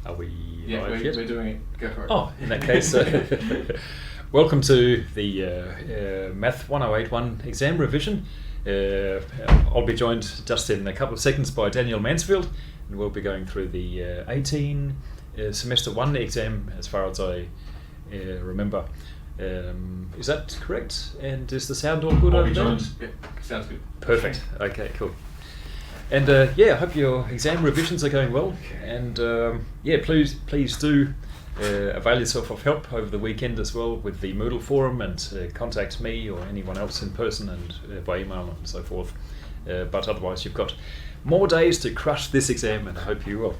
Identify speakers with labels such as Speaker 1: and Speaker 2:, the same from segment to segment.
Speaker 1: Are we
Speaker 2: Yeah,
Speaker 1: live yet?
Speaker 2: we're doing it. Go for it.
Speaker 1: Oh, in that case, welcome to the MATH1081 Exam revision. I'll be joined just in a couple of seconds by Daniel Mansfield, and we'll be going through the 18 semester 1 exam as far as I remember. Is that correct? And is the sound all good over there?
Speaker 2: Yeah, sounds good.
Speaker 1: Perfect. Okay, cool. And I hope your exam revisions are going well. And please do avail yourself of help over the weekend as well with the Moodle forum, and contact me or anyone else in person and by email and so forth. But otherwise, you've got more days to crush this exam, and I hope you will.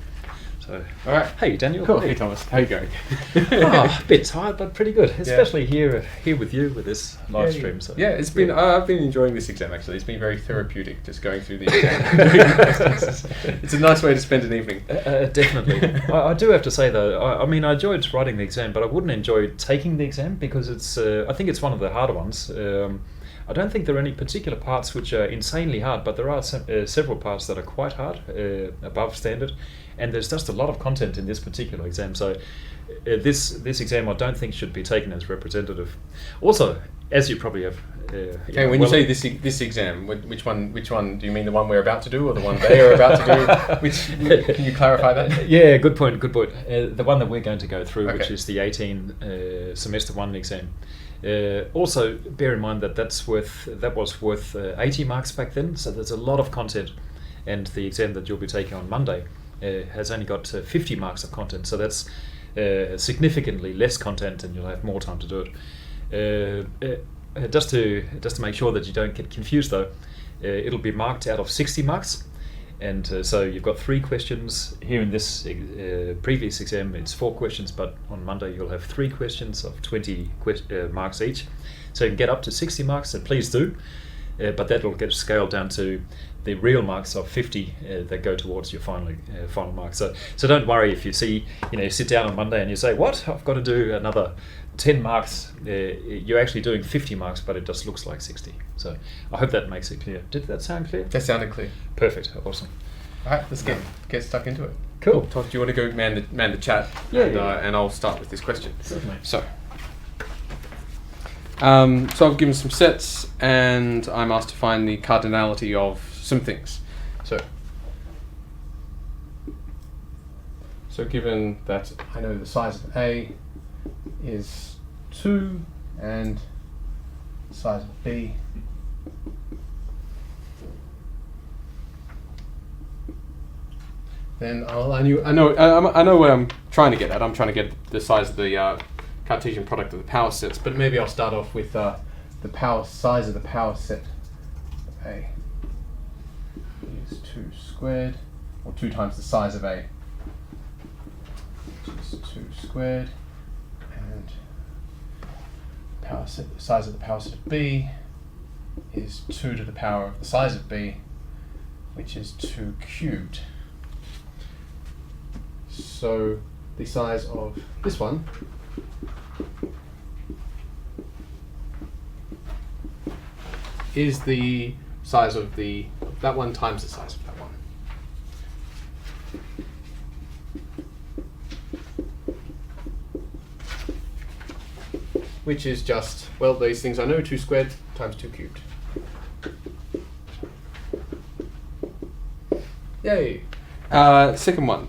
Speaker 1: So,
Speaker 2: all right.
Speaker 1: Hey, Daniel.
Speaker 2: Cool. Hey, Thomas. How you going?
Speaker 1: A bit tired, but pretty good. Especially here with you with this live stream. So
Speaker 2: it's been. I've been enjoying this exam actually. It's been very therapeutic just going through the exam. It's a nice way to spend an evening.
Speaker 1: Definitely. I do have to say though, I mean, I enjoyed writing the exam, but I wouldn't enjoy taking the exam because it's. I think it's one of the harder ones. I don't think there are any particular parts which are insanely hard, but there are several parts that are quite hard, above standard, and there's just a lot of content in this particular exam. So this exam I don't think should be taken as representative. Also, as you probably have.
Speaker 2: Okay, when you say this exam, which one do you mean? The one we're about to do, or the one they are about to do? Can you clarify that?
Speaker 1: Yeah, good point. The one that we're going to go through, okay, which is the 18 semester 1 exam. Also, bear in mind that that was worth 80 marks back then, so there's a lot of content, and the exam that you'll be taking on Monday has only got 50 marks of content, so that's significantly less content, and you'll have more time to do it. Just to make sure that you don't get confused though, it'll be marked out of 60 marks, and so you've got 3 questions here in this previous exam. It's 4 questions, but on Monday you'll have 3 questions of 20 marks each, so you can get up to 60 marks, and please do, but that'll get scaled down to the real marks of 50 that go towards your final marks. So don't worry if you sit down on Monday and you say, what, I've got to do another 10 marks. You're actually doing 50 marks, but it just looks like 60. So I hope that makes it clear. Did that sound clear?
Speaker 2: That sounded clear.
Speaker 1: Perfect. Awesome.
Speaker 2: All right, let's get stuck into it.
Speaker 1: Cool.
Speaker 2: Todd, do you want to go man the chat? And I'll start with this question.
Speaker 1: Certainly.
Speaker 2: So I've given some sets, and I'm asked to find the cardinality of some things. So given that I know the size of A is 2 and the size of B then I know where I'm trying to get at. I'm trying to get the size of the Cartesian product of the power sets, but maybe I'll start off with the size of the power set of A is 2 squared, or 2 times the size of A, which is 2 squared, and the size of the power set of B is 2 to the power of the size of B, which is 2 cubed. So the size of this one is the size of that one times the size of that one. Which is just, well, these things I know, 2 squared times 2 cubed. Yay! Second one.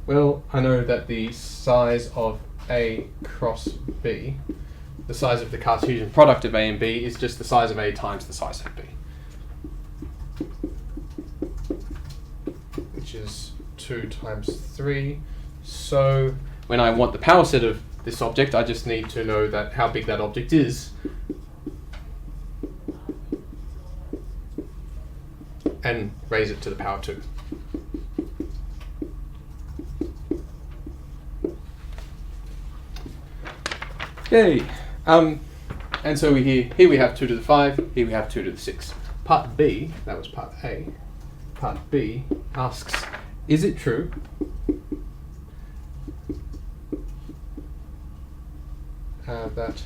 Speaker 2: Well, I know that the size of A cross B, the size of the Cartesian product of A and B, is just the size of A times the size of B, which is 2 times 3. So when I want the power set of this object, I just need to know that how big that object is, and raise it to the power 2. Yay! And so here we have 2 to the 5, here we have 2 to the 6. Part B, that was part A. Part B asks, is it true that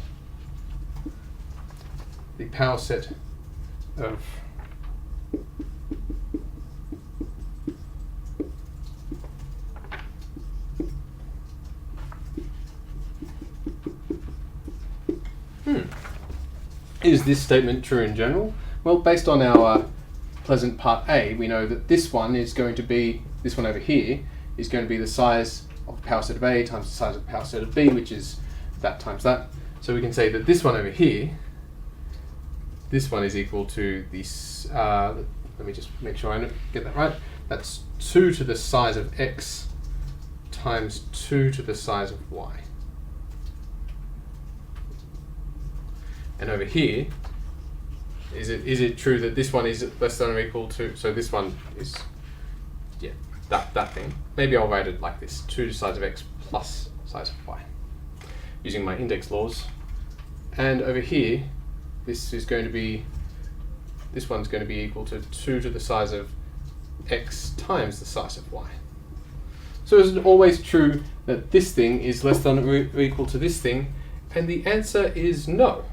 Speaker 2: the power set of Is this statement true in general? Well, based on our pleasant part A, we know that this one is going to be, this one over here, is going to be the size of the power set of A times the size of the power set of B, which is that times that. So we can say that this one over here, this one is equal to this, let me just make sure I get that right. That's 2 to the size of X times 2 to the size of Y. And over here, is it true that this one is less than or equal to, so this one is, yeah, that thing. Maybe I'll write it like this, 2 to the size of X plus size of Y, using my index laws. And over here, this is going to be, this one's going to be equal to 2 to the size of X times the size of Y. So is it always true that this thing is less than or equal to this thing? And the answer is no.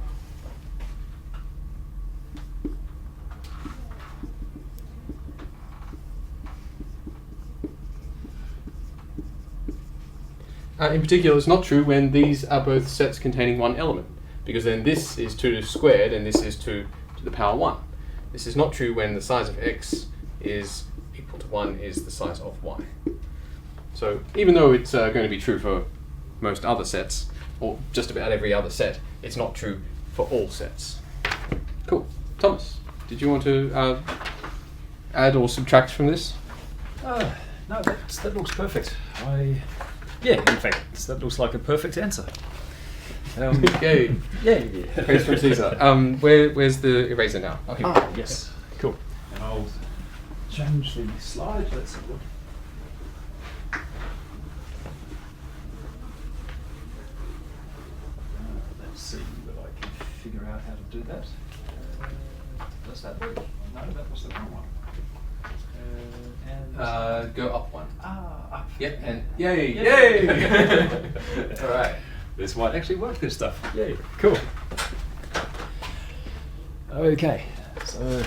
Speaker 2: In particular, it's not true when these are both sets containing one element, because then this is 2 squared and this is 2 to the power 1. This is not true when the size of X is equal to 1 is the size of Y. So even though it's going to be true for most other sets, or just about every other set, it's not true for all sets. Cool. Thomas, did you want to add or subtract from this?
Speaker 1: No, that looks perfect. Yeah, in fact, that looks like a perfect answer.
Speaker 2: Yay.
Speaker 1: Yay.
Speaker 2: Praise from Caesar. Where's the eraser now?
Speaker 1: Oh, yes. Cool. And I'll change the slide. Let's have a look. Let's see whether I can figure out how to do that. Does that work? No, that was the wrong one. And
Speaker 2: Go up one.
Speaker 1: up.
Speaker 2: Yep, and yay!
Speaker 1: Yay!
Speaker 2: All right.
Speaker 1: This might actually work, this stuff. Yay, cool. Okay, so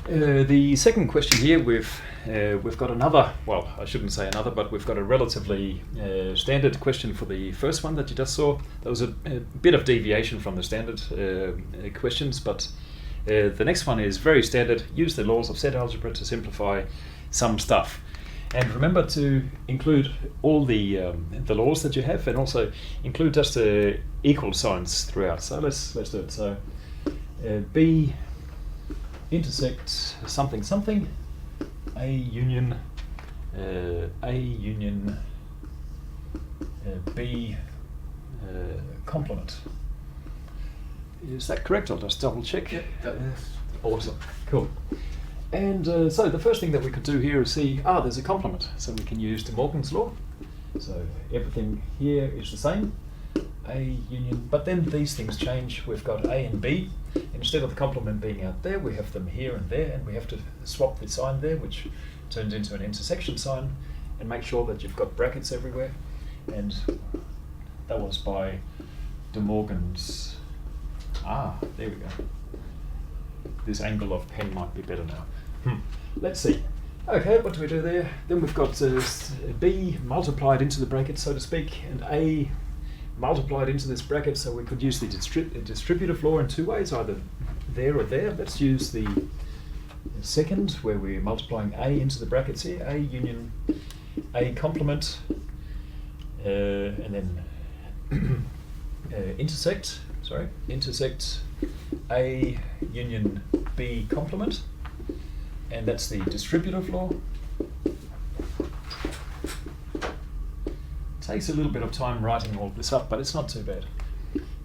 Speaker 1: the second question here, we've got another, well, I shouldn't say another, but we've got a relatively standard question for the first one that you just saw. There was a bit of deviation from the standard questions, but the next one is very standard. Use the laws of set algebra to simplify some stuff. And remember to include all the laws that you have, and also include just the equal signs throughout. So let's do it. So B intersect something something, A union B complement. Is that correct? I'll just double check.
Speaker 2: Yep, that's
Speaker 1: awesome. Cool. And so the first thing that we could do here is see, there's a complement. So we can use De Morgan's law. So everything here is the same, A union, but then these things change. We've got A and B. Instead of the complement being out there, we have them here and there, and we have to swap the sign there, which turns into an intersection sign, and make sure that you've got brackets everywhere. And that was by De Morgan's. There we go. This angle of pen might be better now. Let's see. Okay, what do we do there? Then we've got B multiplied into the bracket, so to speak, and A multiplied into this bracket, so we could use the distributive law in two ways, either there or there. Let's use the second, where we're multiplying A into the brackets here, A union A complement, and then intersect A union B complement, and that's the distributive law. Takes a little bit of time writing all this up, but it's not too bad.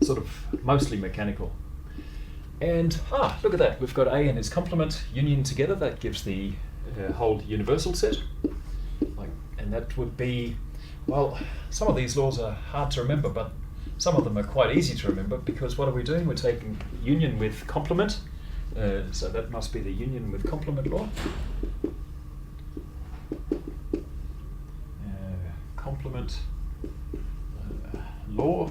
Speaker 1: Sort of mostly mechanical. And look at that, we've got A and its complement union together. That gives the whole universal set. And that would be, well, some of these laws are hard to remember, but some of them are quite easy to remember, because what are we doing? We're taking union with complement, so that must be the union with complement law. Complement law,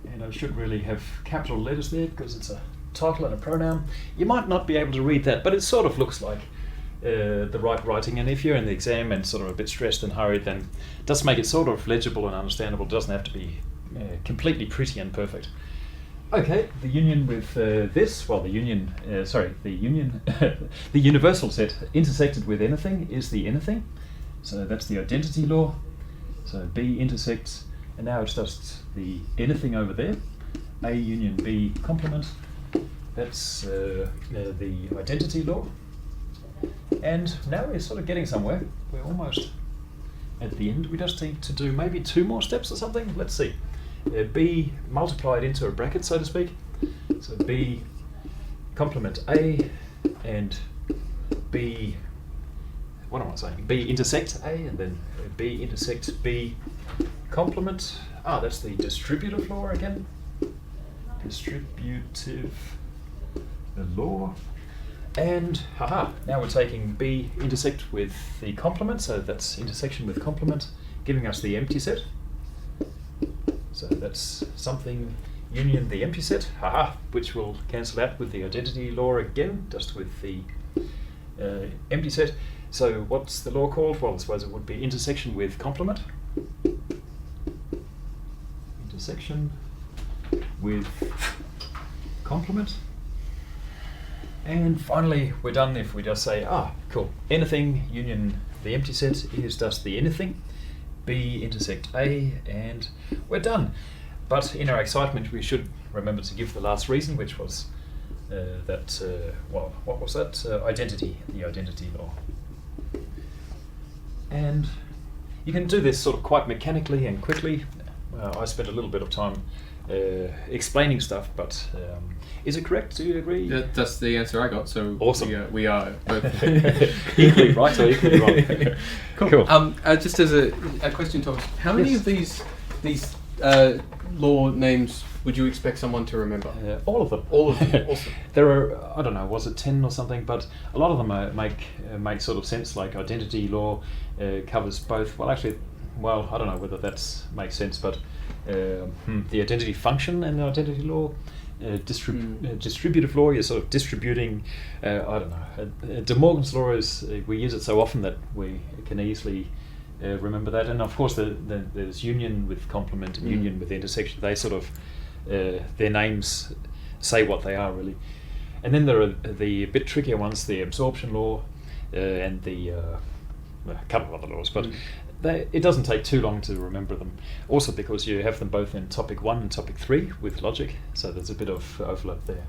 Speaker 1: and I should really have capital letters there because it's a title and a pronoun. You might not be able to read that, but it sort of looks like the right writing, and if you're in the exam and sort of a bit stressed and hurried, then just make it sort of legible and understandable. It doesn't have to be completely pretty and perfect. Okay, the union with this, well, the union, the universal set intersected with anything is the anything. So that's the identity law. So B intersects, and now it's just the anything over there. A union B complement. That's the identity law. And now we're sort of getting somewhere. We're almost at the end. We just need to do maybe 2 more steps or something. Let's see. B multiplied into a bracket, so to speak. So B complement A and B, what am I saying? B intersect A and then B intersect B complement. That's the distributive law again. Distributive law. And now we're taking B intersect with the complement, so that's intersection with complement, giving us the empty set. So that's something union the empty set, which will cancel out with the identity law again, just with the empty set. So what's the law called? Well, I suppose it would be intersection with complement. Intersection with complement. And finally, we're done if we just say, cool, anything union the empty set is just the anything. B intersect A, and we're done. But in our excitement, we should remember to give the last reason, which was what was that? Identity, the identity law. And you can do this sort of quite mechanically and quickly. I spent a little bit of time explaining stuff, but is it correct? Do you agree?
Speaker 2: That's the answer I got. So
Speaker 1: awesome.
Speaker 2: We are both
Speaker 1: equally right or equally wrong.
Speaker 2: Cool. Just as a question, Thomas, how many of these law names would you expect someone to remember?
Speaker 1: All of them.
Speaker 2: All of them. Awesome.
Speaker 1: There are, I don't know, was it 10 or something? But a lot of them make sort of sense. Like identity law covers both. Well, actually, I don't know whether that makes sense, but the identity function and the identity law. Distributive law, you're sort of distributing, I don't know, De Morgan's law is, we use it so often that we can easily remember that. And of course there's union with complement and union with intersection. They sort of, their names say what they are really. And then there are the bit trickier ones, the absorption law and the, a couple of other laws, but it doesn't take too long to remember them. Also because you have them both in topic 1 and topic 3 with logic, so there's a bit of overlap there.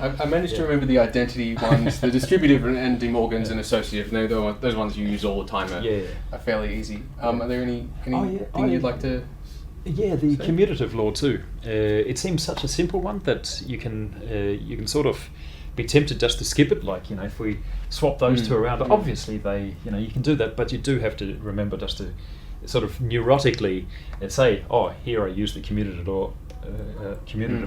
Speaker 2: I managed to remember the identity ones, the distributive and De Morgan's and associative. No, those ones you use all the time are fairly easy. Are there anything you'd like to?
Speaker 1: Yeah, the commutative law too. It seems such a simple one that you can sort of be tempted just to skip it, like, if we swap those two around. Obviously you can do that, but you do have to remember just to sort of neurotically say, here I use the commutative law.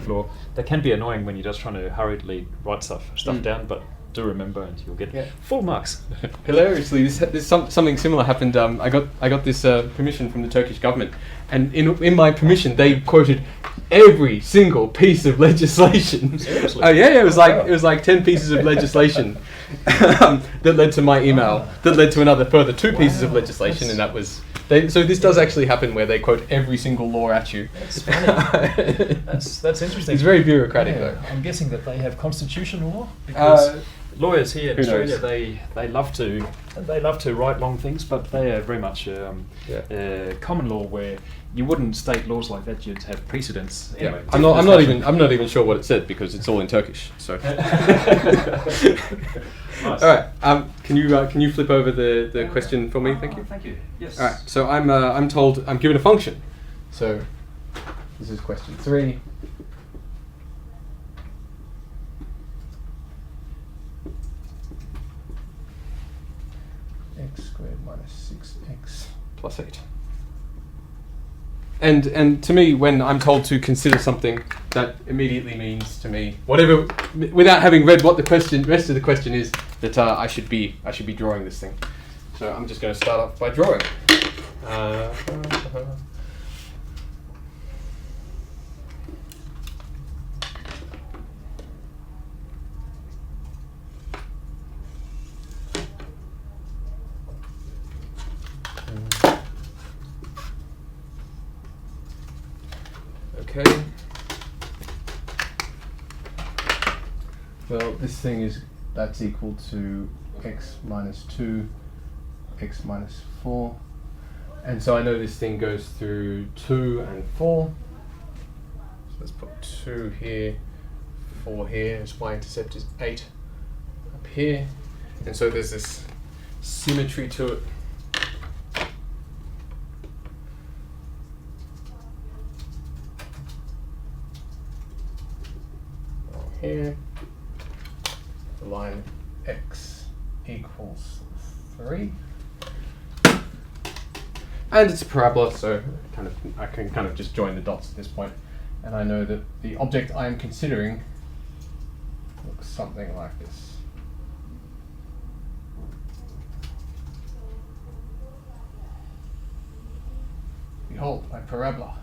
Speaker 1: Law. That can be annoying when you're just trying to hurriedly write stuff down, but do remember and you'll get full marks.
Speaker 2: Hilariously, something similar happened. I got this permission from the Turkish government, and in my permission they quoted every single piece of legislation.
Speaker 1: Seriously?
Speaker 2: It was like 10 pieces of legislation that led to my email, that led to another further 2 pieces of legislation, and that was. So this does actually happen where they quote every single law at you.
Speaker 1: That's funny. That's interesting.
Speaker 2: It's very bureaucratic though.
Speaker 1: I'm guessing that they have constitutional law because lawyers here in Australia they love to write long things, but they are very much common law where you wouldn't state laws like that. You'd have precedents. Anyway,
Speaker 2: I'm not even sure what it said because it's all in Turkish. So.
Speaker 1: Nice.
Speaker 2: All right. Can you flip over the question for me? Thank you.
Speaker 1: Thank you. Yes.
Speaker 2: All right. So I'm given a function. So this is question 3. X squared minus 6x plus 8. And to me, when I'm told to consider something, that immediately means to me whatever, without having read what the rest of the question is, that I should be drawing this thing. So I'm just going to start off by drawing. Okay. Well, this thing that's equal to x minus 2, x minus 4. And so I know this thing goes through 2 and 4. So let's put 2 here, 4 here. Its y-intercept is 8 up here. And so there's this symmetry to it. Here, the line x equals 3. And it's a parabola, so I can kind of just join the dots at this point. And I know that the object I am considering looks something like this. Behold, my parabola.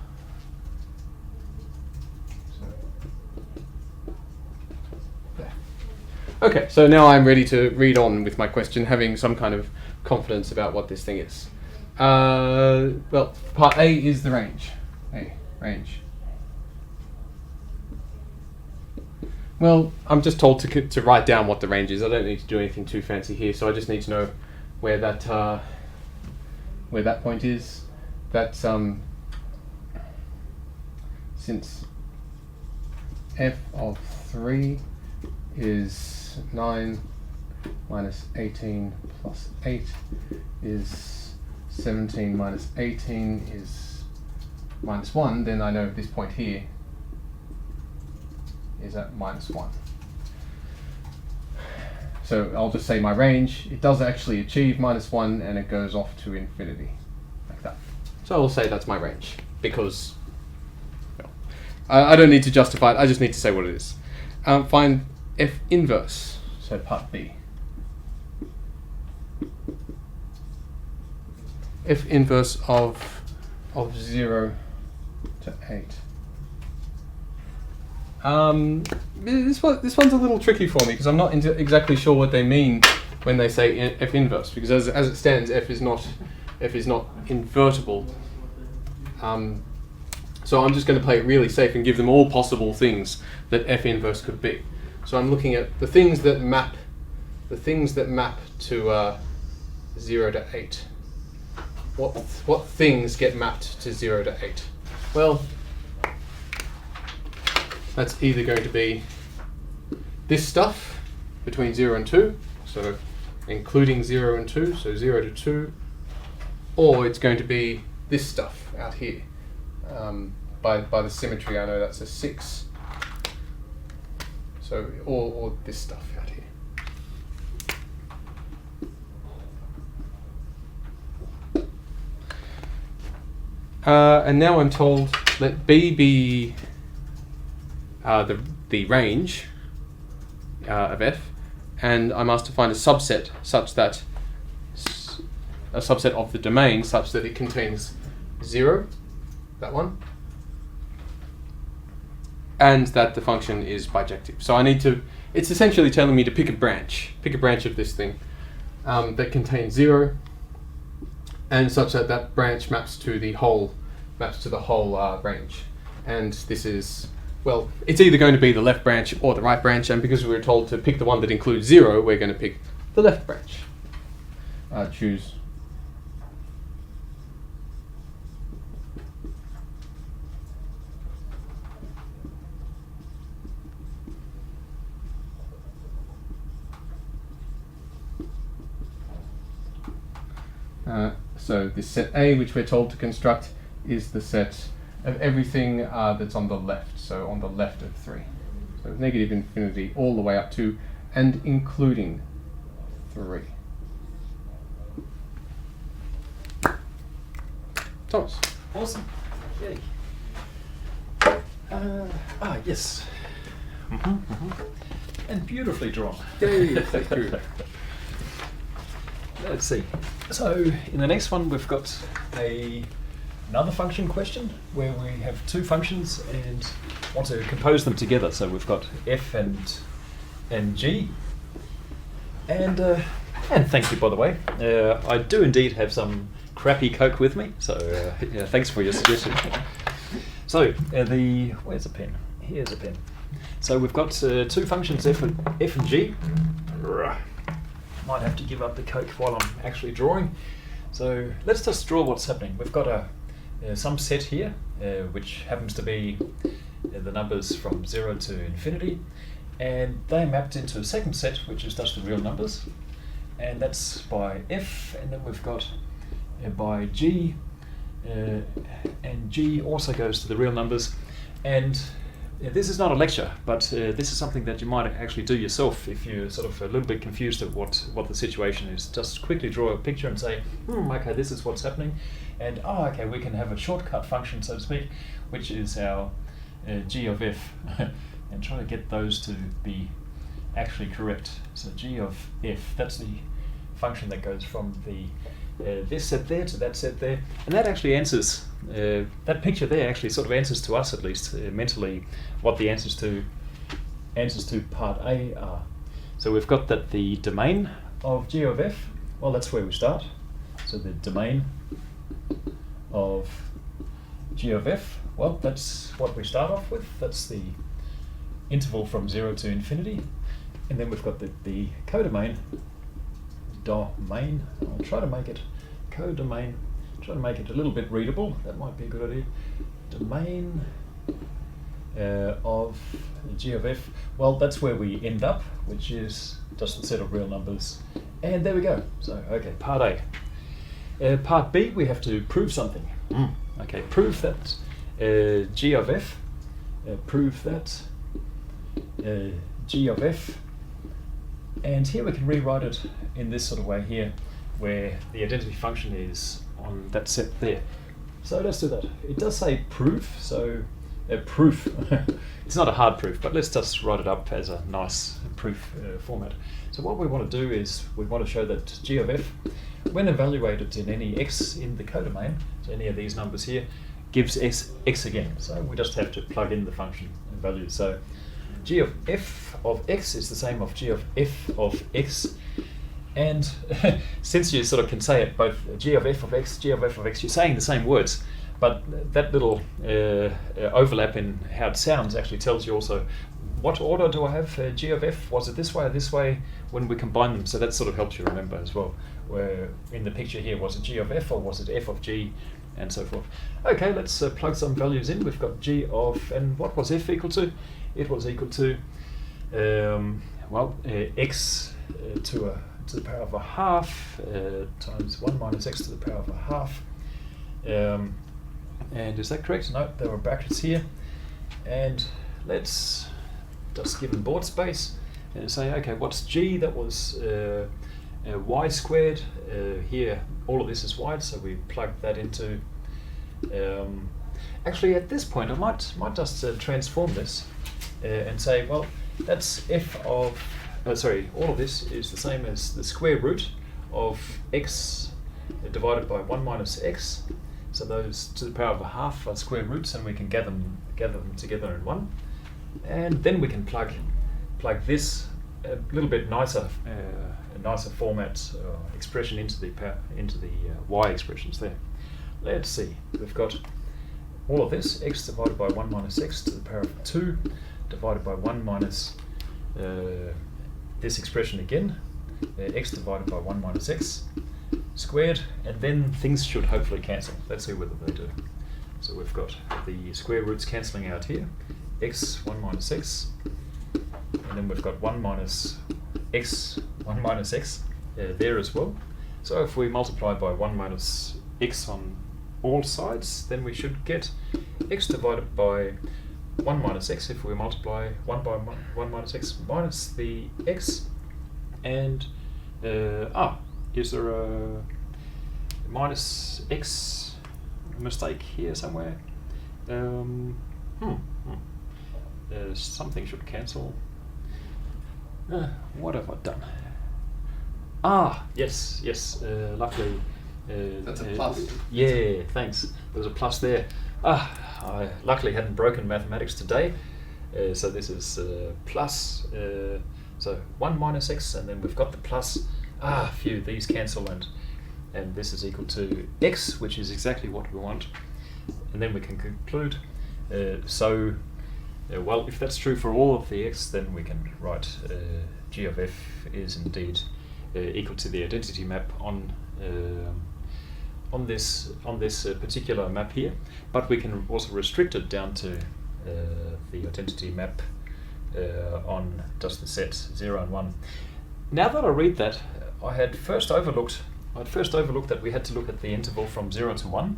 Speaker 2: Okay, so now I'm ready to read on with my question, having some kind of confidence about what this thing is. Well, part A is the range. Range. Well, I'm just told to write down what the range is. I don't need to do anything too fancy here, so I just need to know where that point is. That since f of 3 is 9 minus 18 plus 8 is 17 minus 18 is minus 1, then I know this point here is at minus 1. So I'll just say my range, it does actually achieve minus 1 and it goes off to infinity, like that. So I'll say that's my range, because well, I don't need to justify it, I just need to say what it is. Find f inverse, so part B. F inverse of 0 to 8. This one's a little tricky for me because I'm not exactly sure what they mean when they say f inverse, because as it stands, f is not invertible. So I'm just going to play it really safe and give them all possible things that f inverse could be. So I'm looking at the things that map to 0 to 8. What things get mapped to 0 to 8? Well, that's either going to be this stuff between 0 and 2, so including 0 and 2, so 0 to 2, or it's going to be this stuff out here. By the symmetry, I know that's a 6. So, or this stuff out here. And now I'm told let B be the range of f, and I'm asked to find a subset such that a subset of the domain such that it contains 0, that one, and that the function is bijective. So I need to, it's essentially telling me to pick a branch of this thing that contains 0, and such that that branch maps to the whole range. And this is, well, it's either going to be the left branch or the right branch, and because we were told to pick the one that includes 0, we're going to pick the left branch. Choose. So this set A, which we're told to construct, is the set of everything that's on the left, so on the left of 3. So negative infinity all the way up to and including 3. Thomas.
Speaker 1: Awesome. Yay. Yes. And beautifully drawn.
Speaker 2: Yay, thank you.
Speaker 1: Let's see. So in the next one we've got another function question where we have two functions and want to compose them together. So we've got f and g. And thank you, by the way. I do indeed have some crappy Coke with me, so yeah, thanks for your suggestion. So where's the pen? Here's a pen. So we've got two functions, f and g. Might have to give up the Coke while I'm actually drawing. So let's just draw what's happening. We've got some set here, which happens to be the numbers from 0 to infinity, and they mapped into a second set, which is just the real numbers, and that's by f, and then we've got by g, and g also goes to the real numbers. And this is not a lecture, but this is something that you might actually do yourself if you're sort of a little bit confused at what the situation is. Just quickly draw a picture and say, okay, this is what's happening, and okay, we can have a shortcut function, so to speak, which is our g of f, and try to get those to be actually correct. So g of f, that's the function that goes from the this set there to that set there, and that actually answers, that picture there actually sort of answers to us, at least mentally, what the answers to part A are. So we've got that the domain of g of f, well, that's where we start. So the domain of g of f, well, that's what we start off with. That's the interval from 0 to infinity. And then we've got the codomain, I'll try to make it codomain, try to make it a little bit readable. That might be a good idea. Domain of g of f, well, that's where we end up, which is just a set of real numbers. And there we go. So, okay, part A. Part B, we have to prove something. Okay, prove that g of f, prove that g of f, and here we can rewrite it in this sort of way here, where the identity function is on that set there. So let's do that. It does say proof, so proof. It's not a hard proof, but let's just write it up as a nice proof format. So what we want to do is we want to show that g of f, when evaluated in any x in the codomain, so any of these numbers here, gives x again. So we just have to plug in the function value. So g of f of x is the same of g of f of x. And since you sort of can say it both g of f of x, g of f of x, you're saying the same words, but that little overlap in how it sounds actually tells you also what order do I have g of f? Was it this way or this way when we combine them? So that sort of helps you remember as well. Where in the picture here, was it g of f or was it f of g, and so forth. Okay, let's plug some values in. We've got g of, and what was f equal to? It was equal to, x to the power of a half times 1 minus x to the power of a half. And is that correct? No, there were brackets here. And let's just give them board space and say, okay, what's g? That was y squared. Here, all of this is y, so we plug that into. Actually, at this point, I might just transform this and say, well, that's f of. All of this is the same as the square root of x divided by 1 minus x. So those to the power of a half are square roots, and we can gather them together in one. And then we can plug this a little bit nicer format expression into the y expressions there. Let's see. We've got all of this, x divided by 1 minus x to the power of 2 divided by 1 minus this expression again, x divided by 1 minus x squared, and then things should hopefully cancel. Let's see whether they do. So we've got the square roots cancelling out here, x, 1 minus x, and then we've got 1 minus x there as well. So if we multiply by 1 minus x on all sides, then we should get x divided by 1 minus x if we multiply 1 by 1 minus x minus the x. And is there a minus x mistake here somewhere? Something should cancel. What have I done? Yes. Luckily.
Speaker 2: That's a plus.
Speaker 1: Yeah, thanks. There was a plus there. I luckily hadn't broken mathematics today, so this is plus. So 1 minus x, and then we've got the plus. Phew, these cancel, and this is equal to x, which is exactly what we want. And then we can conclude Well, if that's true for all of the x, then we can write g of f is indeed equal to the identity map on this particular map here. But we can also restrict it down to the identity map on just the set 0 and 1. Now that I read that, I'd first overlooked that we had to look at the interval from 0 to 1.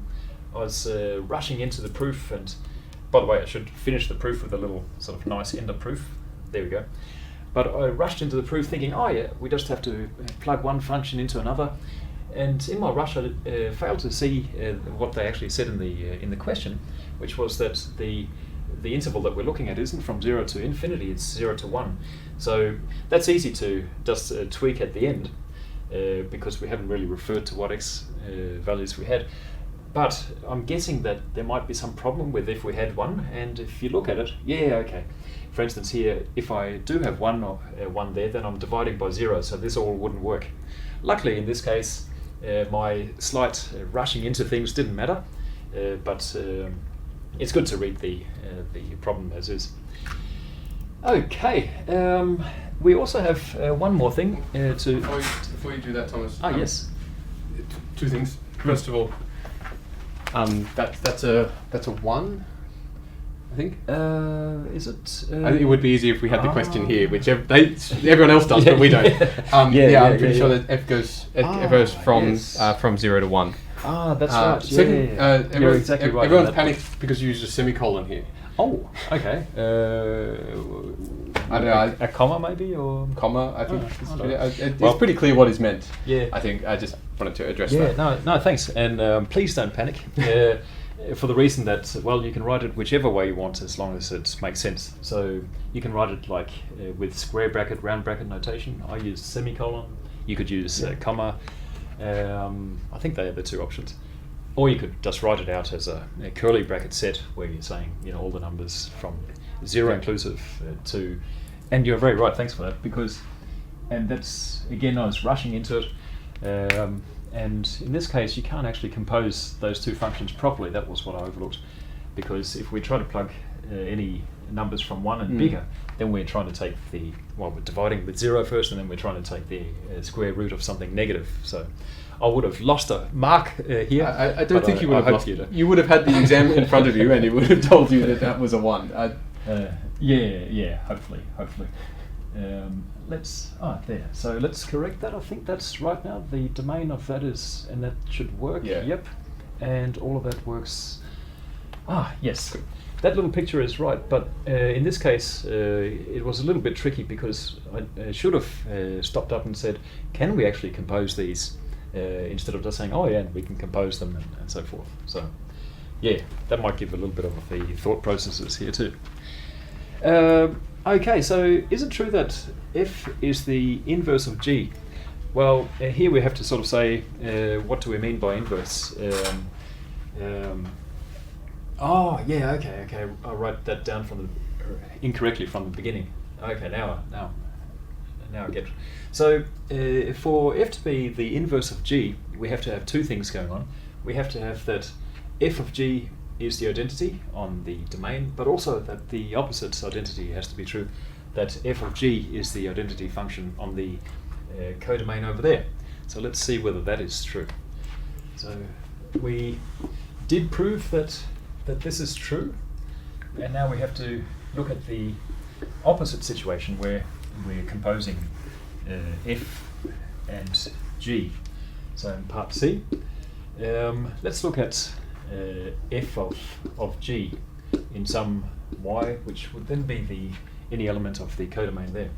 Speaker 1: I was rushing into the proof, and by the way, I should finish the proof with a little sort of nice end of proof. There we go. But I rushed into the proof thinking, oh yeah, we just have to plug one function into another. And in my rush, I failed to see what they actually said in the question, which was that the interval that we're looking at isn't from 0 to infinity, it's 0 to 1. So that's easy to just tweak at the end, because we haven't really referred to what x values we had. But I'm guessing that there might be some problem with if we had 1, and if you look at it, yeah, okay. For instance here, if I do have 1 or 1 there, then I'm dividing by 0, so this all wouldn't work. Luckily in this case, my slight rushing into things didn't matter, but it's good to read the problem as is. Okay, we also have one more thing to...
Speaker 2: Before you do that, Thomas.
Speaker 1: Yes.
Speaker 2: Two things. First of all, that's a 1, I think.
Speaker 1: Is it?
Speaker 2: I think it would be easier if we had the question here, which everyone else does, but we don't. I'm pretty sure that f goes from 0 to 1.
Speaker 1: That's right.
Speaker 2: Second,
Speaker 1: you're exactly right.
Speaker 2: Everyone's panicked because you used a semicolon here.
Speaker 1: Oh, okay.
Speaker 2: I don't know.
Speaker 1: A comma maybe, or
Speaker 2: comma? I think it's pretty clear what is meant.
Speaker 1: Yeah.
Speaker 2: I think I just wanted to address that.
Speaker 1: No, thanks, and please don't panic. For the reason that, well, you can write it whichever way you want as long as it makes sense. So you can write it like with square bracket, round bracket notation. I use semicolon. You could use comma. I think they are the two options. Or you could just write it out as a curly bracket set where you're saying, all the numbers from 0 inclusive to, and you're very right, thanks for that, because, and that's, again, I was rushing into it, and in this case you can't actually compose those two functions properly. That was what I overlooked, because if we try to plug any numbers from 1 and bigger, then we're trying to take we're dividing with 0 first, and then we're trying to take the square root of something negative. So I would have lost a mark here.
Speaker 2: I don't think you would have lost it. You would have had the exam in front of you, and it would have told you that was a 1.
Speaker 1: Hopefully. There. So let's correct that. I think that's right now. The domain of that is, and that should work.
Speaker 2: Yeah.
Speaker 1: Yep. And all of that works. Yes. That little picture is right, but in this case, it was a little bit tricky because I should have stopped up and said, can we actually compose these? Instead of just saying, we can compose them and so forth. So, that might give a little bit of the thought processes here too. Okay, so is it true that f is the inverse of g? Well, here we have to sort of say, what do we mean by inverse? Okay. I'll write that down incorrectly from the beginning. Okay, now I get it. So for f to be the inverse of g, we have to have two things going on. We have to have that f of g is the identity on the domain, but also that the opposite identity has to be true, that f of g is the identity function on the codomain over there. So let's see whether that is true. So we did prove that this is true, and now we have to look at the opposite situation where we're composing f and g. So in part C, let's look at f of g in some y, which would then be any element of the codomain there.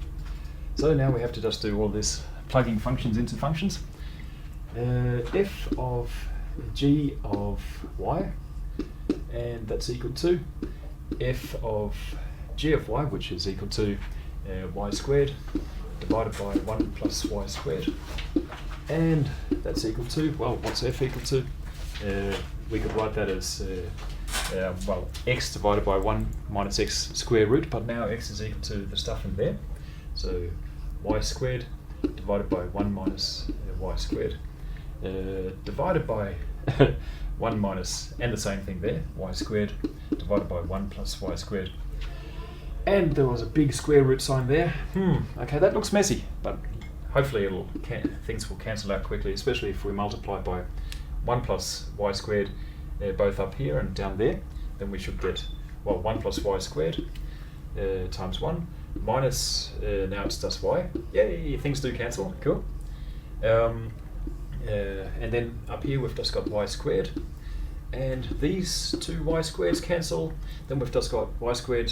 Speaker 1: So now we have to just do all this plugging functions into functions. F of g of y, and that's equal to f of g of y, which is equal to y squared divided by 1 plus y squared, and that's equal to, well, what's f equal to? We could write that as x divided by 1 minus x square root, but now x is equal to the stuff in there, so y squared divided by 1 minus y squared divided by 1 minus, and the same thing there, y squared divided by 1 plus y squared. And there was a big square root sign there. Okay, that looks messy, but hopefully things will cancel out quickly, especially if we multiply by 1 plus y squared both up here and down there. Then we should get, well, 1 plus y squared times 1 minus, now it's just y. Yay, things do cancel, cool. And then up here we've just got y squared. And these two y squareds cancel. Then we've just got y squared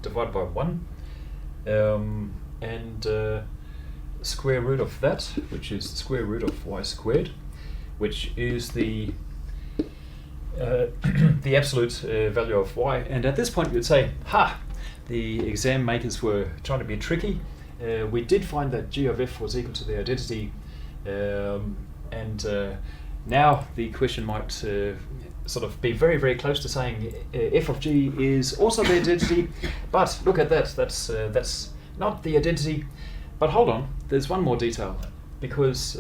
Speaker 1: divided by 1. And square root of that, which is the square root of y squared, which is the the absolute value of y. And at this point you'd say, ha! The exam makers were trying to be tricky. We did find that g of f was equal to the identity, and now the question might sort of be very, very close to saying f of g is also the identity, but look at that, that's not the identity. But hold on, there's one more detail, because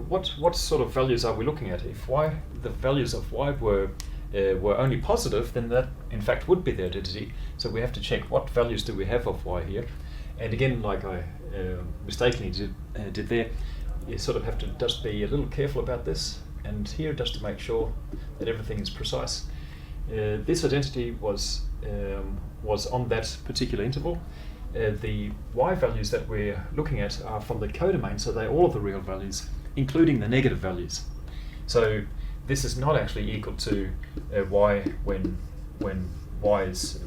Speaker 1: what sort of values are we looking at? If the values of y were only positive, then that in fact would be the identity. So we have to check what values do we have of y here. And again, like I mistakenly did there, you sort of have to just be a little careful about this. And here, just to make sure that everything is precise, this identity was on that particular interval. The y values that we're looking at are from the codomain, so they're all of the real values, including the negative values. So this is not actually equal to y when y is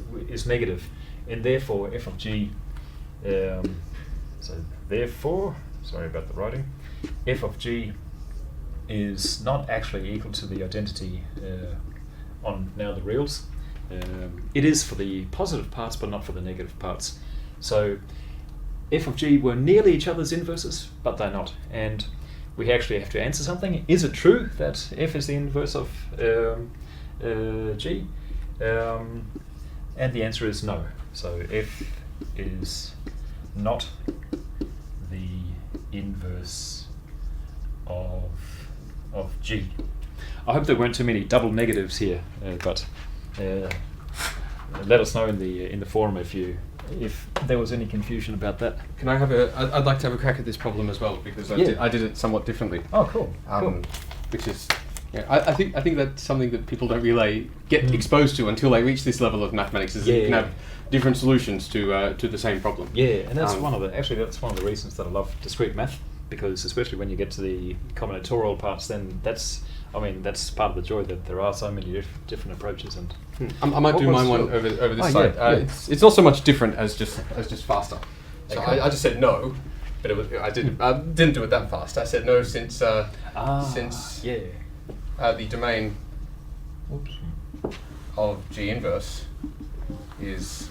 Speaker 1: negative, and therefore f of g. So therefore, sorry about the writing, f of g is not actually equal to the identity on now the reals. It is for the positive parts, but not for the negative parts. So f of g were nearly each other's inverses, but they're not. And we actually have to answer something. Is it true that f is the inverse of g? And the answer is no. So f is not the inverse of g. I hope there weren't too many double negatives here, but let us know in the forum if there was any confusion about that.
Speaker 2: Can I have I'd like to have a crack at this problem as well, because I did it somewhat differently.
Speaker 1: Oh, cool. Cool.
Speaker 2: Which is, I think that's something that people don't really get exposed to until they reach this level of mathematics. Is that you can have different solutions to the same problem.
Speaker 1: Yeah, and that's one of the reasons that I love discrete math, because especially when you get to the combinatorial parts, then that's part of the joy, that there are so many different approaches. And
Speaker 2: I might do mine one over this side. It's not so much different as just faster. So okay. I just said no, but I didn't do it that fast. I said no since the domain of G inverse is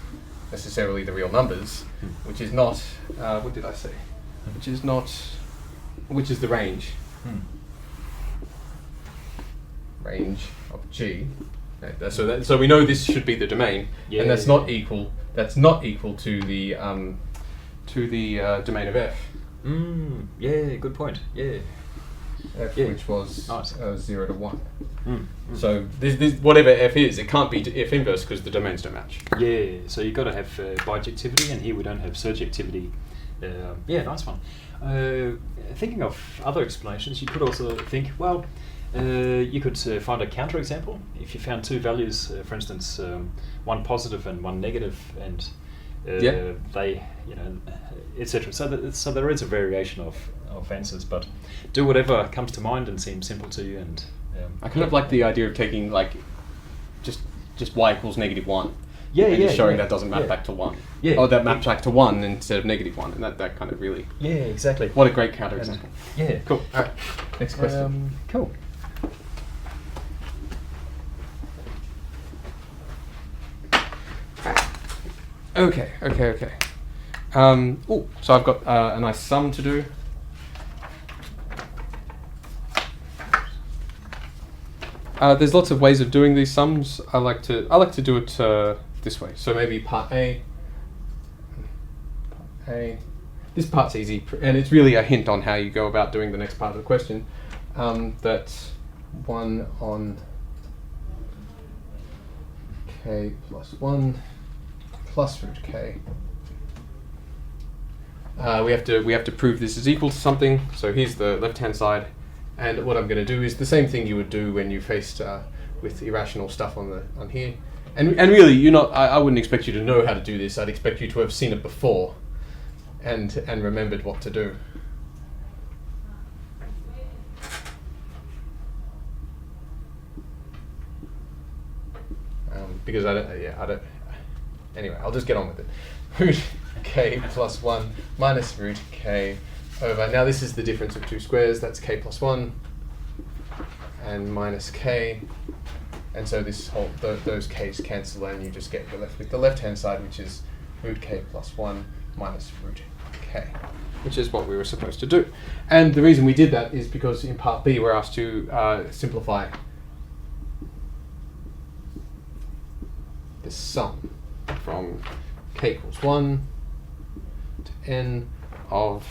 Speaker 2: necessarily the real numbers, which is not what did I say? Which is the range. Range of G. So we know this should be the domain, and that's not equal. That's not equal to the domain of f.
Speaker 1: Yeah, good point. Yeah.
Speaker 2: F, which was
Speaker 1: nice.
Speaker 2: 0 to 1. So this whatever f is, it can't be f inverse because the domains don't match.
Speaker 1: Yeah. So you've got to have bijectivity, and here we don't have surjectivity. Nice one. Thinking of other explanations, you could also think, well, you could find a counterexample. If you found two values, for instance, one positive and one negative, and they, etc. So there is a variation of answers, but do whatever comes to mind and seems simple to you. And
Speaker 2: I kind of like the idea of taking like just y equals -1.
Speaker 1: Just
Speaker 2: showing that doesn't map back to 1.
Speaker 1: Yeah.
Speaker 2: Or that maps back to 1 instead of -1, and that kind of really.
Speaker 1: Yeah, exactly.
Speaker 2: What a great counterexample.
Speaker 1: Yeah.
Speaker 2: Cool. All right. Next question.
Speaker 1: Cool.
Speaker 2: Okay. So I've got a nice sum to do. There's lots of ways of doing these sums. I like to do it this way. So maybe part A. This part's easy, and it's really a hint on how you go about doing the next part of the question. That 1 on k plus 1 plus root k. We have to prove this is equal to something. So here's the left-hand side, and what I'm going to do is the same thing you would do when you faced with irrational stuff on here. And really, I wouldn't expect you to know how to do this. I'd expect you to have seen it before, and remembered what to do. Because I don't. Anyway, I'll just get on with it. Root k plus 1 minus root k over. Now this is the difference of two squares. That's k plus 1 and minus k. And so this whole those k's cancel, and you just you're left with the left-hand side, which is root k plus 1 minus root k, which is what we were supposed to do. And the reason we did that is because in part B we're asked to simplify this sum from k equals 1 to n of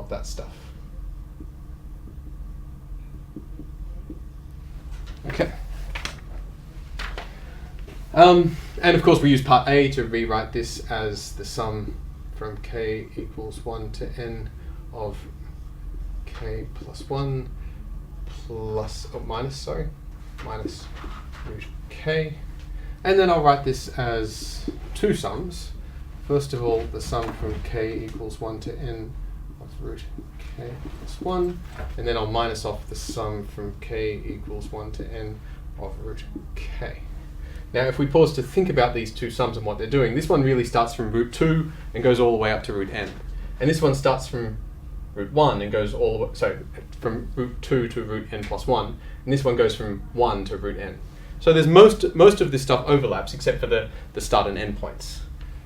Speaker 2: that stuff. Okay. And of course we use part A to rewrite this as the sum from k equals 1 to n of k plus 1 plus, minus root k. And then I'll write this as two sums. First of all, the sum from k equals 1 to n of root k plus 1, and then I'll minus off the sum from k equals 1 to n of root k. Now if we pause to think about these two sums and what they're doing, this one really starts from root 2 and goes all the way up to root n. And this one starts from root 1 and goes all the way, from root 2 to root n plus 1, and this one goes from 1 to root n. So there's most of this stuff overlaps except for the start and end points.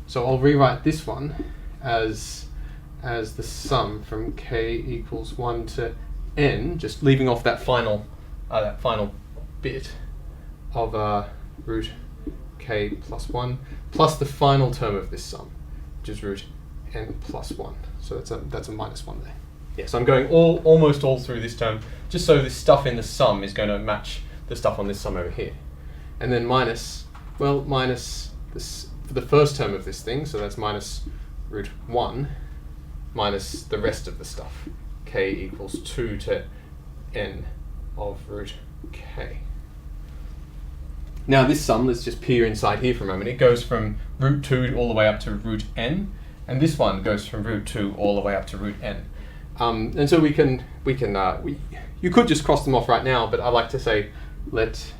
Speaker 2: So I'll rewrite this one as the sum from k equals 1 to n, just leaving off that final bit of root k plus 1, plus the final term of this sum, which is root n plus 1. So that's a minus 1 there. Yeah, so I'm going almost all through this term, just so this stuff in the sum is going to match the stuff on this sum over here. And then minus this for the first term of this thing, so that's minus root 1, minus the rest of the stuff, k equals 2 to n of root k. Now this sum, let's just peer inside here for a moment. It goes from root 2 all the way up to root n, and this one goes from root 2 all the way up to root n. And so you could just cross them off right now, but I like to say let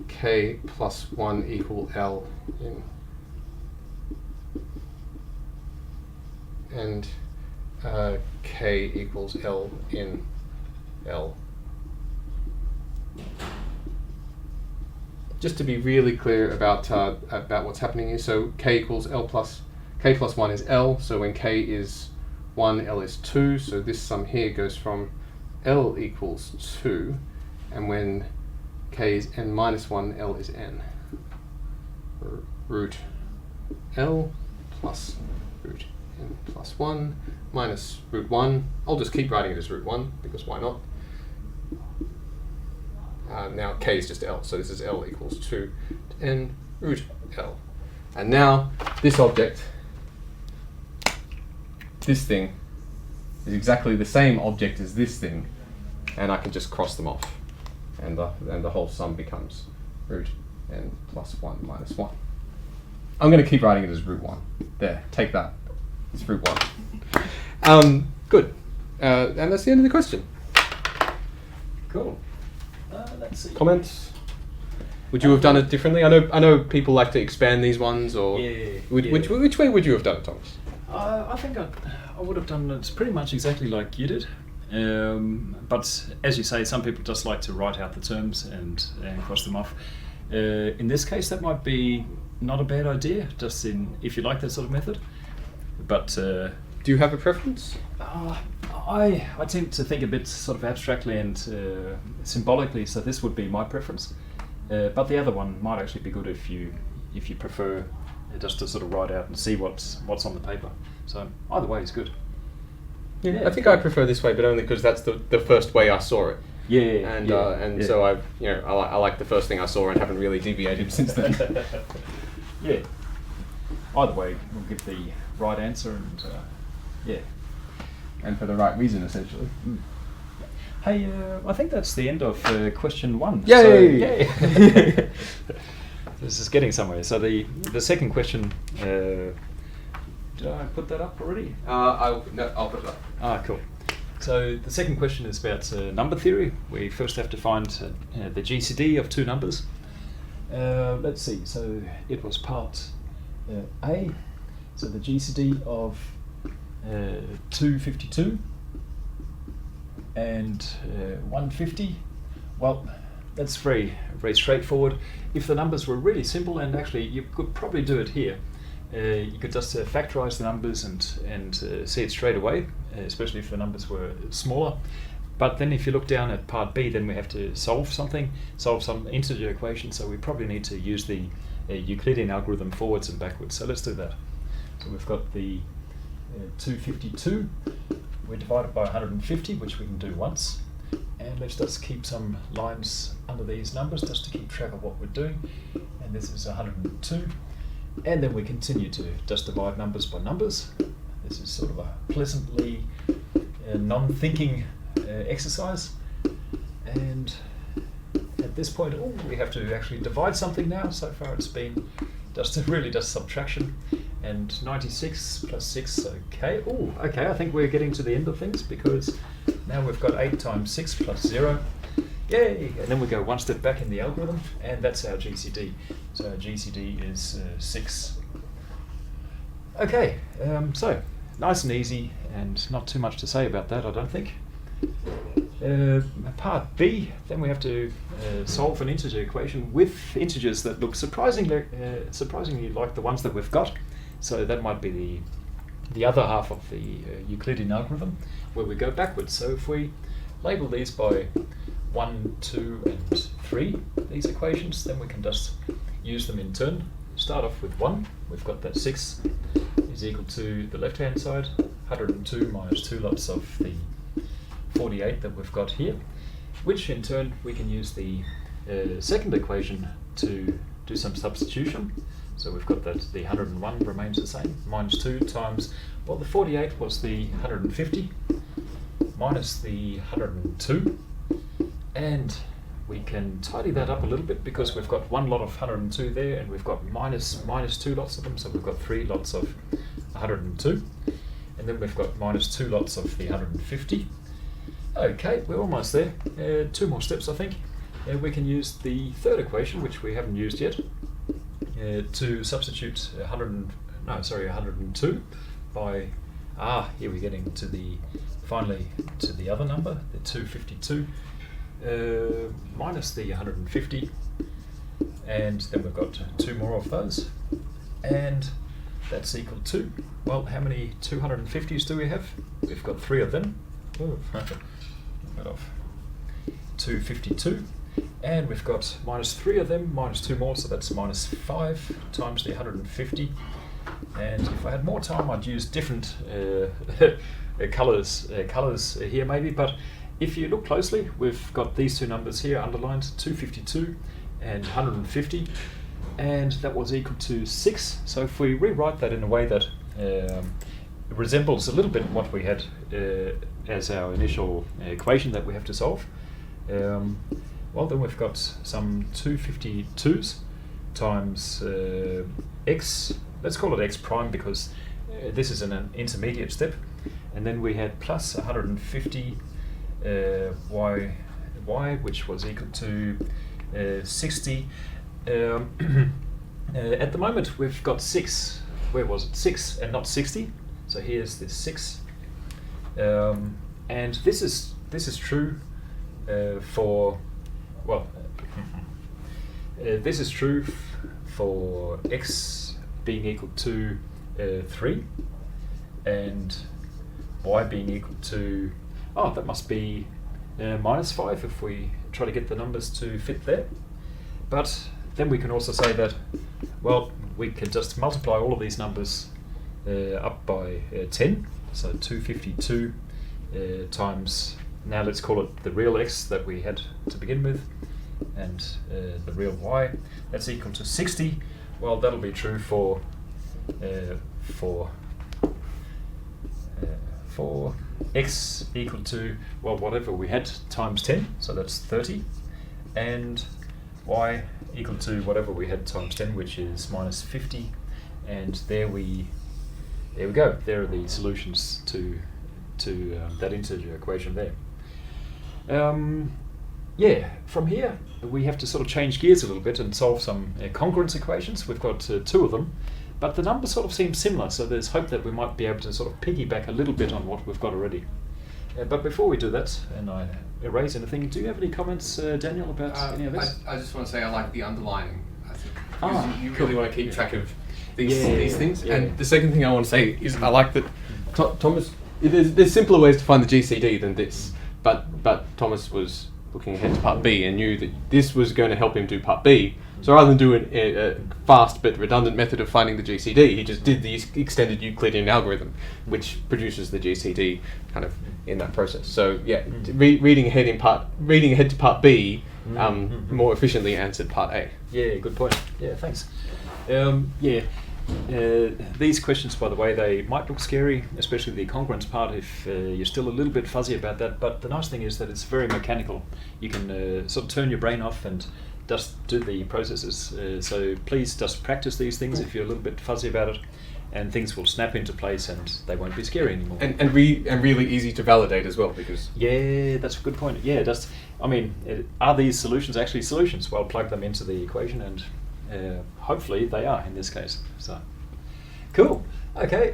Speaker 2: k plus 1 equal L in, and k equals L in L. Just to be really clear about what's happening here, so k equals L plus, k plus 1 is L, so when k is 1, L is 2, so this sum here goes from L equals 2, and when k is n minus 1, L is n. Root L plus root n plus 1 minus root 1. I'll just keep writing it as root 1, because why not? Now k is just L, so this is L equals 2 to n root L. And now this object, this thing, is exactly the same object as this thing, and I can just cross them off. And the whole sum becomes root n plus 1 minus 1. I'm going to keep writing it as root 1. There, take that. It's root 1. Good. And that's the end of the question.
Speaker 1: Cool. Let's see.
Speaker 2: Comments? Would you have done it differently? I know people like to expand these ones, or which way would you have done it, Thomas?
Speaker 1: I think I would have done it pretty much exactly like you did. But as you say, some people just like to write out the terms and cross them off. In this case, that might be not a bad idea, just if you like that sort of method. But
Speaker 2: do you have a preference?
Speaker 1: I tend to think a bit sort of abstractly and symbolically, so this would be my preference. But the other one might actually be good if you prefer just to sort of write out and see what's on the paper. So either way is good.
Speaker 2: Yeah, I think I prefer this way, but only because that's the first way I saw it. And so I've I like the first thing I saw and haven't really deviated since then.
Speaker 1: Yeah. Either way, we'll give the right answer and
Speaker 2: And for the right reason, essentially.
Speaker 1: Mm. Hey, I think that's the end of question 1.
Speaker 2: Yay!
Speaker 1: So, yay! This is getting somewhere. So the second question, did I put that up already?
Speaker 2: I'll put it up.
Speaker 1: Ah, cool. So the second question is about number theory. We first have to find the GCD of two numbers. Let's see. So it was part A. So the GCD of 252 and 150. Well, that's very straightforward. If the numbers were really simple, and actually you could probably do it here, you could just factorize the numbers and see it straight away, especially if the numbers were smaller. But then if you look down at part B, then we have to solve some integer equation, so we probably need to use the Euclidean algorithm forwards and backwards. So let's do that. So we've got the 252, we're divided by 150, which we can do once. And let's just keep some lines under these numbers just to keep track of what we're doing. And this is 102. And then we continue to just divide numbers by numbers. This is sort of a pleasantly non-thinking exercise. And at this point, we have to actually divide something now. So far it's been just subtraction. And 96 plus 6, okay. Okay, I think we're getting to the end of things, because now we've got 8 times 6 plus 0. Yay! And then we go one step back in the algorithm, and that's our GCD. So our GCD is 6. Okay, so nice and easy, and not too much to say about that, I don't think. Part B, then we have to solve an integer equation with integers that look surprisingly like the ones that we've got. So that might be the other half of the Euclidean algorithm, where we go backwards. So if we label these by 1, 2, and 3, these equations, then we can just use them in turn. Start off with 1. We've got that 6 is equal to the left-hand side, 102 minus 2 lots of the 48 that we've got here, which in turn we can use the second equation to do some substitution. So we've got that the 101 remains the same, minus 2 times, well, the 48 was the 150, minus the 102, and we can tidy that up a little bit, because we've got one lot of 102 there, and we've got minus 2 lots of them, so we've got 3 lots of 102, and then we've got minus 2 lots of the 150. Okay, we're almost there. 2 more steps, I think. We can use the third equation, which we haven't used yet, to substitute 102 by, here we're getting to finally to the other number, the 252, minus the 150, and then we've got 2 more of those, and that's equal to, well, how many 250s do we have? We've got 3 of them. Of 252, and we've got minus 3 of them, minus 2 more, so that's minus 5 times the 150. And if I had more time, I'd use different colours here maybe, but if you look closely, we've got these 2 numbers here underlined, 252 and 150, and that was equal to 6. So if we rewrite that in a way that resembles a little bit what we had as our initial equation that we have to solve, well, then we've got some 252s times x, let's call it x prime, because this is an intermediate step, and then we had plus 150 y, which was equal to 60. At the moment we've got 6, where was it, 6 and not 60, so here's this 6, and this is true for, well, this is true for x being equal to 3 and y being equal to, that must be minus 5 if we try to get the numbers to fit there. But then we can also say that, well, we can just multiply all of these numbers up by 10, so 252 times now let's call it the real x that we had to begin with, and the real y. That's equal to 60. Well, that'll be true for x equal to, well, whatever we had times 10, so that's 30, and y equal to whatever we had times 10, which is minus 50, and there we go. There are the solutions to that integer equation there. Yeah, from here we have to sort of change gears a little bit and solve some congruence equations. We've got 2 of them, but the numbers sort of seem similar, so there's hope that we might be able to sort of piggyback a little bit on what we've got already. But before we do that, and I erase anything, do you have any comments, Daniel, about any of this?
Speaker 3: I just want to say I like the underlining. I think you
Speaker 2: cool.
Speaker 3: really want to keep track of
Speaker 2: these things.
Speaker 3: Yeah.
Speaker 2: And the second thing I want to say is I like that Thomas. There's simpler ways to find the GCD than this, but Thomas was looking ahead to part B and knew that this was going to help him do part B. So rather than do a fast but redundant method of finding the GCD, he just did the extended Euclidean algorithm, which produces the GCD kind of in that process. So yeah, reading ahead to part B more efficiently answered part A.
Speaker 1: Yeah, good point. Yeah, thanks. These questions, by the way, they might look scary, especially the congruence part if you're still a little bit fuzzy about that, but the nice thing is that it's very mechanical. You can sort of turn your brain off and just do the processes. So please just practice these things if you're a little bit fuzzy about it, and things will snap into place and they won't be scary anymore.
Speaker 2: And really easy to validate as well, because...
Speaker 1: Yeah, that's a good point. Yeah, are these solutions actually solutions? Well, plug them into the equation and hopefully they are in this case. So, cool. Okay,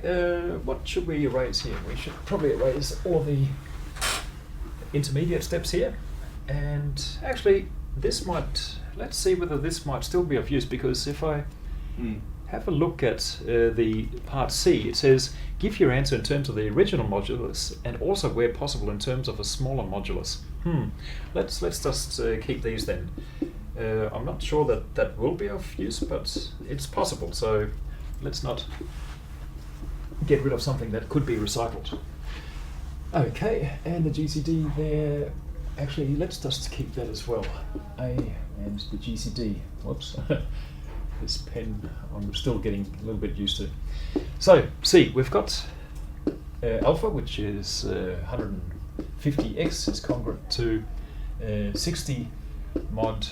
Speaker 1: what should we erase here? We should probably erase all the intermediate steps here. And actually, let's see whether this might still be of use, because if I have a look at the part C, it says, give your answer in terms of the original modulus and also where possible in terms of a smaller modulus. Let's just keep these then. I'm not sure that will be of use, but it's possible, so let's not get rid of something that could be recycled. Okay, and the GCD there, actually let's just keep that as well. A and the GCD, whoops, this pen I'm still getting a little bit used to. So, C, we've got alpha, which is 150x is congruent to 60 mod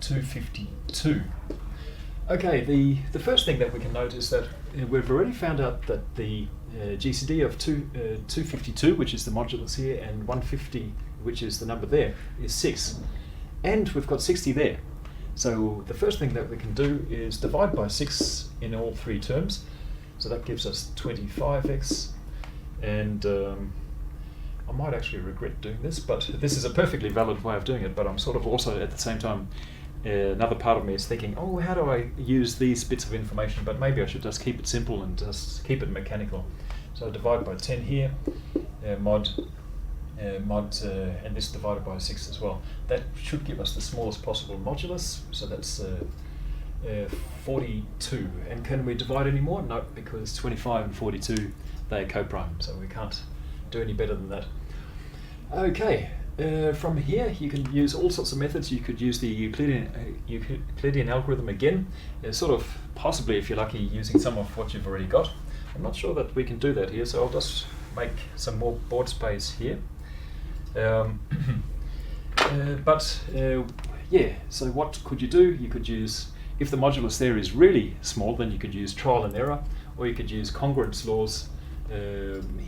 Speaker 1: 252. Okay, the first thing that we can note is that we've already found out that the GCD of 252, which is the modulus here, and 150, which is the number there, is 6. And we've got 60 there. So the first thing that we can do is divide by 6 in all 3 terms. So that gives us 25x, and I might actually regret doing this, but this is a perfectly valid way of doing it, but I'm sort of also at the same time, another part of me is thinking, oh, how do I use these bits of information, but maybe I should just keep it simple and just keep it mechanical. So divide by 10 here, and this divided by 6 as well. That should give us the smallest possible modulus, so that's 42. And can we divide any more? No, because 25 and 42, they are co-prime, so we can't do any better than that. Okay, from here you can use all sorts of methods. You could use the Euclidean algorithm again, sort of possibly, if you're lucky, using some of what you've already got. I'm not sure that we can do that here, so I'll just make some more board space here. Yeah, so what could you do? You could use, if the modulus there is really small, then you could use trial and error, or you could use congruence laws.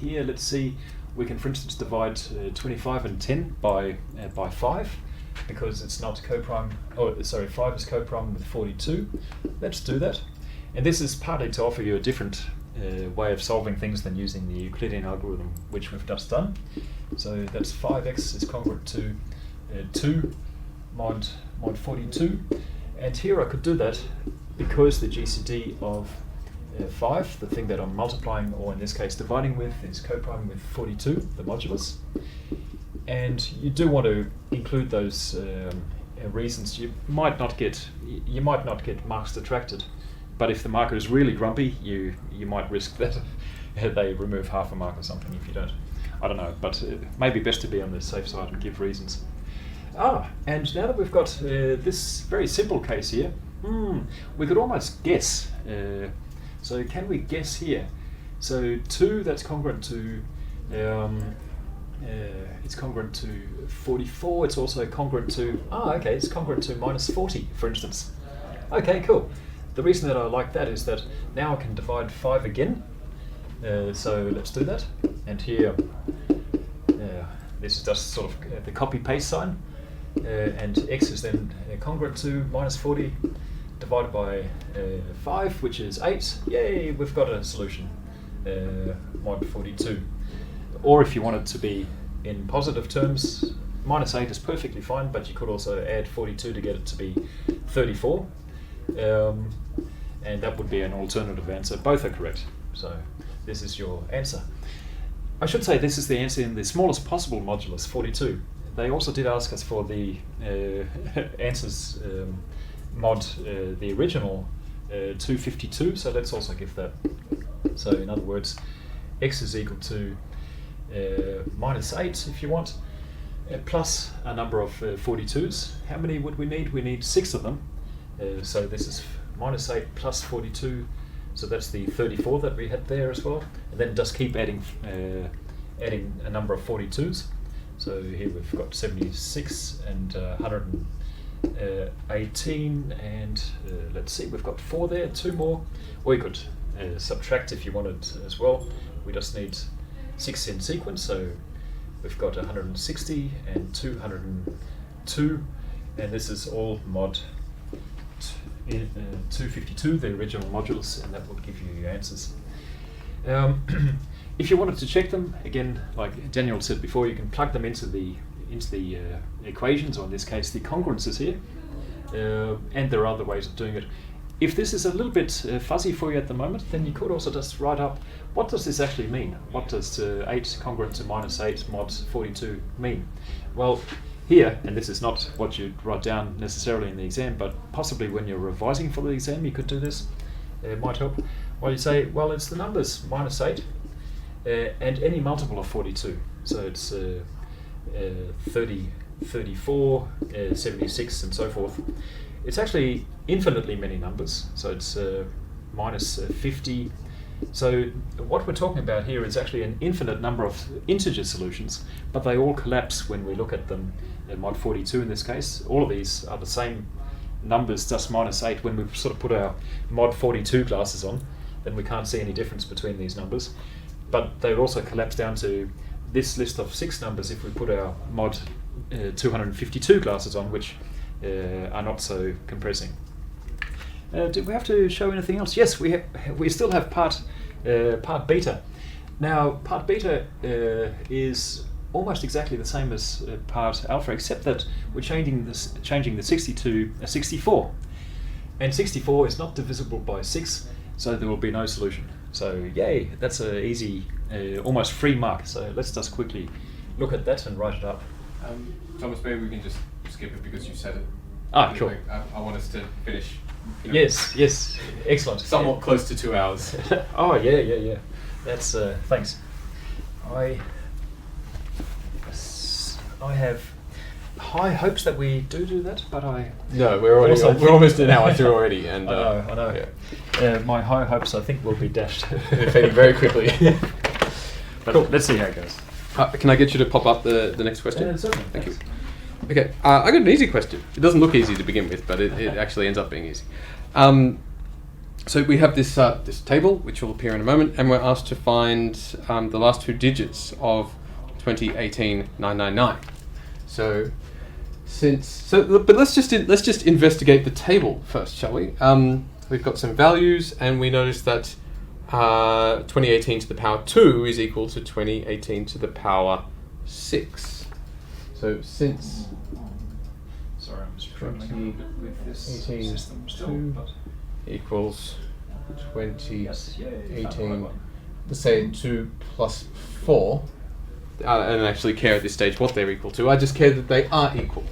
Speaker 1: Here, let's see, we can, for instance, divide 25 and 10 by 5, because it's not co-prime, 5 is co-prime with 42. Let's do that. And this is partly to offer you a different way of solving things than using the Euclidean algorithm, which we've just done. So that's 5x is congruent to 2 mod 42. And here I could do that because the GCD of 5, the thing that I'm multiplying, or in this case dividing with, is co-prime with 42, the modulus. And you do want to include those reasons. You might not get marks detracted, but if the marker is really grumpy, you might risk that they remove half a mark or something if you don't. I don't know, but it may be best to be on the safe side and give reasons. And now that we've got this very simple case here, we could almost guess. So can we guess here? So 2, that's congruent to, it's congruent to 44, it's also congruent to, okay, it's congruent to minus 40, for instance. Okay, cool. The reason that I like that is that now I can divide 5 again. So let's do that. And here, this is just sort of the copy-paste sign. And x is then congruent to minus 40 divided by 5, which is 8. Yay, we've got a solution, mod 42. Or if you want it to be in positive terms, minus 8 is perfectly fine, but you could also add 42 to get it to be 34. And that would be an alternative answer. Both are correct. So this is your answer. I should say this is the answer in the smallest possible modulus, 42. They also did ask us for the answers mod the original 252, so let's also give that. So in other words, x is equal to minus 8 if you want, plus a number of 42s. How many would we need? We need 6 of them. So this is minus 8 plus 42, so that's the 34 that we had there as well. And then just keep adding a number of 42s. So here we've got 76 and 118, and let's see, we've got 4 there, 2 more. Or you could subtract if you wanted as well. We just need 6 in sequence, so we've got 160 and 202, and this is all mod 252, the original modulus, and that will give you your answers. If you wanted to check them, again, like Daniel said before, you can plug them into the equations, or in this case the congruences here, and there are other ways of doing it. If this is a little bit fuzzy for you at the moment, then you could also just write up, what does this actually mean? What does 8 congruent to minus 8 mod 42 mean? Well, here, and this is not what you'd write down necessarily in the exam, but possibly when you're revising for the exam you could do this. It might help. Well, you say, well, it's the numbers minus 8 and any multiple of 42. So it's 30, 34, 76 and so forth. It's actually infinitely many numbers, so it's minus 50. So what we're talking about here is actually an infinite number of integer solutions, but they all collapse when we look at them in mod 42 in this case. All of these are the same numbers, just minus 8. When we sort of put our mod 42 glasses on, then we can't see any difference between these numbers. But they also collapse down to this list of 6 numbers if we put our mod 252 glasses on, which are not so compressing. Did we have to show anything else? Yes, we still have part beta. Now, part beta is almost exactly the same as part alpha, except that we're changing the 60 to a 64. And 64 is not divisible by 6, so there will be no solution. So, yay, that's an easy, almost free mark. So let's just quickly look at that and write it up.
Speaker 3: Thomas, maybe we can just skip it because you said it.
Speaker 1: Sure.
Speaker 3: I want us to finish.
Speaker 1: Yes, excellent.
Speaker 3: Somewhat close to 2 hours.
Speaker 1: Oh, yeah. That's, thanks. I have high hopes that we do that, but
Speaker 2: No, we're almost an hour through already, and
Speaker 1: I know. Yeah. My high hopes, I think, will be dashed
Speaker 2: fading very quickly.
Speaker 1: But
Speaker 2: cool.
Speaker 1: Let's see how it goes.
Speaker 2: Can I get you to pop up the next question?
Speaker 1: Certainly.
Speaker 2: Thank you. Okay, I got an easy question. It doesn't look easy to begin with, but it actually ends up being easy. So we have this table, which will appear in a moment, and we're asked to find the last 2 digits of 2018-999. But let's just investigate the table first, shall we? We've got some values, and we notice that 2018 to the power 2 is equal to 2018 to the power 6. So since...
Speaker 1: Sorry, I'm struggling a little bit with this system still.
Speaker 2: Equals 2018,
Speaker 1: yes,
Speaker 2: let's say 2 plus 4. I don't actually care at this stage what they're equal to, I just care that they are equal.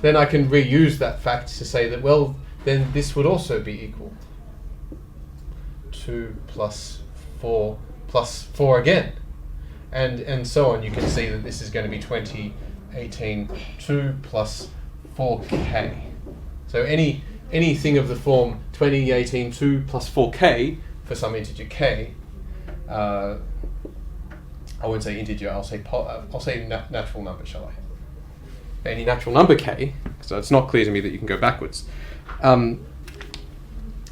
Speaker 2: Then I can reuse that fact to say that, well, then this would also be equal. 2 plus 4 again. and so on, you can see that this is going to be 2018 2 plus 4k. So anything of the form 2018 2 plus 4k for some integer k, I won't say integer, I'll say natural number, shall I? Any natural number k, so it's not clear to me that you can go backwards.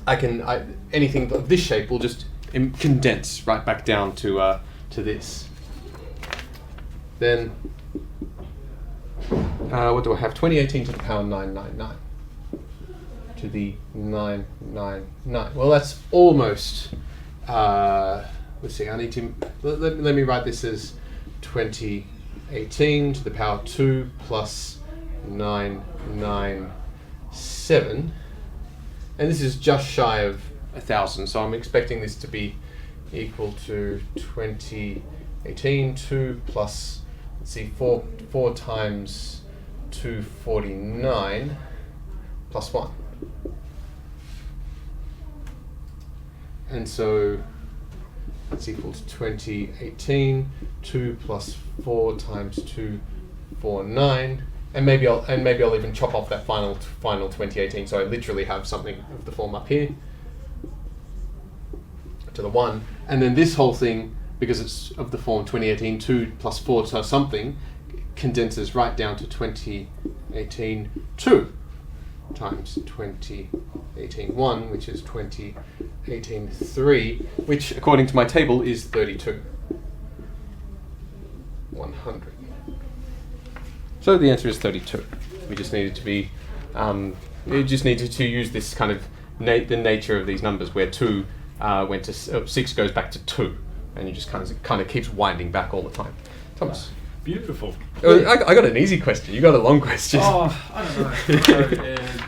Speaker 2: Anything of this shape will just condense right back down to this. Then, what do I have? 2018 to the power 999. To the 999. Well, that's almost. Let's see. I need to let me write this as 2018 to the power 2 plus 997, and this is just shy of 1,000. So I'm expecting this to be equal to 2018 2 plus, let's see, 4 times 249 plus 1. And so it's equal to 2018 2 plus 4 times 249, and maybe I'll even chop off that final 2018, so I literally have something of the form up here to the 1, and then this whole thing, because it's of the form 2018 2 plus 4 to something, condenses right down to 2018 2 times 2018 1, which is 2018 3, which according to my table is 32. 100. So the answer is 32. We just needed to be, we just needed to use this kind of the nature of these numbers, where 2 went to 6 goes back to 2, and you just kind of keeps winding back all the time. Thomas.
Speaker 1: Beautiful.
Speaker 2: I got an easy question. You got a long question.
Speaker 1: Oh, I don't know.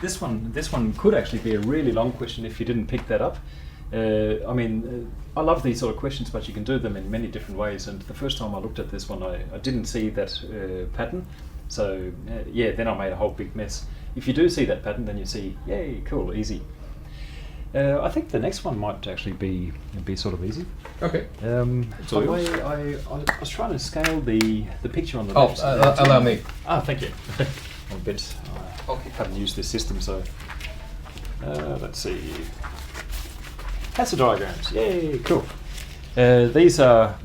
Speaker 1: So, this one could actually be a really long question if you didn't pick that up. I love these sort of questions, but you can do them in many different ways. And the first time I looked at this one, I didn't see that pattern. So then I made a whole big mess. If you do see that pattern, then you see, yay, cool, easy. I think the next one might actually be sort of easy.
Speaker 2: Okay.
Speaker 1: By the way, I was trying to scale the picture on the left.
Speaker 2: Allow me.
Speaker 1: Thank you. I'm a bit. I haven't used this system, so let's see. Hassor diagrams. Yay, cool. These are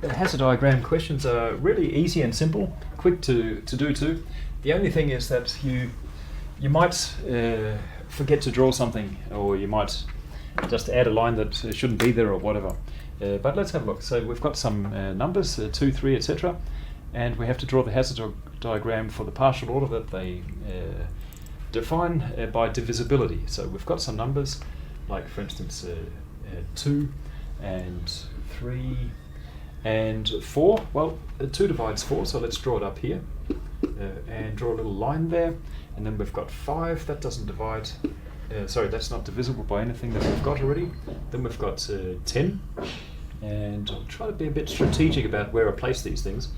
Speaker 1: Hassor diagram questions are really easy and simple, quick to do too. The only thing is that you might forget to draw something, or you might just add a line that shouldn't be there or whatever. But let's have a look. So we've got some numbers, 2, 3, etc. And we have to draw the Hassor diagram for the partial order that they define by divisibility. So we've got some numbers, like for instance 2 and 3 and 4. Well, 2 divides 4, so let's draw it up here and draw a little line there. And then we've got 5, that doesn't divide, that's not divisible by anything that we've got already. Then we've got 10, and I'll try to be a bit strategic about where I place these things.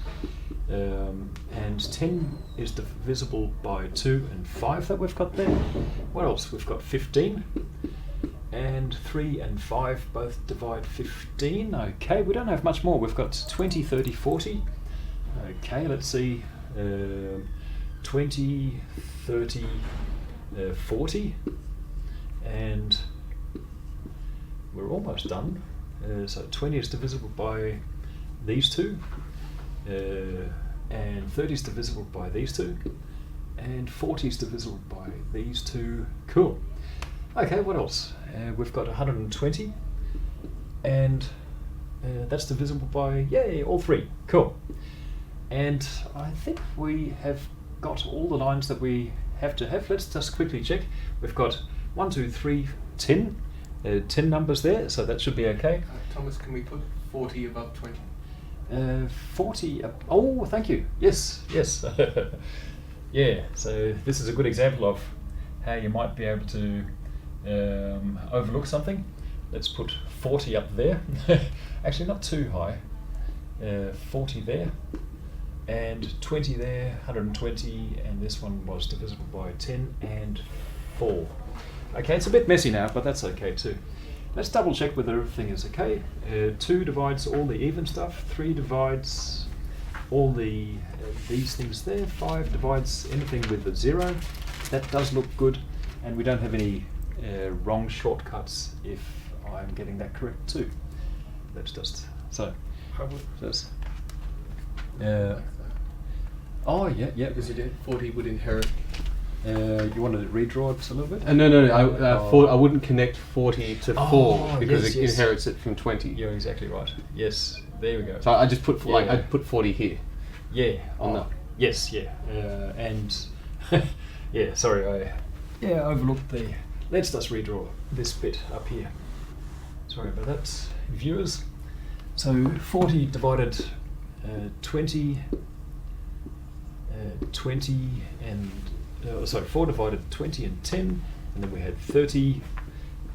Speaker 1: And 10 is divisible by 2 and 5 that we've got there. What else? We've got 15, and 3 and 5 both divide 15. Okay, we don't have much more. We've got 20, 30, 40. Okay, let's see. 20, 30, 40, and we're almost done. So 20 is divisible by these two, and 30 is divisible by these two, and 40 is divisible by these two. Cool. Okay, what else? We've got 120, and that's divisible by, yay, all 3. Cool. And I think we have got all the lines that we have to have. Let's just quickly check. We've got 1, 2, 3, 10. 10 numbers there, so that should be okay.
Speaker 3: Thomas, can we put 40 above 20?
Speaker 1: 40, oh, thank you. Yes. Yeah, so this is a good example of how you might be able to overlook something. Let's put 40 up there. Actually, not too high. 40 there. And 20 there, 120, and this one was divisible by 10 and 4. Okay, it's a bit messy now, but that's okay too. let's double check whether everything is okay. 2 divides all the even stuff. 3 divides all the these things there. 5 divides anything with a 0. That does look good, and we don't have any wrong shortcuts if I'm getting that correct too. That's just so. That's, oh yeah.
Speaker 2: Because you did 40 would inherit.
Speaker 1: You want to redraw it a little bit?
Speaker 2: No. I wouldn't connect 40 to 4 because it
Speaker 1: yes.
Speaker 2: inherits it from 20.
Speaker 1: You're exactly right. Yes, there we go.
Speaker 2: So I just put I'd put 40 here.
Speaker 1: Yeah.
Speaker 2: On that.
Speaker 1: Yes. Yeah. And yeah. Sorry, I overlooked the. Let's just redraw this bit up here. Sorry about that, viewers. So 40 divided 20, 20 and 4 divided 20 and 10, and then we had 30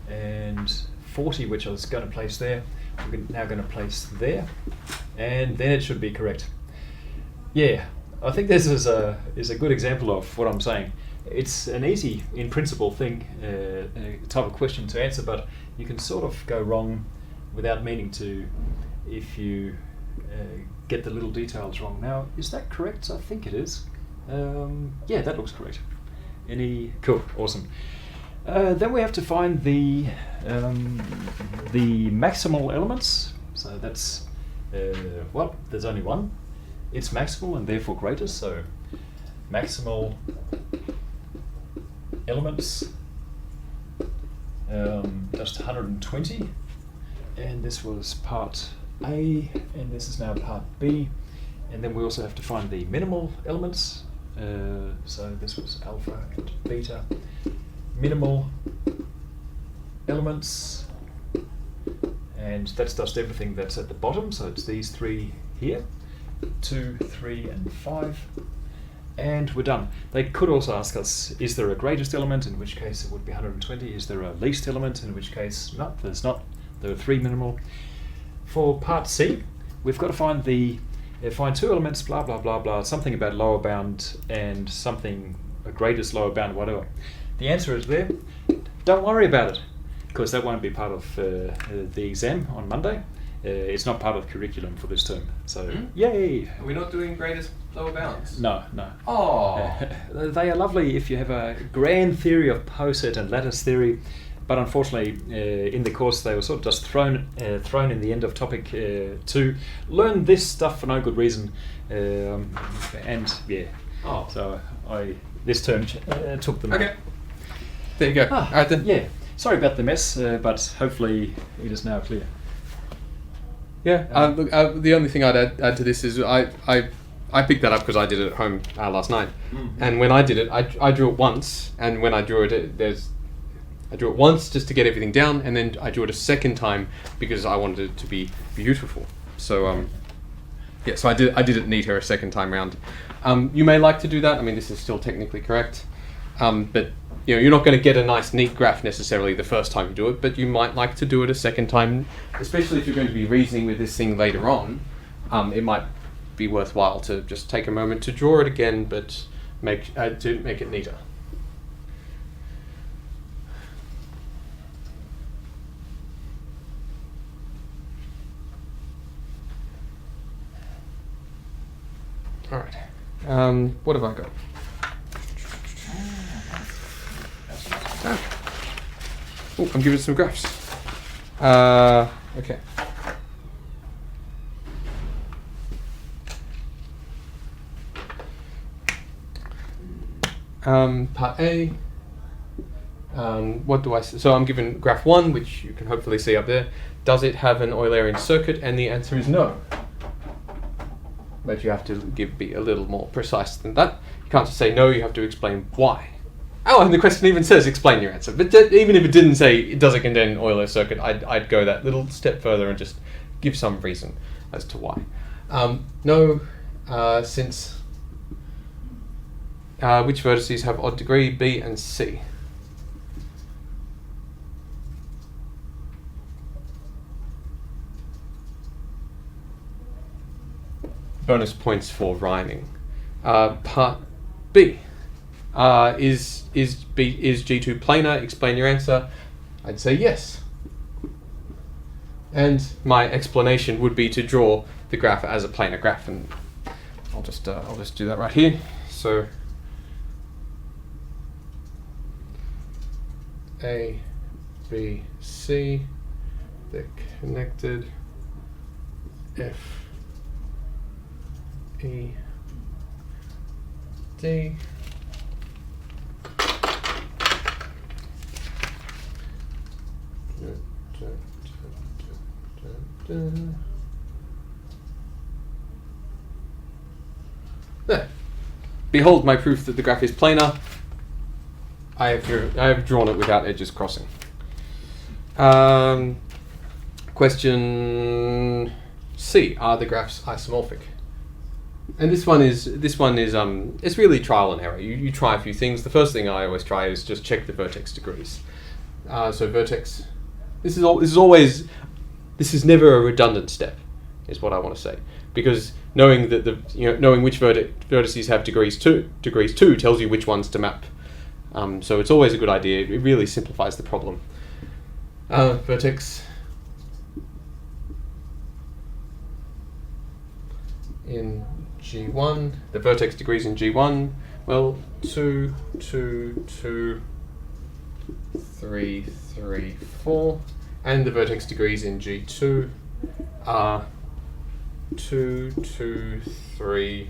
Speaker 1: and 40, which I was going to place there. We're now going to place there, and then it should be correct. Yeah, I think this is a good example of what I'm saying. It's an easy, in principle, thing, type of question to answer, but you can sort of go wrong without meaning to if you get the little details wrong. Now, is that correct? I think it is. Yeah, that looks correct. Cool, awesome. Then we have to find the maximal elements. So that's there's only one. It's maximal and therefore greatest. So maximal elements, just 120, and this was part A, and this is now part B, and then we also have to find the minimal elements. So this was alpha and beta. Minimal elements, and that's just everything that's at the bottom, so it's these 3 here, 2, 3 and 5, and we're done. They could also ask us, is there a greatest element, in which case it would be 120, is there a least element, in which case no, there's not, there are 3 minimal. For part C, we've got to find find 2 elements, blah blah blah blah, something about lower bound and something, a greatest lower bound, whatever. The answer is there. Don't worry about it, because that won't be part of the exam on Monday. It's not part of the curriculum for this term. So, yay!
Speaker 3: Are we not doing greatest lower bounds?
Speaker 1: No.
Speaker 3: Oh.
Speaker 1: They are lovely if you have a grand theory of poset and lattice theory, but unfortunately, in the course they were sort of just thrown in the end of topic 2. Learn this stuff for no good reason, and yeah.
Speaker 3: Oh.
Speaker 1: So this term took them.
Speaker 2: Okay. There you go. All right then.
Speaker 1: Yeah. Sorry about the mess, but hopefully it is now clear.
Speaker 2: Yeah. Look, the only thing I'd add to this is I picked that up because I did it at home last night, and when I did it, I drew it once, and when I drew it, I drew it once just to get everything down, and then I drew it a second time because I wanted it to be beautiful. So yeah, so I did it neater a second time round. You may like to do that. I mean, this is still technically correct, but you're not going to get a nice neat graph necessarily the first time you do it, but you might like to do it a second time, especially if you're going to be reasoning with this thing later on. It might be worthwhile to just take a moment to draw it again, but make it neater. All right. What have I got? Oh, I'm giving some graphs. Okay. Part A. What do I say? So I'm given graph 1, which you can hopefully see up there. Does it have an Eulerian circuit? And the answer is no. But you have to be a little more precise than that. You can't just say no, you have to explain why. Oh, and the question even says explain your answer. But even if it didn't say does it contain an Euler circuit, I'd go that little step further and just give some reason as to why. No, since which vertices have odd degree, B and C? Bonus points for rhyming. Part B. Is G2 planar? Explain your answer. I'd say yes. And my explanation would be to draw the graph as a planar graph, and I'll just do that right here. So A, B, C, they're connected. F, E, D. There. Behold my proof that the graph is planar. I have drawn it without edges crossing. Question C: are the graphs isomorphic? And this one is it's really trial and error. You try a few things. The first thing I always try is just check the vertex degrees. So vertex. This is never a redundant step, is what I want to say, because knowing that knowing which vertices have degrees two tells you which ones to map. So it's always a good idea. It really simplifies the problem. Vertex in G1, the vertex degrees in G1, well, 2, 2, 2, 3, 3, 4, and the vertex degrees in G2 are 2, 2, 3,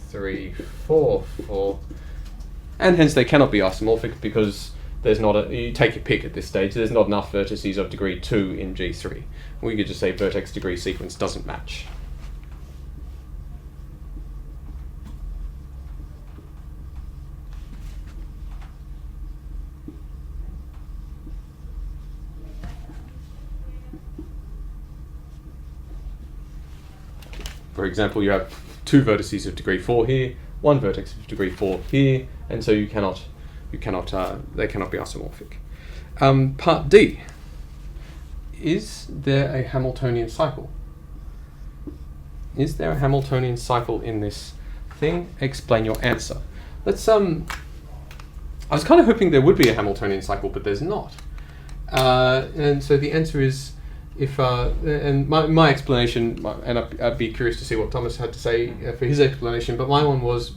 Speaker 2: 3, 4, 4, and hence they cannot be isomorphic because there's not you take your pick at this stage, there's not enough vertices of degree 2 in G3. We could just say vertex degree sequence doesn't match. For example, you have 2 vertices of degree 4 here, 1 vertex of degree 4 here, and so they cannot be isomorphic. Part D. Is there a Hamiltonian cycle? Is there a Hamiltonian cycle in this thing? Explain your answer. Let's I was kind of hoping there would be a Hamiltonian cycle, but there's not. And so the answer is, if and my explanation, and I'd be curious to see what Thomas had to say for his explanation, but my one was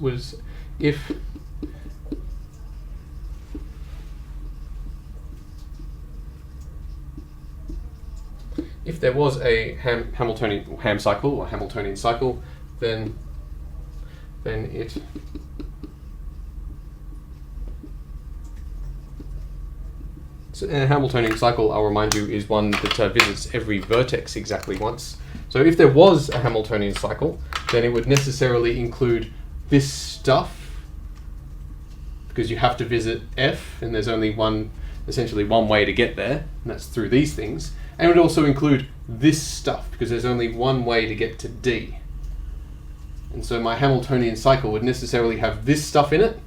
Speaker 2: if there was a Ham cycle or Hamiltonian cycle, then it so a Hamiltonian cycle, I'll remind you, is one that visits every vertex exactly once. So if there was a Hamiltonian cycle, then it would necessarily include this stuff, because you have to visit F, and there's only essentially one way to get there, and that's through these things. And it would also include this stuff, because there's only one way to get to D. And so my Hamiltonian cycle would necessarily have this stuff in it,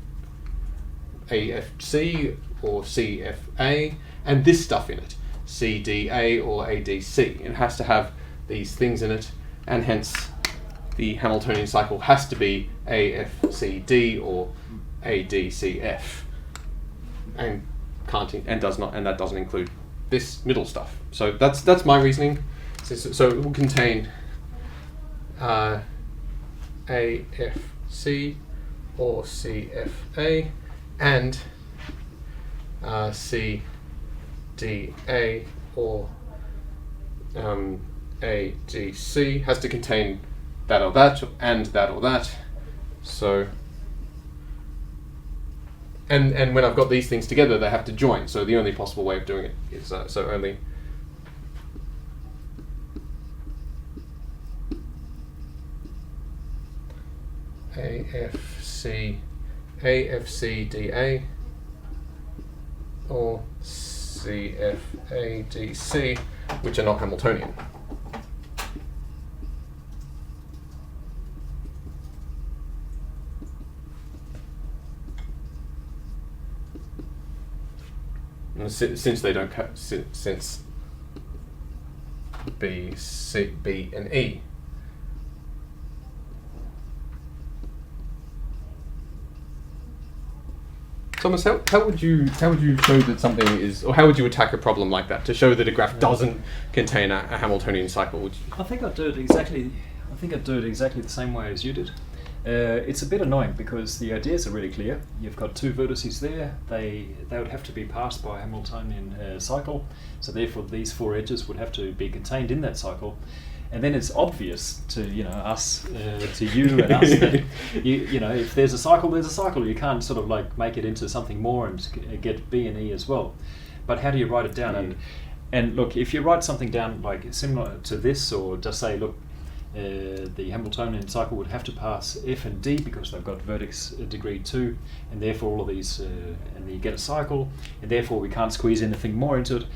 Speaker 2: AFC or CFA, and this stuff in it, CDA or ADC. It has to have these things in it, and hence the Hamiltonian cycle has to be AFCD or ADCF, and that doesn't include this middle stuff. So that's my reasoning. So it will contain AFC or CFA and CDA or ADC. Has to contain that or that and that or that. So and when I've got these things together, they have to join. So the only possible way of doing it is only AFCDA or CFADC, which are not Hamiltonian. And since they don't since B, C, B, and E. Thomas, how would you show that something is, or how would you attack a problem like that to show that a graph doesn't contain a Hamiltonian cycle?
Speaker 1: I think I'd do it exactly the same way as you did. It's a bit annoying because the ideas are really clear. You've got two vertices there. They would have to be passed by a Hamiltonian cycle. So therefore, these four edges would have to be contained in that cycle. And then it's obvious to us, to you and us, that if there's a cycle, there's a cycle. You can't sort of like make it into something more and get B and E as well. But how do you write it down? And look, if you write something down like similar to this, or just say, look, the Hamiltonian cycle would have to pass F and D because they've got vertex degree 2, and therefore all of these, and you get a cycle, and therefore we can't squeeze anything more into it.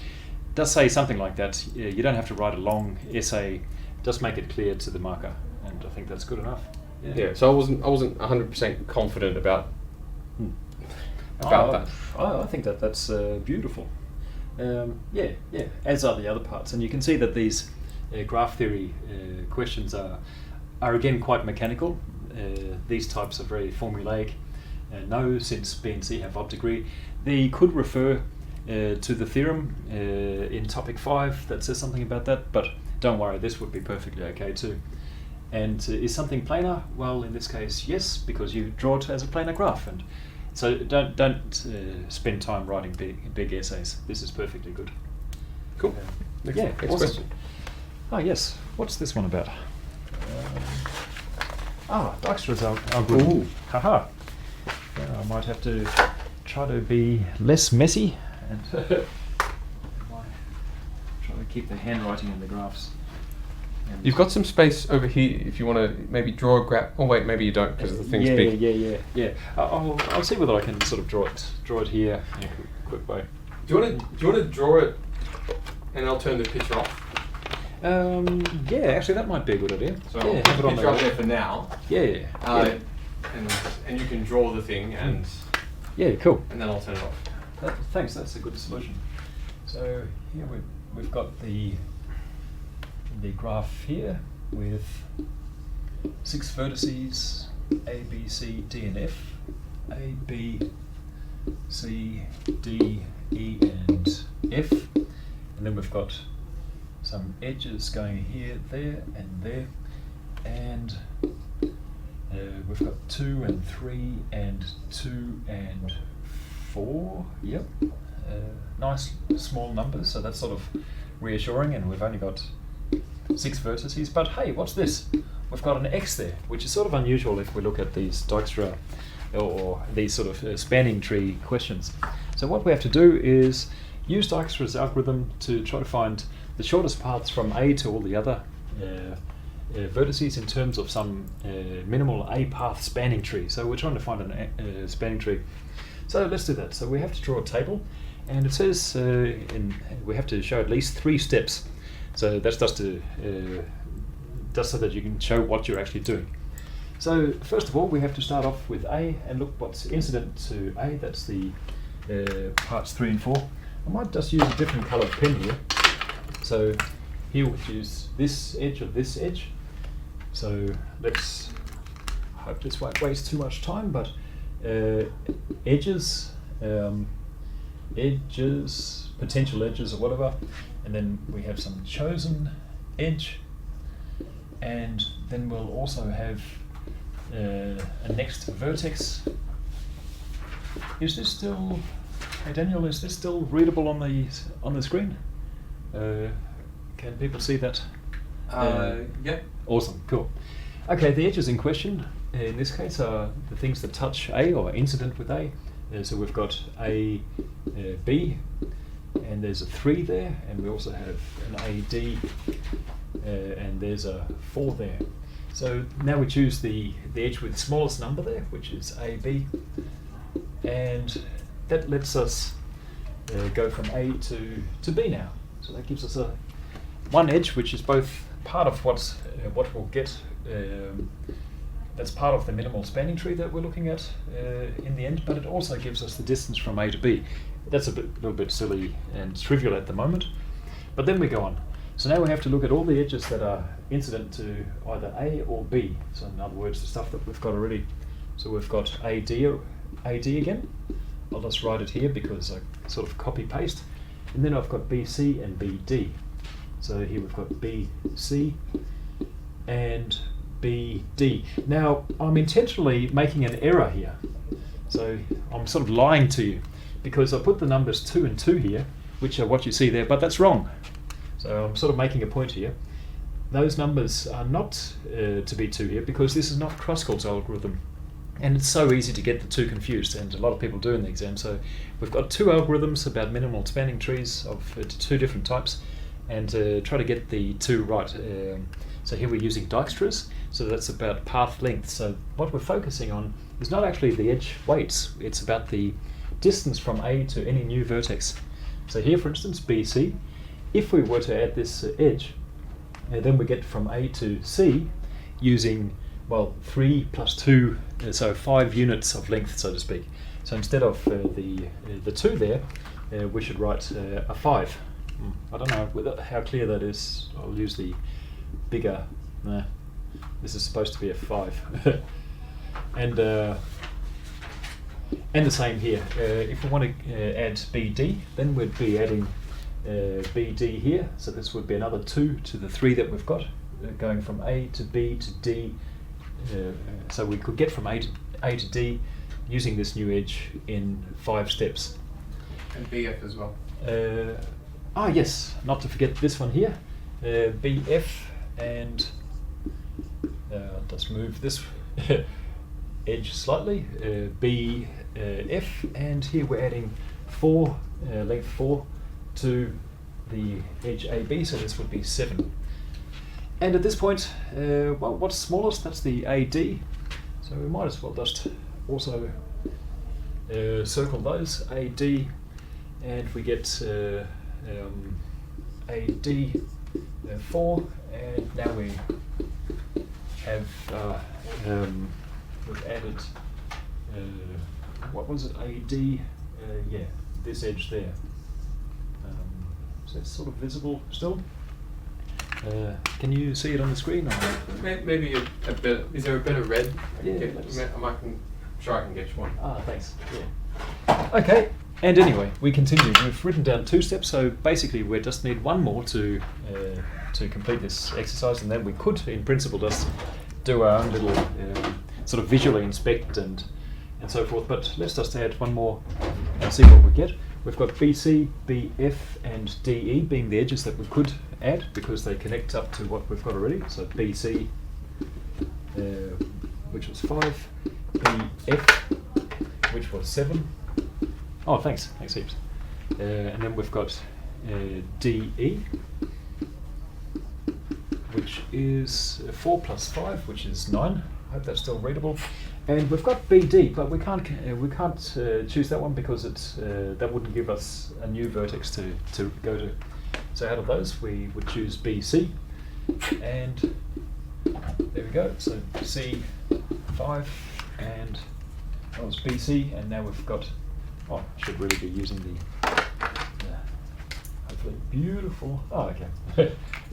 Speaker 1: Just say something like that. You don't have to write a long essay. Just make it clear to the marker, and I think that's good enough.
Speaker 2: Yeah. So I wasn't 100% confident about that.
Speaker 1: I think that's beautiful. As are the other parts, and you can see that these graph theory questions are again quite mechanical. These types are very formulaic. No, since B and C have odd degree, they could refer to the theorem in topic 5 that says something about that, but don't worry, this would be perfectly okay too. And is something planar? Well, in this case, yes, because you draw it as a planar graph, and so don't spend time writing big essays. This is perfectly good.
Speaker 2: Cool. Next
Speaker 1: awesome.
Speaker 2: question.
Speaker 1: Ah, yes. What's this one about? Dijkstra's algorithm.
Speaker 2: Ooh.
Speaker 1: Haha. Yeah, I might have to try to be less messy and try to keep the handwriting in the graphs. And
Speaker 2: You've got some space over here if you want to maybe draw a graph. Oh wait, maybe you don't because the thing's big.
Speaker 1: Yeah. I'll see whether I can sort of draw it here in a quick way.
Speaker 2: Do you want to draw it, and I'll turn the picture off.
Speaker 1: Actually that might be a good idea.
Speaker 2: So
Speaker 1: yeah,
Speaker 2: I'll put the picture up there for now.
Speaker 1: Yeah.
Speaker 2: And you can draw the thing and
Speaker 1: yeah, cool.
Speaker 2: And then I'll turn it off.
Speaker 1: Thanks, that's a good solution. So here we've got the graph here with 6 vertices, A, B, C, D, and F. A, B, C, D, E, and F. And then we've got some edges going here, there, and there. And we've got 2 and 3 and 2 and 4. Yep. Nice small numbers, so that's sort of reassuring, and we've only got 6 vertices. But hey, what's this? We've got an X there, which is sort of unusual if we look at these Dijkstra or these sort of spanning tree questions. So what we have to do is use Dijkstra's algorithm to try to find the shortest paths from A to all the other vertices in terms of some minimal A path spanning tree. So we're trying to find a spanning tree. So let's do that. So we have to draw a table, and it says we have to show at least 3 steps. So that's just so that you can show what you're actually doing. So first of all, we have to start off with A and look what's incident to A. That's the parts 3 and 4. I might just use a different coloured pen here. So here we'll use this edge or this edge. So let's hope this won't waste too much time, but edges, potential edges or whatever, and then we have some chosen edge, and then we'll also have a next vertex. Is this still, hey Daniel, is this still readable on the screen? Can people see that?
Speaker 2: Yeah.
Speaker 1: Awesome, cool. Okay, the edges in question in this case are the things that touch A or incident with A. So we've got A, B, and there's a 3 there, and we also have an AD, and there's a 4 there. So now we choose the edge with the smallest number there, which is AB, and that lets us go from A to B now. So that gives us one edge, which is both part of what we'll get. That's part of the minimal spanning tree that we're looking at in the end, but it also gives us the distance from A to B. That's a little bit silly and trivial at the moment, but then we go on. So now we have to look at all the edges that are incident to either A or B. So in other words, the stuff that we've got already. So we've got AD again, I'll just write it here because I sort of copy paste. And then I've got BC and BD. So here we've got BC and BD. Now I'm intentionally making an error here. So I'm sort of lying to you because I put the numbers 2 and 2 here, which are what you see there, but that's wrong. So I'm sort of making a point here. Those numbers are not to be 2 here because this is not Kruskal's algorithm. And it's so easy to get the two confused, and a lot of people do in the exam. So we've got 2 algorithms about minimal spanning trees of 2 different types, and try to get the 2 right. So here we're using Dijkstra's, so that's about path length. So what we're focusing on is not actually the edge weights, it's about the distance from A to any new vertex. So here, for instance, BC, if we were to add this edge, then we get from A to C using, well, 3 plus 2, so 5 units of length, so to speak. So instead of the 2 there, we should write a 5. I don't know how clear that is. I'll use the bigger. This is supposed to be a 5. And the same here. If we want to add BD, then we'd be adding BD here. So this would be another 2 to the 3 that we've got, going from A to B to D. So we could get from A to D using this new edge in 5 steps.
Speaker 3: And BF as well.
Speaker 1: Yes, not to forget this one here. BF, and I'll just move this edge slightly. BF, and here we're adding 4, length 4 to the edge AB, so this would be 7. And at this point, well, what's smallest? That's the AD. So we might as well just also circle those, AD, and we get AD 4, and now we have we've added what was it? AD, yeah, this edge there. So it's sort of visible still. Can you see it on the screen? Or?
Speaker 3: Maybe a bit. Is there a bit of red?
Speaker 1: I'm
Speaker 3: sure I can get you one.
Speaker 1: Thanks. Yeah. Okay. And anyway, we continue. We've written down 2 steps, so basically we just need 1 more to complete this exercise, and then we could, in principle, just do our own little sort of visually inspect and so forth. But let's just add 1 more and see what we get. We've got BC, BF, and DE being the edges that we could add because they connect up to what we've got already. So BC, which was 5, BF, which was 7. Oh, thanks heaps. And then we've got DE, which is 4 plus 5, which is 9. I hope that's still readable. And we've got BD, but we can't choose that one because it's that wouldn't give us a new vertex to go to. So out of those, we would choose BC, and there we go. So C5, and that was BC, and now we've got. Oh, I should really be using the hopefully beautiful. Oh, okay.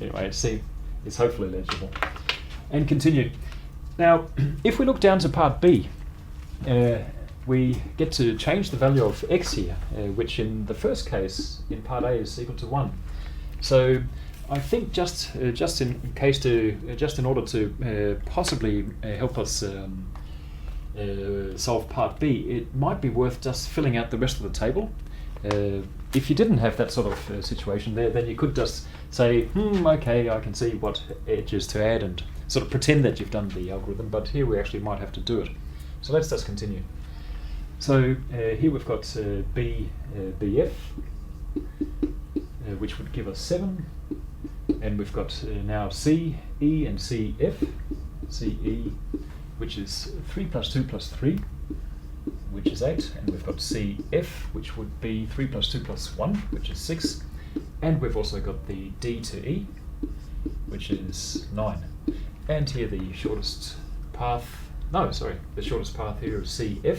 Speaker 1: Anyway, C is hopefully legible, and continue. Now, if we look down to part B, we get to change the value of x here, which in the first case, in part A, is equal to 1. So I think just in order to possibly help us solve part B, it might be worth just filling out the rest of the table. If you didn't have that sort of situation there, then you could just say, okay, I can see what edges to add, and sort of pretend that you've done the algorithm, but here we actually might have to do it. So let's just continue. So here we've got BF, which would give us 7, and we've got now CE and CF, CE, which is 3 plus 2 plus 3, which is 8, and we've got CF, which would be 3 plus 2 plus 1, which is 6, and we've also got the D to E, which is 9. And here the shortest path, the shortest path here is CF.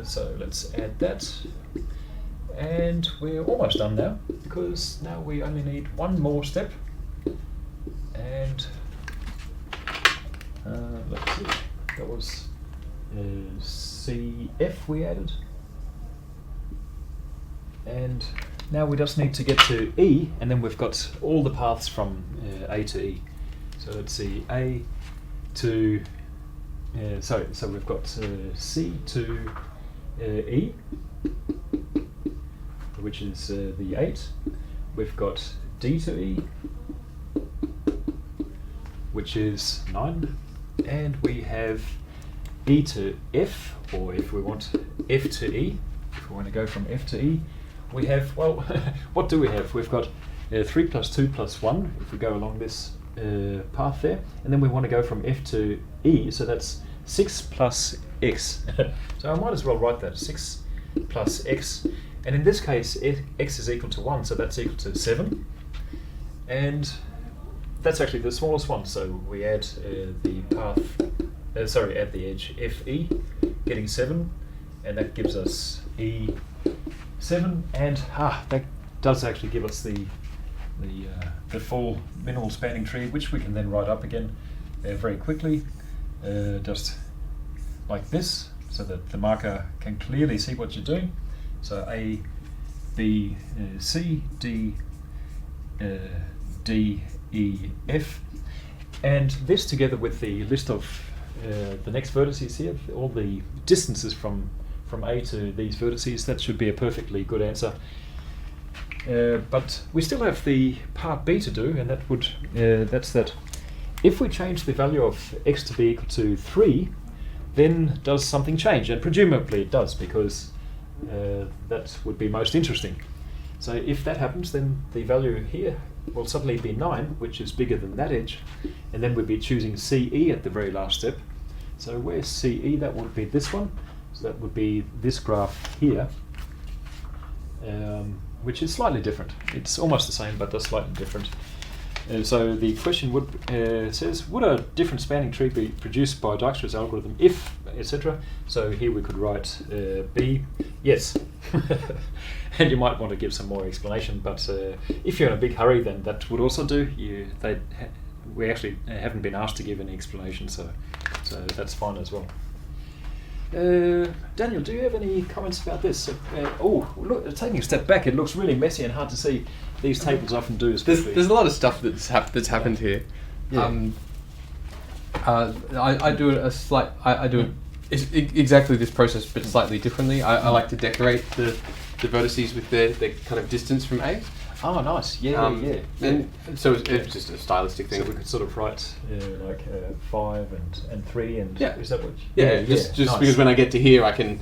Speaker 1: So let's add that. And we're almost done now, because now we only need 1 more step. And let's see, that was CF we added. And now we just need to get to E, and then we've got all the paths from A to E. So let's see, A to, so we've got C to E, which is the 8. We've got D to E, which is 9. And we have E to F, or if we want F to E, if we want to go from F to E, we have, well, what do we have? We've got 3 plus 2 plus 1, if we go along this path there. And then we want to go from F to E, so that's 6 plus X. So I might as well write that, 6 plus X. And in this case, X is equal to 1, so that's equal to 7. And that's actually the smallest one, so we add the path, add the edge FE, getting 7, and that gives us E7, and that does actually give us the full minimal spanning tree, which we can then write up again very quickly, just like this, so that the marker can clearly see what you're doing. So A, B, C, D, D, E, F, and this together with the list of the next vertices here, all the distances from A to these vertices, that should be a perfectly good answer. But we still have the part B to do, and that would that's that if we change the value of X to be equal to 3, then does something change? And presumably it does, because that would be most interesting. So if that happens, then the value here will suddenly be 9, which is bigger than that edge, and then we'd be choosing CE at the very last step. So where's CE? That would be this one. So that would be this graph here, which is slightly different. It's almost the same, but they're slightly different. So the question would says, would a different spanning tree be produced by Dijkstra's algorithm if, etc.? So here we could write B, yes. And you might want to give some more explanation, but if you're in a big hurry, then that would also do. We actually haven't been asked to give any explanation, so that's fine as well. Daniel, do you have any comments about this? Look, taking a step back, it looks really messy and hard to see. These tables often do.
Speaker 2: There's a lot of stuff that's happened here.
Speaker 1: Yeah.
Speaker 2: I do it's exactly this process, but slightly differently. I like to decorate the vertices with their kind of distance from A.
Speaker 1: Oh, nice. Yeah.
Speaker 2: And so it's just a stylistic thing.
Speaker 1: So we could sort of write 5 and 3 and is that what?
Speaker 2: Just
Speaker 1: nice.
Speaker 2: Because when I get to here, I don't.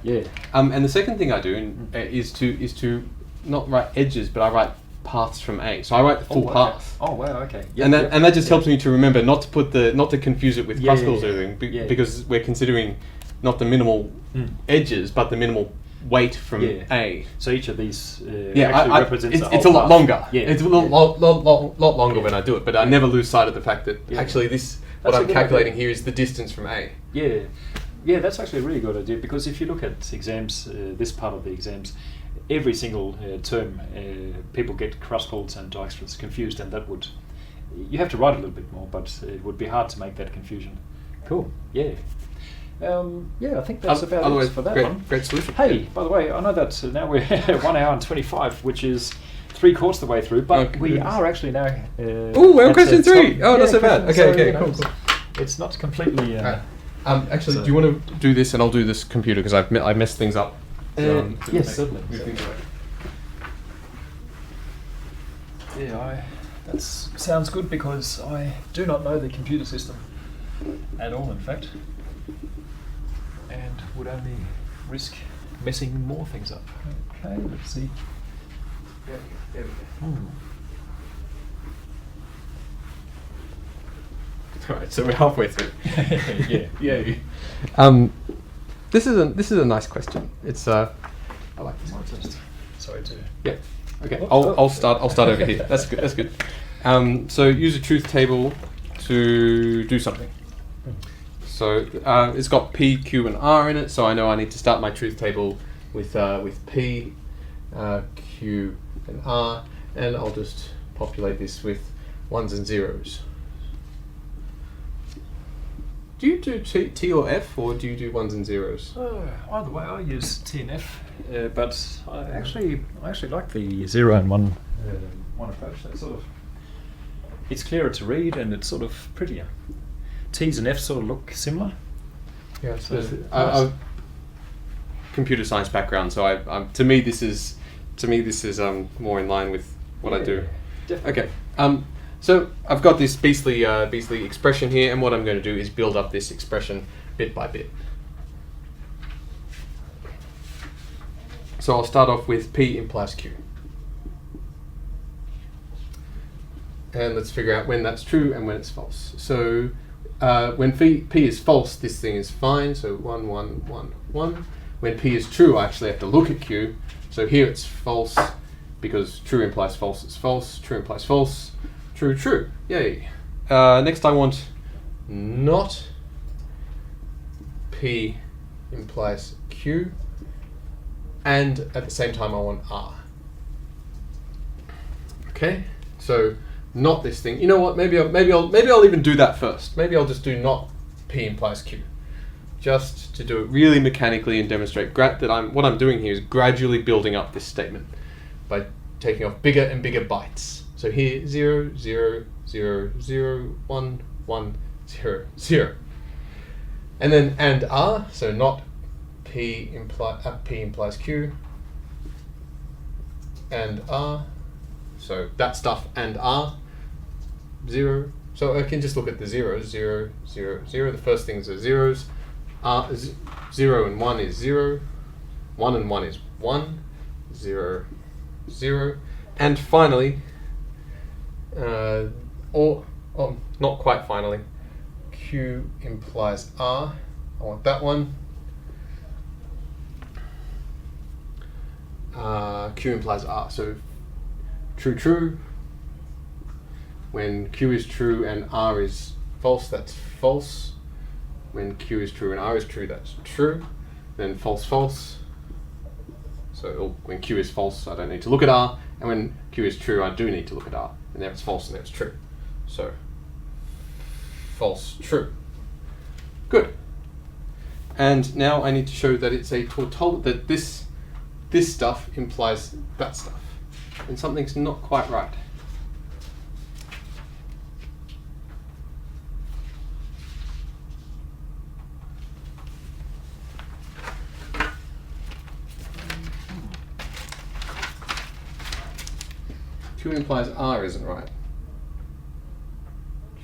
Speaker 1: Yeah.
Speaker 2: And the second thing I do is to not write edges, but I write paths from A. So I write the full path.
Speaker 1: Oh wow, okay.
Speaker 2: And that just helps me to remember not to confuse it with Pascal's doing, because we're considering not the minimal edges, but the minimal weight from A.
Speaker 1: So each of these actually represents
Speaker 2: it's a lot longer.
Speaker 1: Yeah.
Speaker 2: It's a lot longer when I do it, but I never lose sight of the fact that actually what I'm calculating here is the distance from A.
Speaker 1: Yeah, that's actually a really good idea, because if you look at exams, this part of the exams, every single term, people get Kruskalds and Dijkstra's confused, and you have to write a little bit more, but it would be hard to make that confusion. Cool, yeah. I think that's about it for that one.
Speaker 2: Great solution.
Speaker 1: Hey, by the way, I know that now we're 1 hour and 25, which is 3/4 the way through, but we are actually now...
Speaker 2: we're on question 3! Oh, not so bad. Okay, cool.
Speaker 1: It's not completely...
Speaker 2: actually, do you want to do this, and I'll do this computer, because I messed things up.
Speaker 1: Yes, certainly. That sounds good, because I do not know the computer system at all, in fact, and would only risk messing more things up. Okay, let's see. There we go.
Speaker 2: Alright, so we're halfway through.
Speaker 1: Yeah.
Speaker 2: This is a nice question. It's I like this one.
Speaker 1: Sorry to.
Speaker 2: Yeah. Okay. I'll start over here. That's good. So use a truth table to do something. So it's got P, Q, and R in it. So I know I need to start my truth table with P, Q, and R, and I'll just populate this with 1s and 0s. Do you do T or F, or do you do ones and zeros?
Speaker 1: Either way, I use T and F, but I actually like the 0 and 1 one approach. That sort of, it's clearer to read and it's sort of prettier. T's and F's sort of look similar.
Speaker 2: Yeah,
Speaker 1: So
Speaker 2: I've computer science background, so to me this is more in line with what I do.
Speaker 1: Definitely.
Speaker 2: Okay. So I've got this beastly expression here, and what I'm going to do is build up this expression bit by bit. So I'll start off with P implies Q. And let's figure out when that's true and when it's false. So when P is false, this thing is fine. So 1, 1, 1, 1. When P is true, I actually have to look at Q. So here it's false, because true implies false is false. True implies false. True, true. Yay. Next I want not P implies Q, and at the same time I want R. Okay, so not this thing. You know what? Maybe I'll even do that first. Maybe I'll just do not P implies Q, just to do it really mechanically and demonstrate that what I'm doing here is gradually building up this statement by taking off bigger and bigger bytes. So here 0, 0, 0, 0, 1, 1, 0, 0, and then and R. So not P implies Q, and R. So that stuff and R. 0. So I can just look at the zeros. 0, 0, 0. The first things are zeros. 0 and 1 is 0. 1 and 1 is 1. 0, 0. And finally, not quite finally, Q implies R. I want that one. Q implies R. So true, true. When Q is true and R is false, that's false. When Q is true and R is true, that's true. Then false, false. So when Q is false, I don't need to look at R. And when Q is true, I do need to look at R. And there it's false and there it's true. So false, true. Good. And now I need to show that it's a tautology, that this stuff implies that stuff. And something's not quite right. Q implies R isn't right.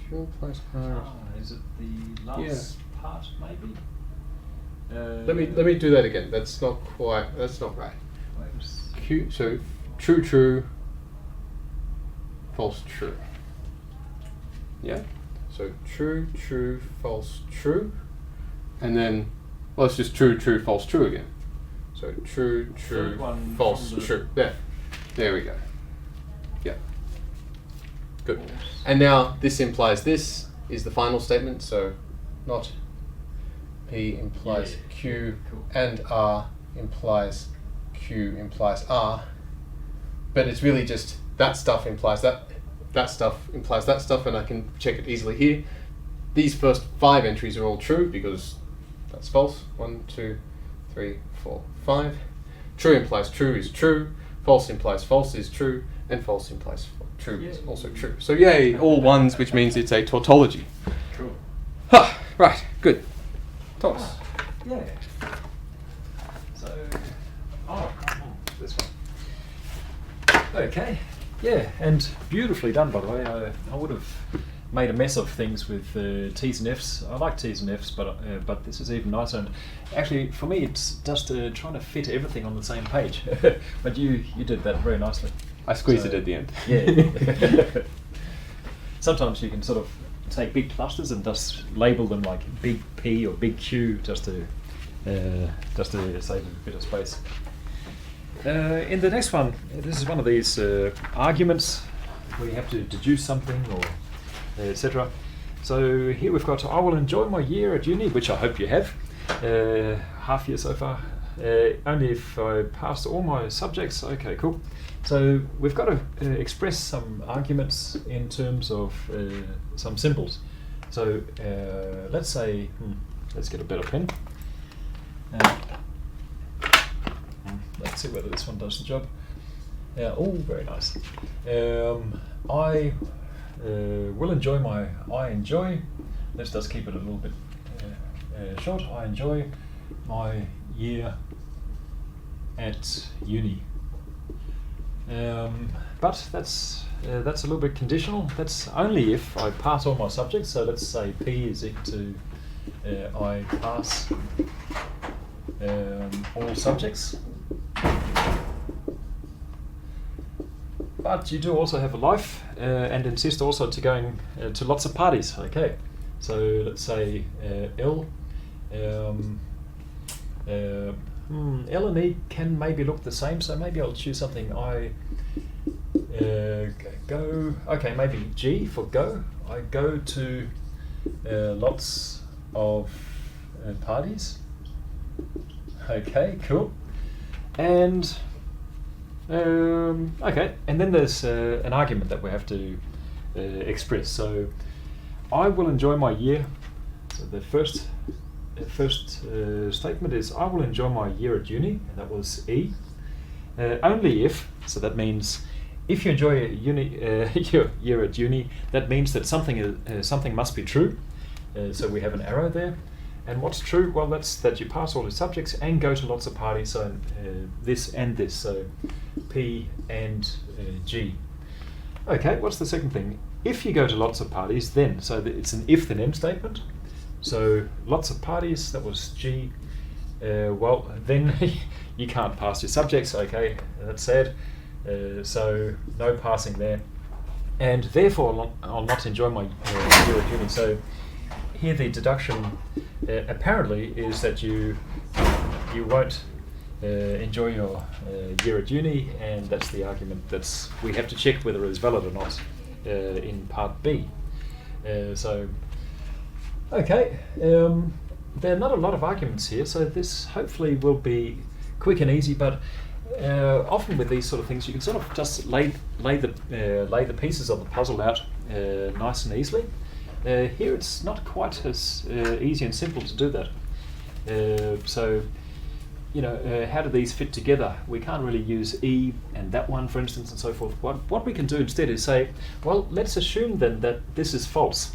Speaker 2: Q implies R.
Speaker 1: Is it the last part, maybe?
Speaker 2: Let me do that again. That's not quite. That's not right. Q. So true, true. False, true. Yeah. So true, true, false, true, and then well, it's just true, true, false, true again. So true, true, false, true. There we go. Yeah. Good. And now this implies this is the final statement. So not P implies Q and R implies Q implies R, but it's really just that stuff implies that stuff implies that stuff, and I can check it easily here. These first 5 entries are all true because that's false. 1, 2, 3, 4, 5. True implies true is true. False implies false is true, and false implies true is also true. So yay, all ones, which means it's a tautology.
Speaker 1: Cool.
Speaker 2: Huh, right, good. Thomas.
Speaker 1: Yeah. So, this one. Okay. Yeah, and beautifully done, by the way. I would have made a mess of things with T's and F's. I like T's and F's, but this is even nicer. And actually, for me, it's just trying to fit everything on the same page. But you did that very nicely.
Speaker 2: I squeezed it at the end.
Speaker 1: Yeah. Sometimes you can sort of take big clusters and just label them like big P or big Q just to save a bit of space. In the next one, this is one of these arguments where you have to deduce something or etc. So here we've got, I will enjoy my year at uni, which I hope you have, half year so far, only if I passed all my subjects. Okay, cool. So we've got to express some arguments in terms of some symbols. So let's say, let's get a better pen. Let's see whether this one does the job. Oh, very nice. I will enjoy my, I enjoy, let's just keep it a little bit short. I enjoy my year at uni. But that's a little bit conditional. That's only if I pass all my subjects. So let's say P is equal to I pass all subjects. But you do also have a life and insist also to going to lots of parties. Okay, so let's say L. L and E can maybe look the same, so maybe I'll choose something. I go, okay, maybe G for go. I go to lots of parties. Okay, cool. And okay, and then there's an argument that we have to express. So I will enjoy my year. So the first statement is I will enjoy my year at uni, and that was E. Only if, so that means if you enjoy your year at uni, that means that something must be true. So we have an arrow there. And what's true? Well, that's that you pass all the subjects and go to lots of parties. So this and this. So P and G. Okay, what's the second thing? If you go to lots of parties, then, so it's an if then end statement. So lots of parties, that was G. Well, then you can't pass your subjects. Okay, that's sad. So no passing there. And therefore, I'll not enjoy my year at uni. So here the deduction apparently is that you won't enjoy your year at uni, and that's the argument that's we have to check whether it's valid or not in part B. So okay, there are not a lot of arguments here, so this hopefully will be quick and easy. But often with these sort of things, you can sort of just lay the pieces of the puzzle out nice and easily. Here it's not quite as easy and simple to do that. So, you know, how do these fit together? We can't really use E and that one, for instance, and so forth. What we can do instead is say, well, let's assume then that this is false,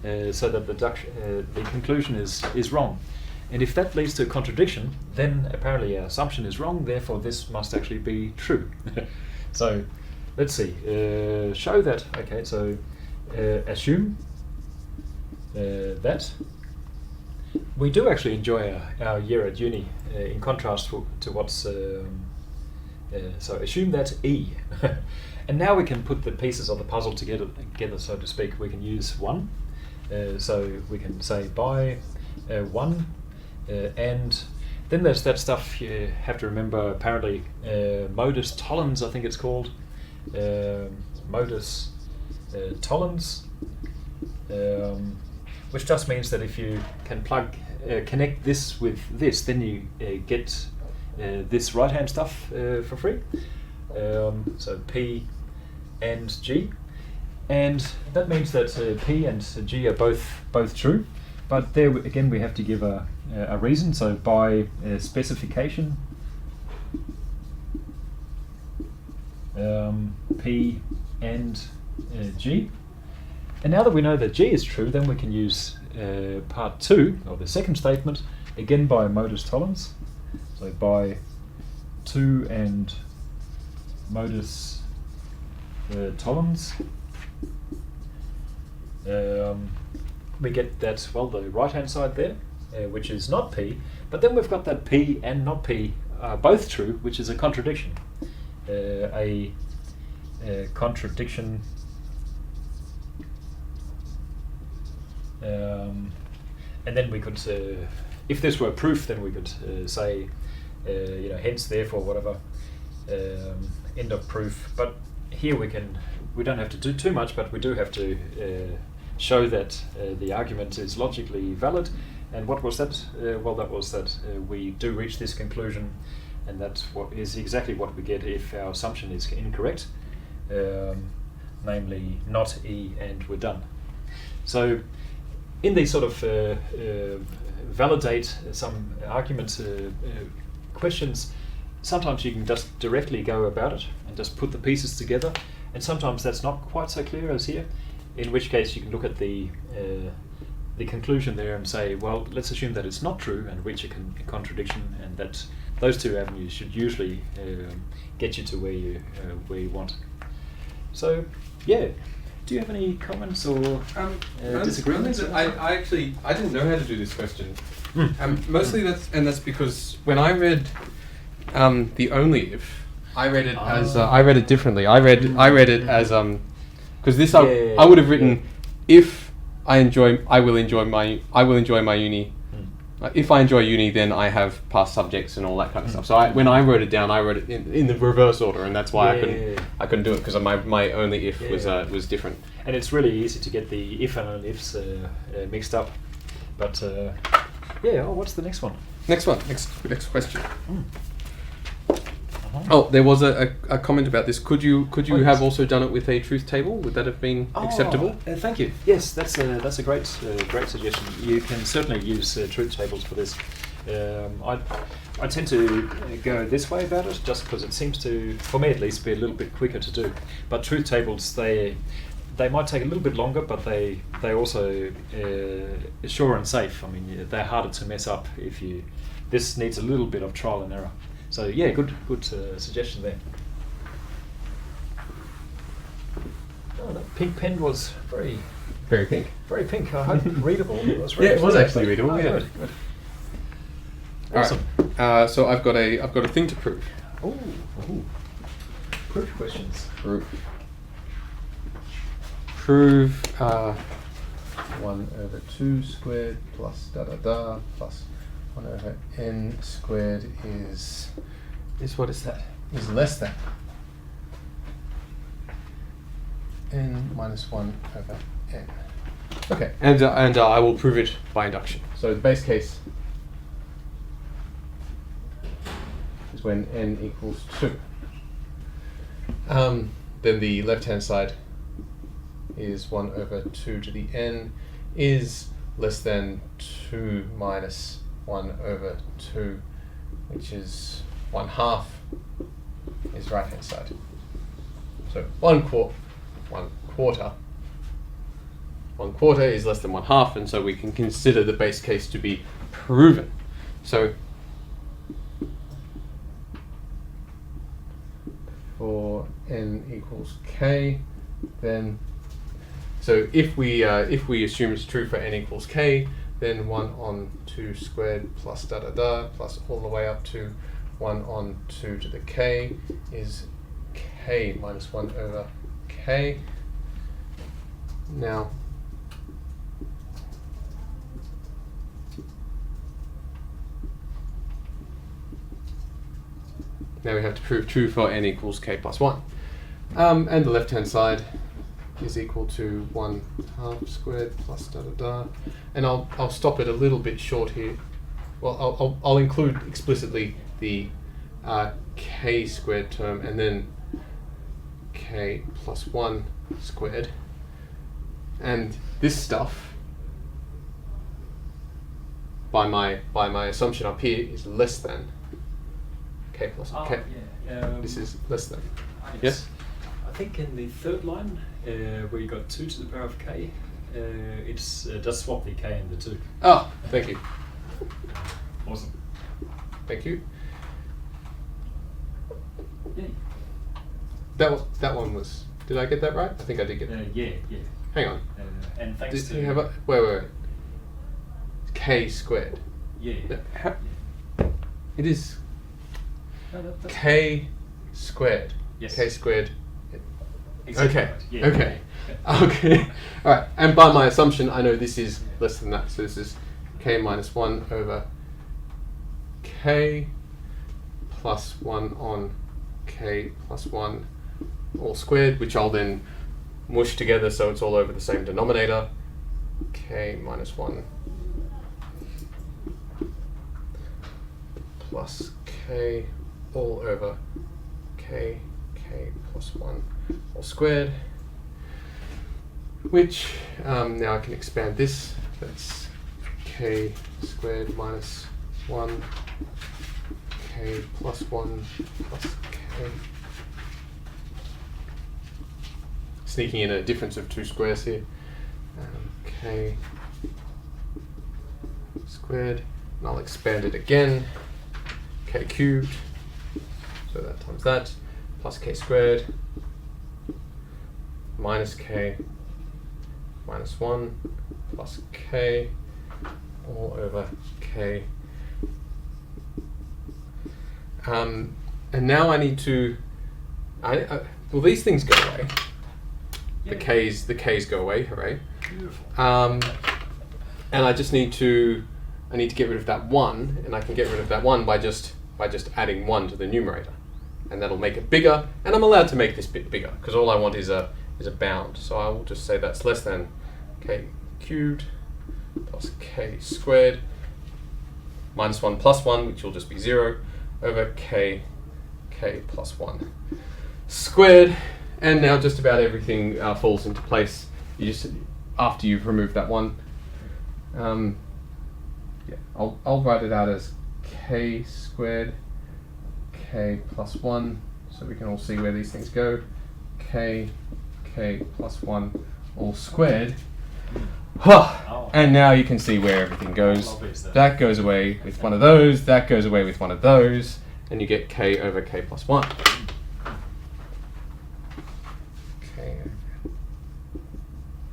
Speaker 1: so that the conclusion is wrong. And if that leads to a contradiction, then apparently our assumption is wrong, therefore this must actually be true. So, let's see. Show that, okay, so assume that we do actually enjoy our year at uni, in contrast to what's so assume that E. And now we can put the pieces of the puzzle together, so to speak. We can use one, so we can say by one, and then there's that stuff you have to remember. Apparently modus tollens, I think it's called, modus tollens, which just means that if you can connect this with this, then you get this right-hand stuff for free. So P and G, and that means that P and G are both true. But there again, we have to give a reason. So by specification, P and G. And now that we know that G is true, then we can use part 2 of the second statement, again by modus tollens. So by 2 and modus tollens, we get that, well, the right-hand side there, which is not P, but then we've got that P and not P are both true, which is a contradiction. A contradiction. And then we could, if this were proof, then we could say, you know, hence, therefore, whatever, end of proof. But here we don't have to do too much, but we do have to show that the argument is logically valid. And what was that? Well, that was that we do reach this conclusion, and that's what is exactly what we get if our assumption is incorrect, namely not E, and we're done. So in these sort of validate some argument questions, sometimes you can just directly go about it and just put the pieces together, and sometimes that's not quite so clear as here, in which case you can look at the conclusion there and say, well, let's assume that it's not true and reach a contradiction, and that those two avenues should usually get you to where you want. So, yeah. Do you have any comments or disagreements?
Speaker 2: I didn't know how to do this question. Mostly that's because when I read the only if, I read it as I read it differently. I read it as because this I would have written if I will enjoy my uni. If I enjoy uni, then I have past subjects and all that kind of stuff. So when I wrote it down, I wrote it in the reverse order, and that's why I couldn't do it, because my only if was different.
Speaker 1: And it's really easy to get the if and only ifs mixed up. But what's the next one?
Speaker 2: Next question. Oh, there was a comment about this. Could you have also done it with a truth table? Would that have been acceptable?
Speaker 1: Thank you. Yes, that's a great suggestion. You can certainly use truth tables for this. I tend to go this way about it, just because it seems to, for me at least, be a little bit quicker to do. But truth tables, they might take a little bit longer, but they also sure and safe. I mean, they're harder to mess up if you. This needs a little bit of trial and error. So yeah, good suggestion there. Oh, that pink pen was very
Speaker 2: pink.
Speaker 1: Very pink. I hope readable. It was
Speaker 2: it was actually readable.
Speaker 1: Oh,
Speaker 2: yeah.
Speaker 1: Good.
Speaker 2: Awesome. Right. So I've got a thing to prove.
Speaker 1: Oh. Proof questions.
Speaker 2: Prove 1/2 squared plus plus 1/n squared is what is that? Is less than n minus 1/n. Okay, and I will prove it by induction. So the base case is when n equals 2. Then the left-hand side is 1/2 to the n is less than 2 minus 1/2, which is 1/2 is right-hand side. So 1/4 is less than 1/2, and so we can consider the base case to be proven. So for n equals k, then so if we assume it's true for n equals k, then 1/2 squared plus plus all the way up to 1/2 to the k is k minus 1/k. Now we have to prove true for n equals k plus 1. And the left-hand side is equal to 1/2 squared plus and I'll stop it a little bit short here. Well, I'll include explicitly the k squared term and then k plus 1 squared, and this stuff by my assumption up here is less than k plus k. This is less than. Yes.
Speaker 1: I think in the third line, where you got 2 to the power of k, it's just swap the k and the 2.
Speaker 2: Oh, thank you.
Speaker 1: Awesome.
Speaker 2: Thank you.
Speaker 1: Yeah.
Speaker 2: That one was. Did I get that right? I think I did get that.
Speaker 1: Yeah.
Speaker 2: Hang on.
Speaker 1: And thanks
Speaker 2: Did
Speaker 1: to.
Speaker 2: you have wait. K squared.
Speaker 1: Yeah.
Speaker 2: It is.
Speaker 1: No, that's
Speaker 2: K squared.
Speaker 1: Yes.
Speaker 2: K squared.
Speaker 1: Exactly
Speaker 2: Okay.
Speaker 1: right. Yeah.
Speaker 2: Okay. Okay. All right. And by my assumption, I know this is less than that. So this is k minus 1/k plus 1 on k plus 1 all squared, which I'll then mush together so it's all over the same denominator. K minus 1 plus k all over k plus 1 all squared, which now I can expand this That's k squared minus 1, k plus 1 plus k. Sneaking in a difference of 2 squares here. K squared, and I'll expand it again. K cubed, so that times that, plus k squared, minus k, minus 1, plus k, all over k. And now I need to, well, these things go away. The k's go away, hooray.
Speaker 1: Beautiful.
Speaker 2: And I just need to get rid of that 1, and I can get rid of that 1 by just adding 1 to the numerator, and that'll make it bigger. And I'm allowed to make this bit bigger because all I want is a bound. So I will just say that's less than k cubed plus k squared minus 1 plus 1, which will just be 0, over k plus 1 squared. And now just about everything falls into place. You just, after you've removed that 1, yeah, I'll write it out as k squared, k plus 1, so we can all see where these things go. K plus 1 all squared. Oh. And now you can see where everything goes. That goes away with one of those, that goes away with one of those, and you get k over k plus 1.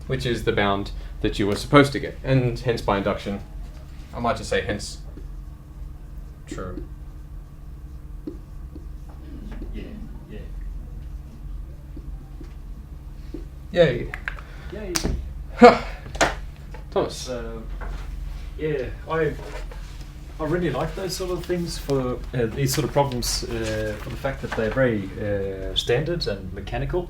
Speaker 2: Which is the bound that you were supposed to get, and hence by induction, I might just say hence true.
Speaker 1: Yeah.
Speaker 2: Yay.
Speaker 1: Yay.
Speaker 2: Thomas.
Speaker 1: Yeah, I really like those sort of things for these sort of problems for the fact that they're very standard and mechanical.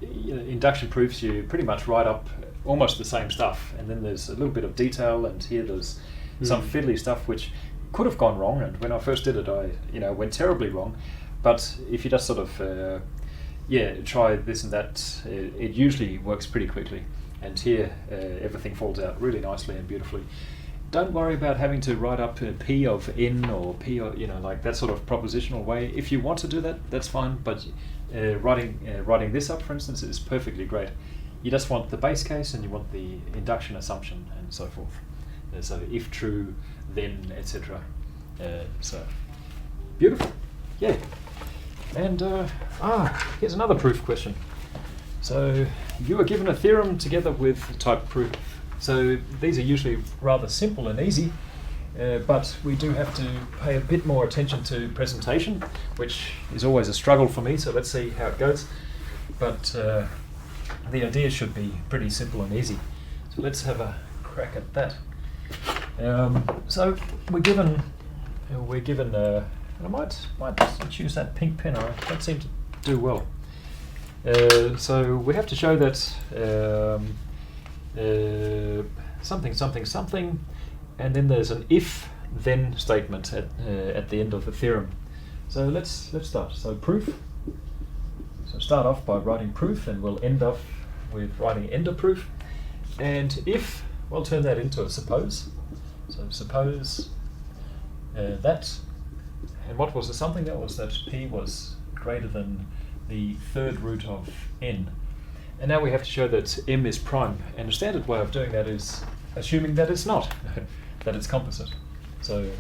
Speaker 1: Induction proofs, you pretty much write up almost the same stuff, and then there's a little bit of detail, and here there's some fiddly stuff which could have gone wrong, and when I first did it I went terribly wrong. But if you just sort of try this and that, it usually works pretty quickly, and here everything falls out really nicely and beautifully. Don't worry about having to write up P of n or P of, like that sort of propositional way. If you want to do that, that's fine, but writing this up, for instance, is perfectly great. You just want the base case and you want the induction assumption and so forth. So if true, then etc. So beautiful, yeah. And here's another proof question. So you are given a theorem together with type proof. So these are usually rather simple and easy, but we do have to pay a bit more attention to presentation, which is always a struggle for me, so let's see how it goes. But the idea should be pretty simple and easy. So let's have a crack at that. So we're given I might choose that pink pen, that seemed to do well. So we have to show that something, and then there's an if-then statement at the end of the theorem. So let's start. So proof. So start off by writing proof, and we'll end off with writing end of proof. And if, we'll turn that into a suppose. So suppose that, and what was the something? That was that p was greater than the third root of n. And now we have to show that m is prime, and a standard way of doing that is assuming that it's not, that it's composite. So,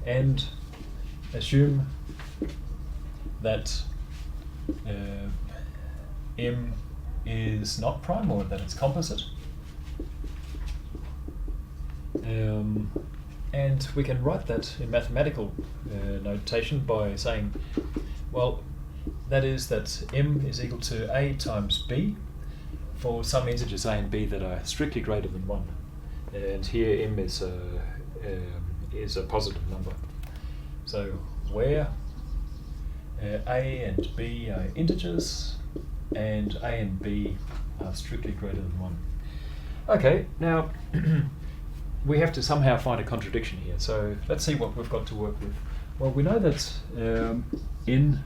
Speaker 1: and assume that m is not prime, or that it's composite. And we can write that in mathematical notation by saying, well, that is that m is equal to a times b for some integers a and b that are strictly greater than 1. And here m is a positive number. So where a and b are integers and a and b are strictly greater than 1. Okay, now we have to somehow find a contradiction here. So let's see what we've got to work with. Well, we know that n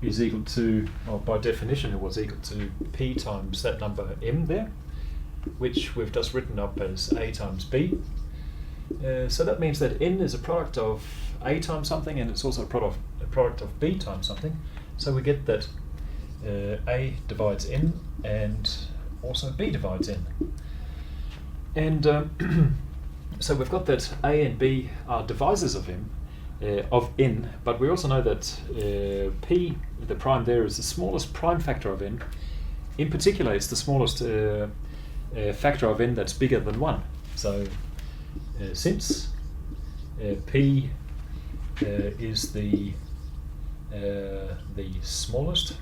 Speaker 1: is equal to, or by definition it was equal to p times that number m there. which we've just written up as A times B. So that means that n is a product of A times something, and it's also a product of B times something. So we get that A divides n, and also B divides n. And so we've got that A and B are divisors of n, but we also know that P, the prime there, is the smallest prime factor of n. In particular, it's the smallest factor of n that's bigger than 1. So since P is the smallest,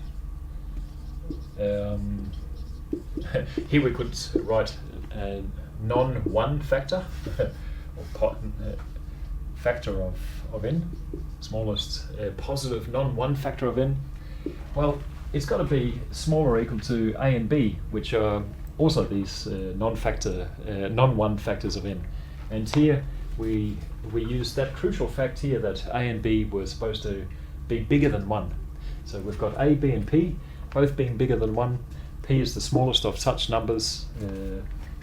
Speaker 1: here we could write non-1 factor, or factor of n, smallest positive non-1 factor of n. Well, it's got to be smaller or equal to A and B, which are also these non-1 factors of n. And here we use that crucial fact here that A and B were supposed to be bigger than 1. So we've got A, B and P both being bigger than 1. P is the smallest of such numbers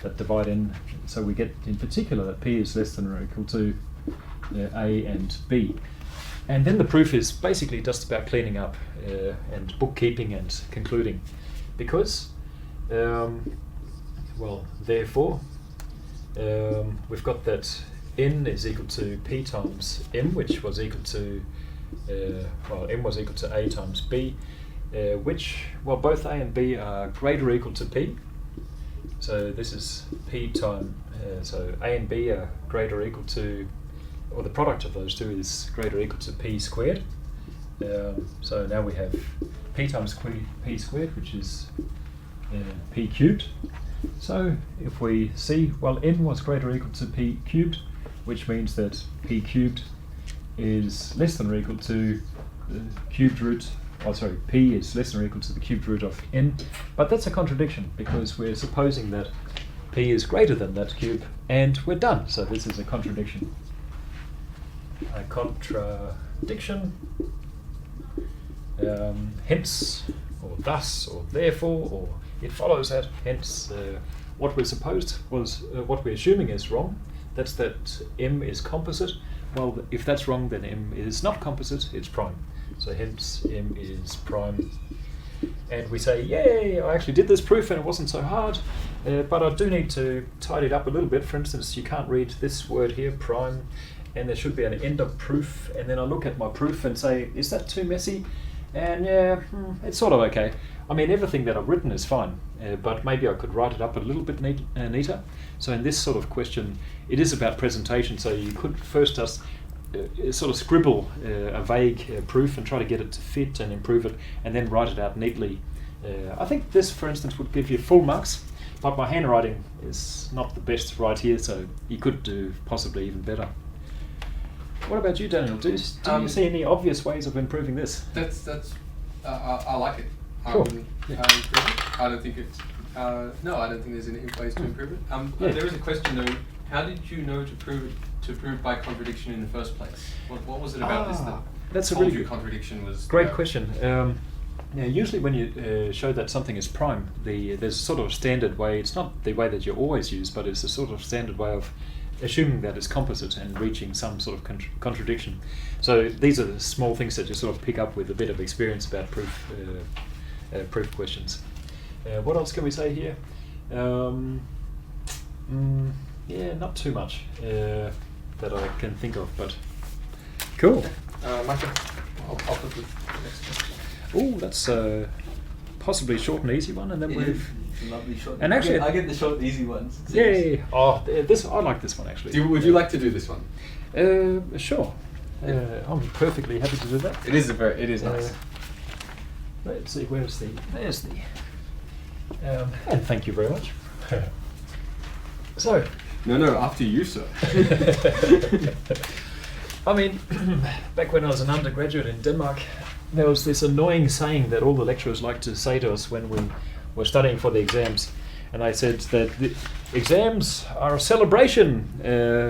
Speaker 1: that divide n. So we get in particular that P is less than or equal to A and B. And then the proof is basically just about cleaning up and bookkeeping and concluding. Because, therefore, we've got that n is equal to P times m, which was equal to, m was equal to A times B, which, both A and B are greater or equal to P. So this is P times, so A and B are greater or equal to, or the product of those two is greater or equal to P squared. So now we have P times P squared, which is P cubed. So if we see, n was greater or equal to P cubed, which means that P cubed is less than or equal to the cubed root, P is less than or equal to the cubed root of n. But that's a contradiction, because we're supposing that P is greater than that cube, and we're done. So this is a contradiction. A contradiction. Hence, or thus, or therefore, or it follows that. Hence, what we're supposed was, what we're assuming is wrong. That's that m is composite. Well, if that's wrong, then m is not composite, it's prime. So hence m is prime. And we say, yay, I actually did this proof and it wasn't so hard, but I do need to tidy it up a little bit. For instance, you can't read this word here, prime, and there should be an end of proof, and then I look at my proof and say, is that too messy? And yeah, it's sort of okay. I mean, everything that I've written is fine, but maybe I could write it up a little bit neater. So in this sort of question, it is about presentation, so you could first just sort of scribble a vague proof and try to get it to fit and improve it, and then write it out neatly. I think this, for instance, would give you full marks, but my handwriting is not the best right here, so you could do possibly even better. What about you, Daniel? Do you see any obvious ways of improving this?
Speaker 3: I like it.
Speaker 1: Cool.
Speaker 3: I don't think it's I don't think there's any ways to improve it. There is a question though. How did you know to prove by contradiction in the first place? What was it about this that told you contradiction was?
Speaker 1: Great question. Usually when you show that something is prime, there's a sort of standard way. It's not the way that you always use, but it's a sort of standard way of assuming that it's composite and reaching some sort of contradiction. So these are the small things that you sort of pick up with a bit of experience about proof questions. What else can we say here? Not too much that I can think of, but cool.
Speaker 3: Michael, I'll put the next question.
Speaker 1: Oh, that's possibly a short and easy one, and then we've.
Speaker 4: Lovely short.
Speaker 1: And actually,
Speaker 4: I get the short, easy ones.
Speaker 1: Yeah. Oh, this I like this one actually.
Speaker 3: Would you like to do this one?
Speaker 1: Sure. I'm perfectly happy to do that.
Speaker 3: It is nice.
Speaker 1: Let's see. There's the. And thank you very much. So.
Speaker 3: No, after you, sir.
Speaker 1: I mean, back when I was an undergraduate in Denmark, there was this annoying saying that all the lecturers liked to say to us when we were studying for the exams, and I said that the exams are a celebration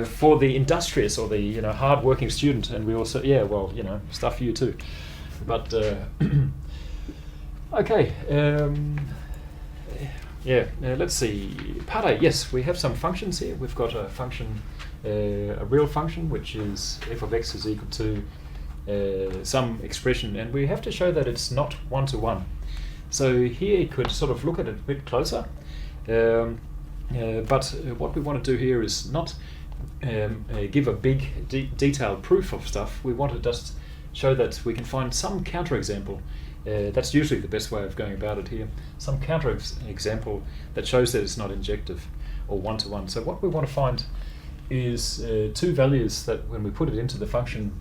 Speaker 1: for the industrious or the hard-working student, and we all said, stuff you too. But okay, let's see. Part A, yes, we have some functions here. We've got a function, a real function, which is f of x is equal to some expression, and we have to show that it's not one-to-one. So here you could sort of look at it a bit closer, but what we want to do here is not give a big detailed proof of stuff. We want to just show that we can find some counterexample. That's usually the best way of going about it here. Some counterexample that shows that it's not injective or one-to-one. So what we want to find is two values that when we put it into the function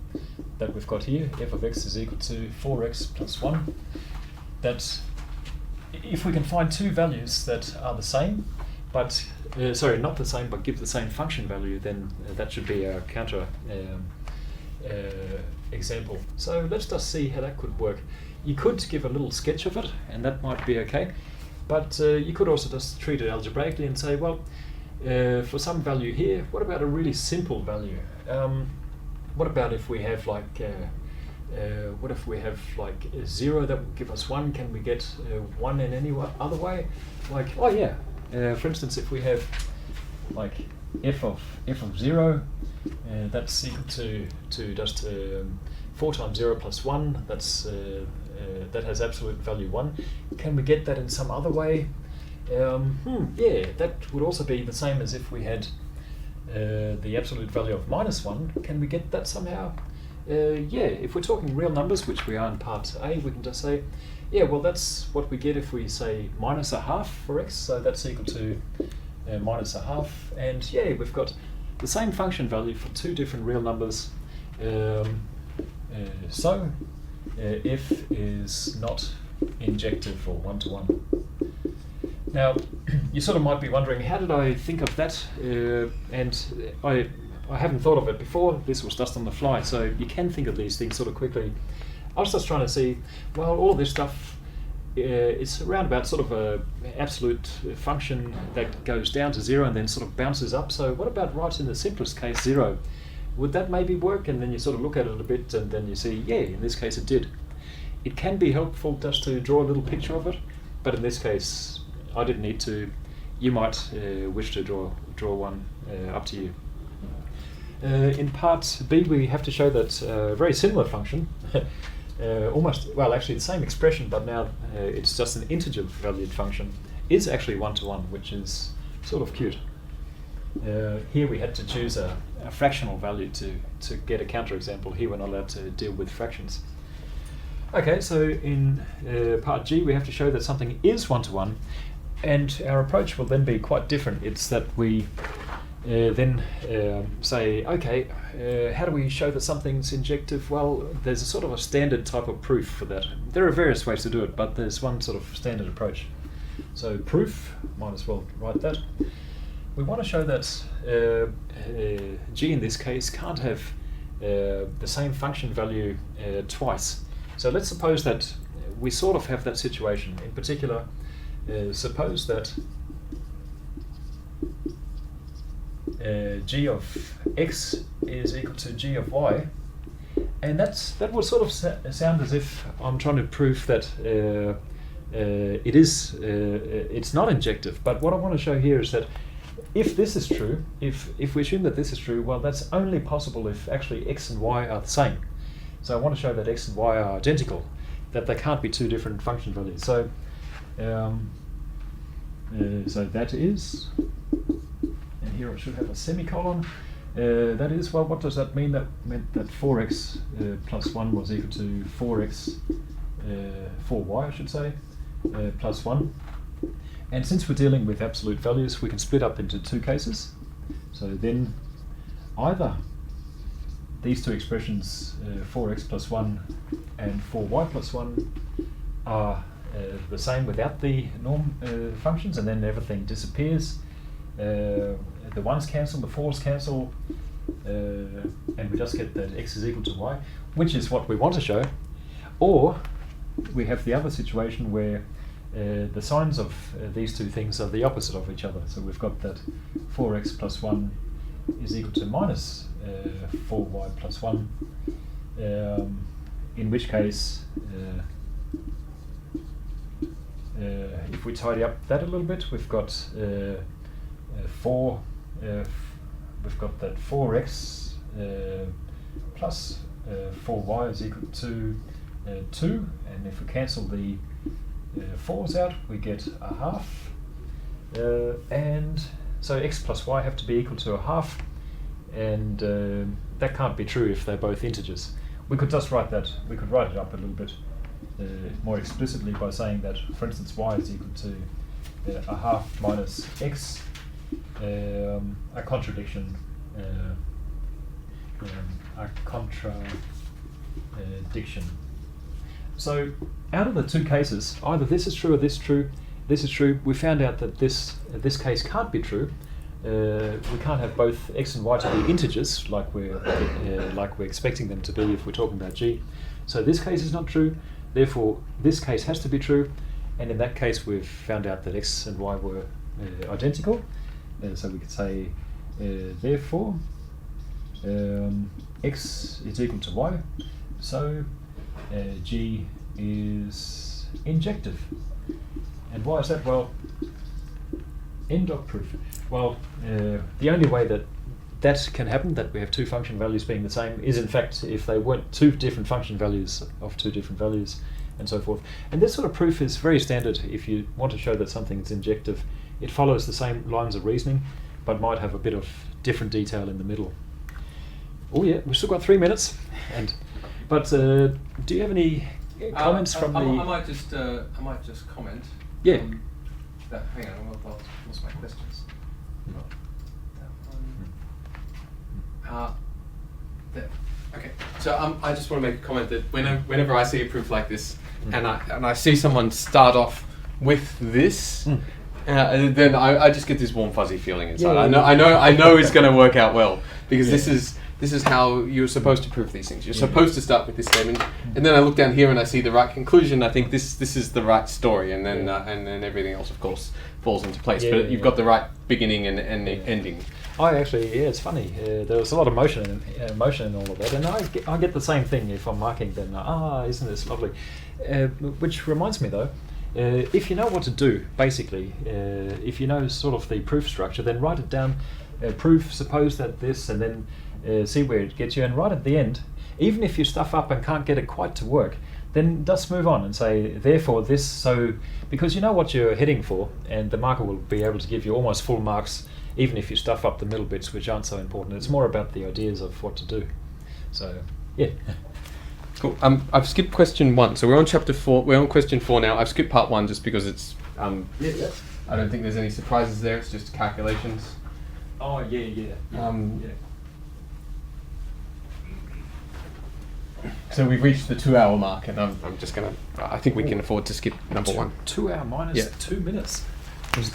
Speaker 1: that we've got here, f of x is equal to 4x plus 1, that if we can find two values that are the same, but sorry, not the same, but give the same function value, then that should be our counter example. So let's just see how that could work. You could give a little sketch of it, and that might be okay, but you could also just treat it algebraically and say, well, for some value here, what about a really simple value? What about if we have like, what if we have like 0 that will give us 1? Can we get 1 in any other way? Like, oh yeah, for instance, if we have like f of 0, that's equal to just 4 times 0 plus 1, that's that has absolute value 1. Can we get that in some other way? Yeah, that would also be the same as if we had the absolute value of -1. Can we get that somehow? Yeah, if we're talking real numbers, which we are in part A, we can just say, yeah, well, that's what we get if we say -1/2 for x, so that's equal to -1/2, and yeah, we've got the same function value for two different real numbers. So f is not injective or one-to-one. Now, you sort of might be wondering, how did I think of that? And I haven't thought of it before. This was just on the fly, so you can think of these things sort of quickly. I was just trying to see, well, all of this stuff, it's around about sort of a absolute function that goes down to 0 and then sort of bounces up. So what about right in the simplest case, 0? Would that maybe work? And then you sort of look at it a bit and then you see, yeah, in this case it did. It can be helpful just to draw a little picture of it, but in this case I didn't need to. You might wish to draw one, up to you. In part B, we have to show that a very similar function, almost, well, actually the same expression, but now it's just an integer valued function, is actually one-to-one, which is sort of cute. Here we had to choose a fractional value to get a counterexample. Here we're not allowed to deal with fractions. Okay, so in part G we have to show that something is one-to-one, and our approach will then be quite different. It's that we then say, okay, how do we show that something's injective? Well, there's a sort of a standard type of proof for that. There are various ways to do it, but there's one sort of standard approach. So proof, might as well write that. We want to show that G in this case can't have the same function value twice. So let's suppose that we sort of have that situation. In particular, suppose that g of x is equal to g of y, and that would sort of sound as if I'm trying to prove that it's not injective. But what I want to show here is that if this is true, if we assume that this is true, well, that's only possible if actually x and y are the same. So I want to show that x and y are identical, that they can't be two different function values. So so that is, and here I should have a semicolon, that is, well, what does that mean? That meant that 4x plus 1 was equal to 4y, I should say, plus 1. And since we're dealing with absolute values, we can split up into two cases. So then either these two expressions, 4x plus 1 and 4y plus 1, are the same without the norm functions, and then everything disappears. The 1's cancel, the 4's cancel, and we just get that x is equal to y, which is what we want to show. Or we have the other situation where the signs of these two things are the opposite of each other. So we've got that 4x plus 1 is equal to minus 4y plus 1, in which case if we tidy up that a little bit, we've got 4. We've got that 4x plus 4y is equal to 2, and if we cancel the 4's out, we get a half. And so x plus y have to be equal to a half, and that can't be true if they're both integers. We could just write that. We could write it up a little bit more explicitly by saying that, for instance, y is equal to a half minus x, a contradiction. A contradiction. So, out of the two cases, either this is true or this is true. This is true. We found out that this case can't be true. We can't have both x and y to be integers like we're expecting them to be if we're talking about g. So this case is not true. Therefore, this case has to be true. And in that case, we've found out that x and y were identical. So we could say, therefore, x is equal to y. So g is injective. And why is that? Well, end of proof. Well, the only way that can happen, that we have two function values being the same, is in fact if they weren't two different function values of two different values, and so forth. And this sort of proof is very standard if you want to show that something is injective. It follows the same lines of reasoning, but might have a bit of different detail in the middle. Oh yeah, we've still got 3 minutes. But do you have any comments from the?
Speaker 3: I might just comment.
Speaker 1: Yeah.
Speaker 3: Hang on, I've lost my questions. There. Okay. So I just want to make a comment that whenever I see a proof like this, and I see someone start off with this, then I just get this warm fuzzy feeling inside.
Speaker 1: Yeah.
Speaker 3: I know it's going to work out well, because this is how you're supposed to prove these things. You're supposed to start with this statement, and then I look down here and I see the right conclusion. I think this is the right story, and then everything else, of course, falls into place. But you've got the right beginning and ending.
Speaker 1: It's funny. There was a lot of emotion in all of that, and I get the same thing if I'm marking. Then isn't this lovely? Which reminds me though, if you know what to do, basically, if you know sort of the proof structure, then write it down. Proof, suppose that this, and then see where it gets you, and right at the end, even if you stuff up and can't get it quite to work, then just move on and say, therefore this, so, because you know what you're heading for, and the marker will be able to give you almost full marks, even if you stuff up the middle bits, which aren't so important. It's more about the ideas of what to do. So, yeah.
Speaker 2: Cool. I've skipped question 1, so we're on chapter 4. We're on question 4 now. I've skipped part 1 just because it's. I don't think there's any surprises there. It's just calculations.
Speaker 1: Oh yeah.
Speaker 2: So we've reached the 2-hour mark, and I'm just gonna. I think we can afford to skip number 1.
Speaker 1: 2 hour minus 2 minutes.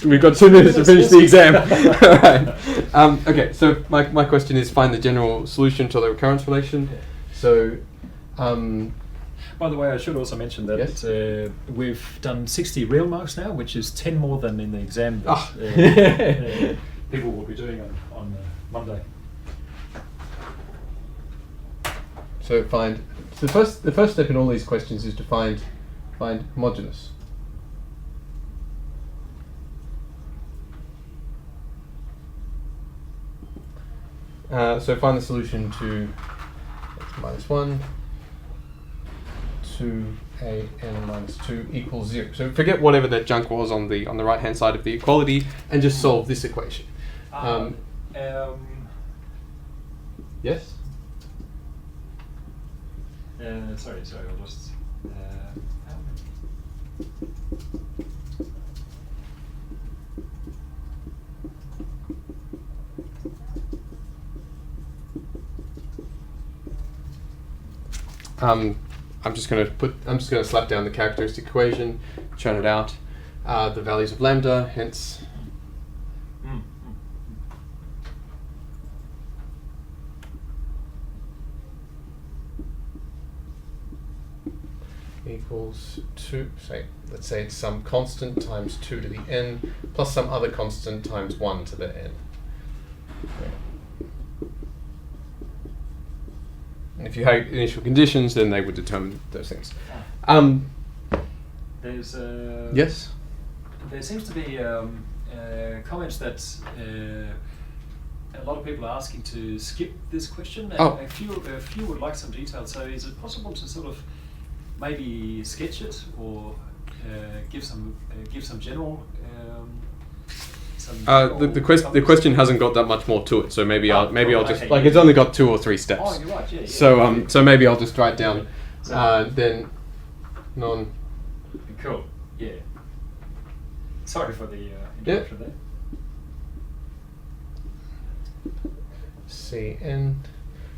Speaker 2: We've got 2 minutes to finish the exam. Right. Okay, so my question is, find the general solution to the recurrence relation.
Speaker 1: Yeah.
Speaker 2: So,
Speaker 1: by the way, I should also mention that
Speaker 2: yes?
Speaker 1: we've done 60 real marks now, which is 10 more than in the exam that people will be doing on Monday.
Speaker 2: So the first step in all these questions is to find homogeneous. So find the solution to x minus 1 to a n minus 2 equals 0. So forget whatever that junk was on the right hand side of the equality and just solve this equation. Yes?
Speaker 1: Sorry, I'll just.
Speaker 2: I'm just going to slap down the characteristic equation, churn it out, the values of lambda, hence. Equals 2, let's say it's some constant times 2 to the n plus some other constant times 1 to the n. And if you had initial conditions, then they would determine those things.
Speaker 1: There's
Speaker 2: Yes.
Speaker 1: there seems to be comments that a lot of people are asking to skip this question. And
Speaker 2: Oh.
Speaker 1: a few would like some details. So is it possible to sort of maybe sketch it or give some general?
Speaker 2: The question hasn't got that much more to it, so maybe I'll just
Speaker 1: okay,
Speaker 2: it's only got 2 or 3 steps.
Speaker 1: Oh, you're right. Yeah.
Speaker 2: So maybe I'll just write down
Speaker 1: So-
Speaker 2: then non.
Speaker 1: Cool. Yeah. Sorry for the interruption there.
Speaker 2: Cn.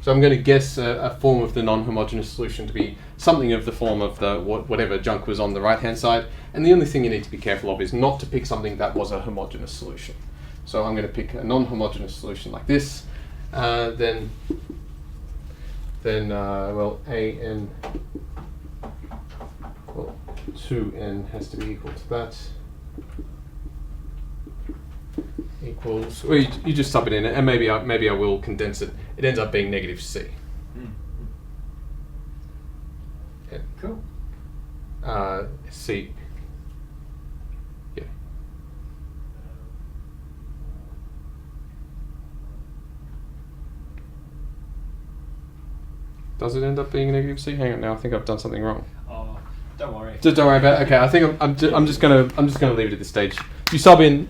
Speaker 2: So I'm going to guess a form of the non-homogeneous solution to be something of the form of the whatever junk was on the right-hand side. And the only thing you need to be careful of is not to pick something that was a homogeneous solution. So I'm going to pick a non-homogeneous solution like this. Then well, an, well, 2n has to be equal to that. Equals, well, you just sub it in, and maybe I will condense it. It ends up being negative c. Yeah.
Speaker 1: Cool.
Speaker 2: C. Yeah. Does it end up being a negative c? Hang on, now I think I've done something wrong.
Speaker 1: Oh, don't worry.
Speaker 2: Just don't worry about it. Okay, I think I'm just gonna leave it at this stage. You sub in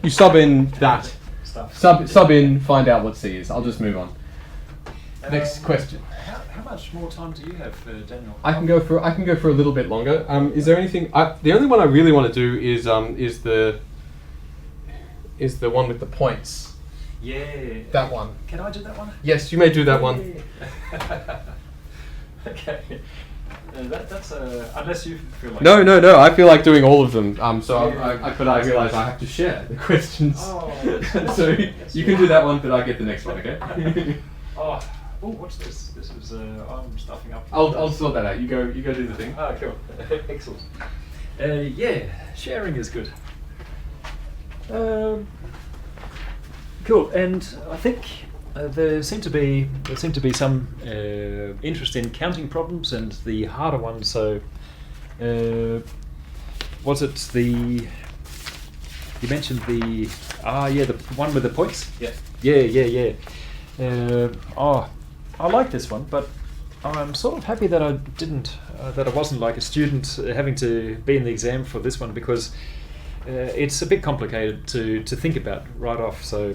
Speaker 2: that.
Speaker 1: Stuff.
Speaker 2: Sub in, find out what C is. I'll just move on. Next question.
Speaker 1: How much more time do you have, Daniel?
Speaker 2: I can go for a little bit longer. Is there anything? The only one I really want to do is the one with the points.
Speaker 1: Yeah.
Speaker 2: That one.
Speaker 1: Can I do that one?
Speaker 2: Yes, you may do that one.
Speaker 1: Okay. That's unless you feel like.
Speaker 2: No. I feel like doing all of them. So
Speaker 1: Yeah.
Speaker 2: but I realise I have to share the questions.
Speaker 1: Oh.
Speaker 2: So you can do that one, but I get the next one. Okay.
Speaker 1: Oh, what's this? This is I'm stuffing up.
Speaker 2: I'll sort that out. You go do the thing.
Speaker 1: Ah, cool. Excellent. Yeah, sharing is good. Cool, and I think there seem to be some interest in counting problems and the harder ones. So, was it you mentioned the one with the points? Yeah. I like this one, but I'm sort of happy that I didn't, that I wasn't like a student having to be in the exam for this one, because it's a bit complicated to think about right off. So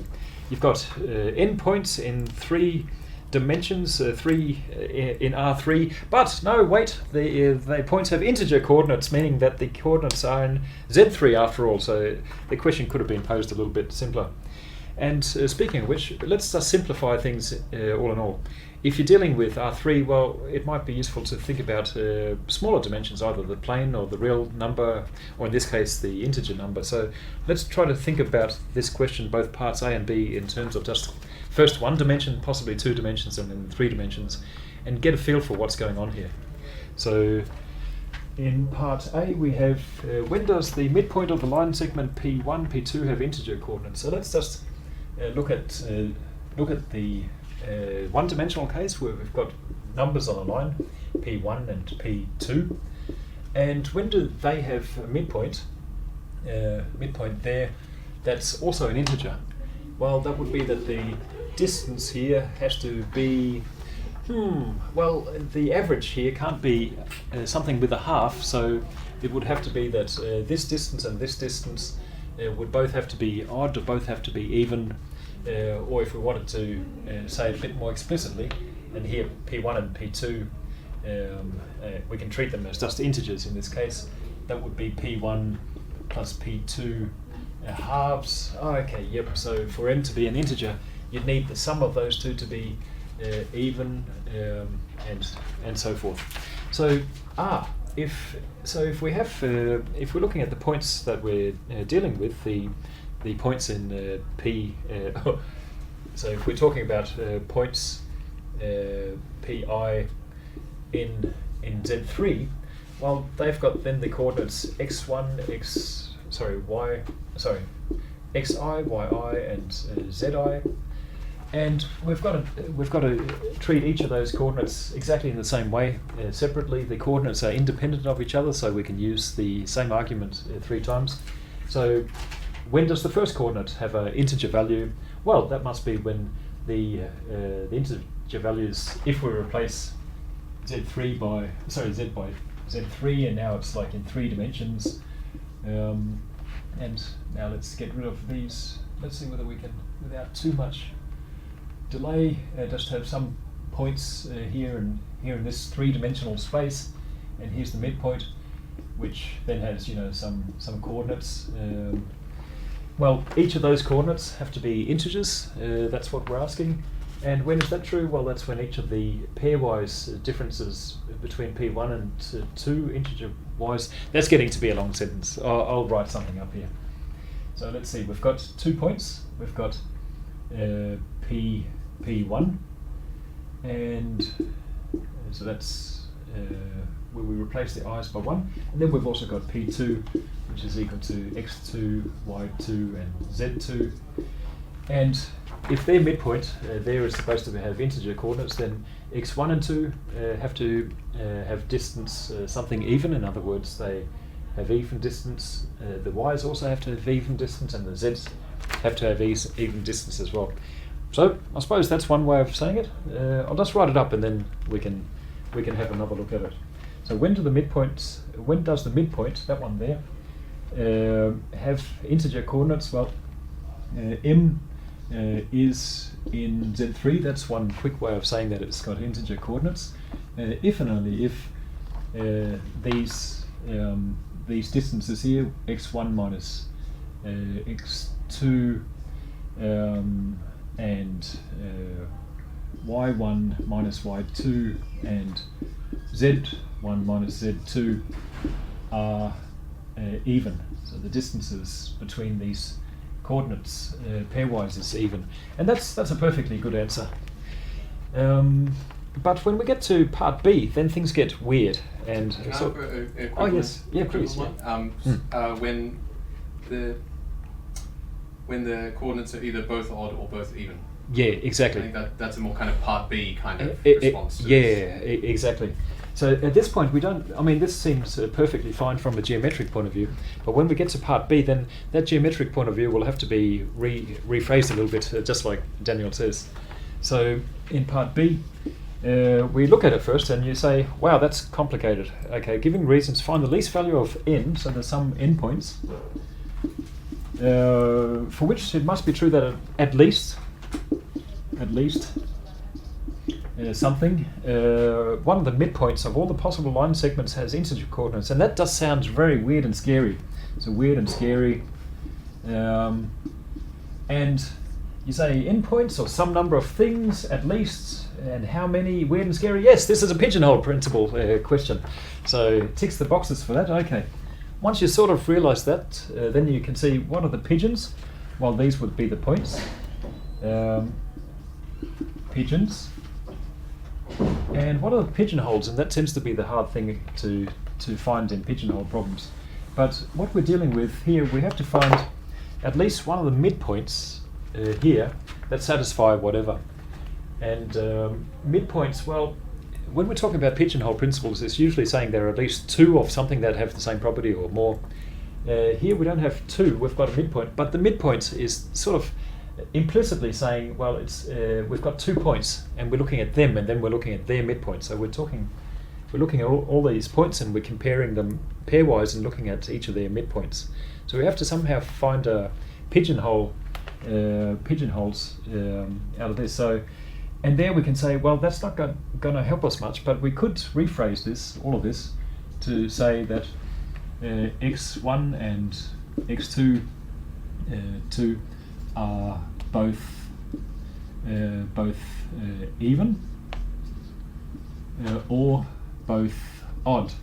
Speaker 1: you've got n points in 3 dimensions, 3 in R3, but no, wait, the points have integer coordinates, meaning that the coordinates are in Z3 after all, so the question could have been posed a little bit simpler. And speaking of which, let's just simplify things all in all. If you're dealing with R3, well, it might be useful to think about smaller dimensions, either the plane or the real number, or in this case, the integer number. So let's try to think about this question, both parts A and B, in terms of just first 1 dimension, possibly 2 dimensions, and then 3 dimensions, and get a feel for what's going on here. So in part A, we have when does the midpoint of the line segment P1, P2 have integer coordinates? So let's just look at the one-dimensional case where we've got numbers on a line, P1 and P2, and when do they have a midpoint there that's also an integer? Well, that would be that the distance here has to be, well, the average here can't be something with a half, so it would have to be that this distance and this distance would both have to be odd, or both have to be even, or if we wanted to say it a bit more explicitly, and here P1 and P2, we can treat them as just integers in this case. That would be P1 plus P2 halves. Oh, okay, yep. So for n to be an integer, you'd need the sum of those two to be even, and so forth. So if we have if we're looking at the points that we're dealing with, the points in P. So if we're talking about points Pi in Z3, well, they've got then the coordinates x1, xi, yi, and zi. And we've got to treat each of those coordinates exactly in the same way, separately. The coordinates are independent of each other, so we can use the same argument 3 times. So when does the first coordinate have an integer value? Well, that must be when the integer values, if we replace z by z3, and now it's like in 3 dimensions. And now let's get rid of these. Let's see whether we can, without too much delay, just have some points here and here in this 3-dimensional space, and here's the midpoint, which then has some coordinates. Well, each of those coordinates have to be integers. That's what we're asking. And when is that true? Well, that's when each of the pairwise differences between P1 and 2 integer-wise. That's getting to be a long sentence. I'll write something up here. So let's see. We've got 2 points. We've got P1, and so that's where we replace the i's by 1, and then we've also got P2, which is equal to x2, y2, and z2. And if their midpoint there is supposed to have integer coordinates, then x1 and 2 have to have distance something even. In other words, they have even distance. The y's also have to have even distance, and the z's have to have even distance as well. So I suppose that's one way of saying it. I'll just write it up, and then we can have another look at it. So when does the midpoint, that one there, have integer coordinates? Well, m is in Z3. That's one quick way of saying that it's got integer coordinates. If and only if these distances here, x1 minus x2 and y1 minus y2 and z1 minus z2 are even. So the distances between these coordinates pairwise is even, and that's a perfectly good answer. But when we get to part B, then things get weird. And
Speaker 3: Can I
Speaker 1: so,
Speaker 3: have a quick
Speaker 1: oh yes, yeah,
Speaker 3: quick
Speaker 1: please.
Speaker 3: one? When the coordinates are either both odd or both even.
Speaker 1: Yeah,
Speaker 3: I
Speaker 1: exactly.
Speaker 3: think that's a more kind of part B kind of response to this.
Speaker 1: Exactly. So at this point, we don't. I mean, this seems perfectly fine from a geometric point of view. But when we get to part B, then that geometric point of view will have to be rephrased a little bit, just like Daniel says. So in part B, we look at it first, and you say, "Wow, that's complicated." Okay, giving reasons, find the least value of n. So there's some n points for which it must be true that at least something, one of the midpoints of all the possible line segments has integer coordinates, and that does sound very weird and scary. So weird and scary, and you say endpoints or some number of things at least, and how many? Weird and scary. Yes, this is a pigeonhole principle question. So ticks the boxes for that. Okay. Once you sort of realise that, then you can see what are the pigeons. Well, these would be the points. Pigeons. And what are the pigeonholes? And that tends to be the hard thing to find in pigeonhole problems. But what we're dealing with here, we have to find at least one of the midpoints here that satisfy whatever. And midpoints, well, when we're talking about pigeonhole principles, it's usually saying there are at least 2 of something that have the same property or more. Here we don't have 2, we've got a midpoint, but the midpoint is sort of implicitly saying, well, it's we've got 2 points, and we're looking at them, and then we're looking at their midpoint. So we're looking at all these points, and we're comparing them pairwise and looking at each of their midpoints. So we have to somehow find a pigeonholes out of this. So, and there we can say, well, that's not going to help us much, but we could rephrase all of this, to say that x1 and x2 2 are both even or both odd.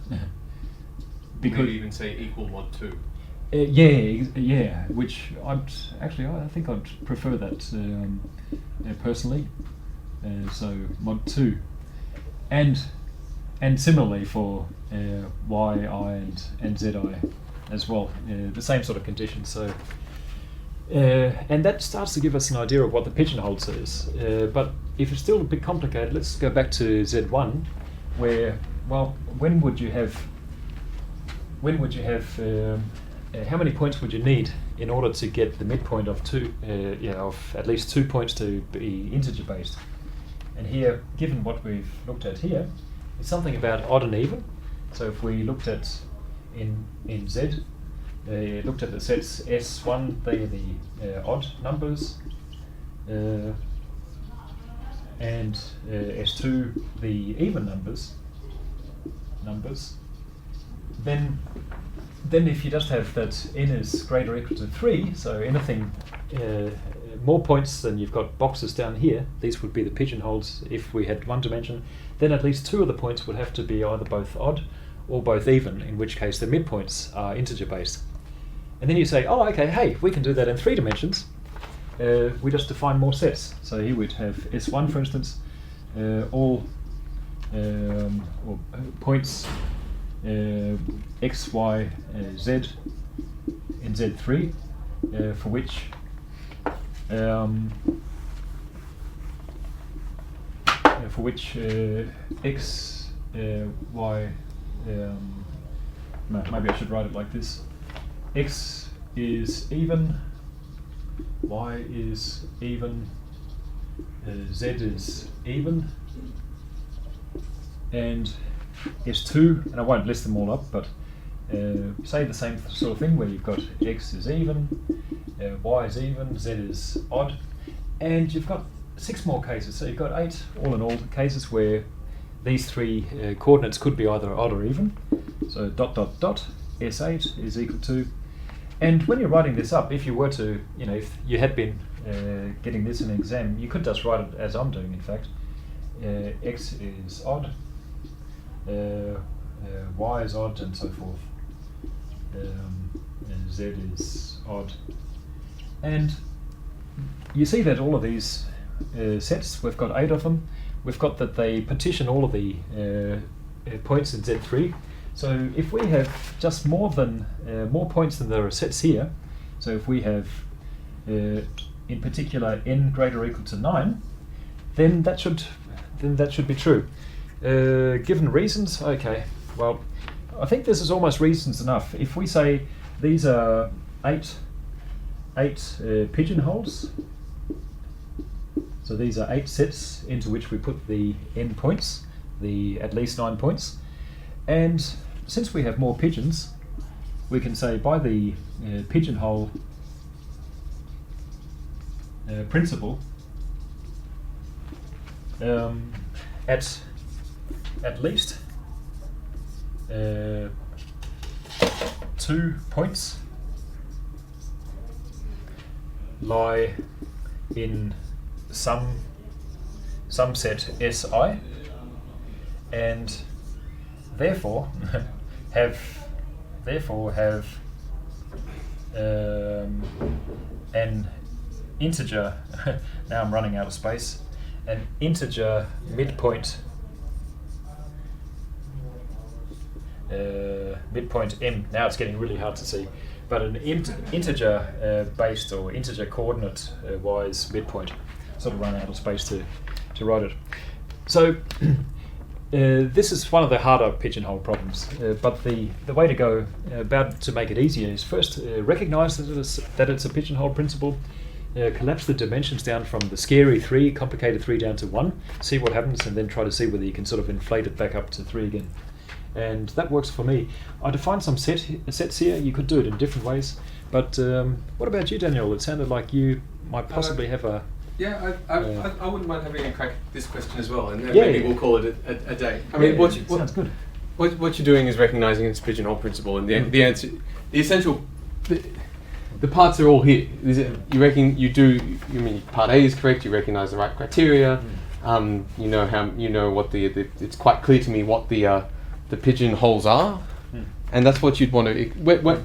Speaker 3: Because maybe even say equal mod 2.
Speaker 1: Yeah, which I think I'd prefer that personally. So mod 2, and similarly for yi and zi as well, the same sort of conditions. So And that starts to give us an idea of what the pigeonhole says. But if it's still a bit complicated, let's go back to Z1, where, well, when would you have, how many points would you need in order to get the midpoint of of at least 2 points to be integer based? And here, given what we've looked at here, it's something about odd and even. So if we looked at in Z, looked at the sets S1, they are the odd numbers, and S2 the even numbers. Then if you just have that n is greater or equal to 3, so anything more points than you've got boxes down here, these would be the pigeonholes if we had one dimension, then at least 2 of the points would have to be either both odd or both even, in which case the midpoints are integer based. And then you say, oh, okay, hey, we can do that in 3 dimensions. We just define more sets. So here we'd have S1, for instance, all points x, y, z in Z3, for which x, y, no, maybe I should write it like this. X is even, y is even, z is even, and S2, and I won't list them all up, but say the same sort of thing where you've got x is even, y is even, z is odd, and you've got 6 more cases. So you've got 8 all in all cases where these 3 coordinates could be either odd or even. So dot dot dot S8 is equal to, and when you're writing this up, if you were to, if you had been getting this in an exam, you could just write it as I'm doing, in fact. X is odd, y is odd, and so forth. And z is odd. And you see that all of these sets, we've got 8 of them. We've got that they partition all of the points in Z3. So if we have just more points than there are sets here, so if we have in particular n greater or equal to 9, then that should be true. Given reasons, okay, well, I think this is almost reasons enough. If we say these are 8 pigeonholes, so these are 8 sets into which we put the n points, the at least 9 points, and since we have more pigeons, we can say by the pigeonhole principle, at least 2 points lie in some set Si, and therefore have an integer. Now I'm running out of space. An integer midpoint m. Now it's getting really hard to see, but an integer based or integer coordinate wise midpoint. Sort of run out of space to write it. So this is one of the harder pigeonhole problems, but the way to go about to make it easier is first recognize that it's a pigeonhole principle, collapse the dimensions down from the scary 3, complicated 3 down to 1, see what happens, and then try to see whether you can sort of inflate it back up to 3 again. And that works for me. I defined some sets here. You could do it in different ways, but what about you, Daniel? It sounded like you might possibly have a...
Speaker 3: Yeah, I wouldn't mind having a crack at this question as well, and then maybe we'll call it a day. I mean,
Speaker 1: sounds good.
Speaker 2: What you're doing is recognizing it's pigeonhole principle, and the answer, the essential, the parts are all here. You mean part A is correct. You recognize the right criteria. It's quite clear to me what the pigeonholes are. And that's what you'd want to.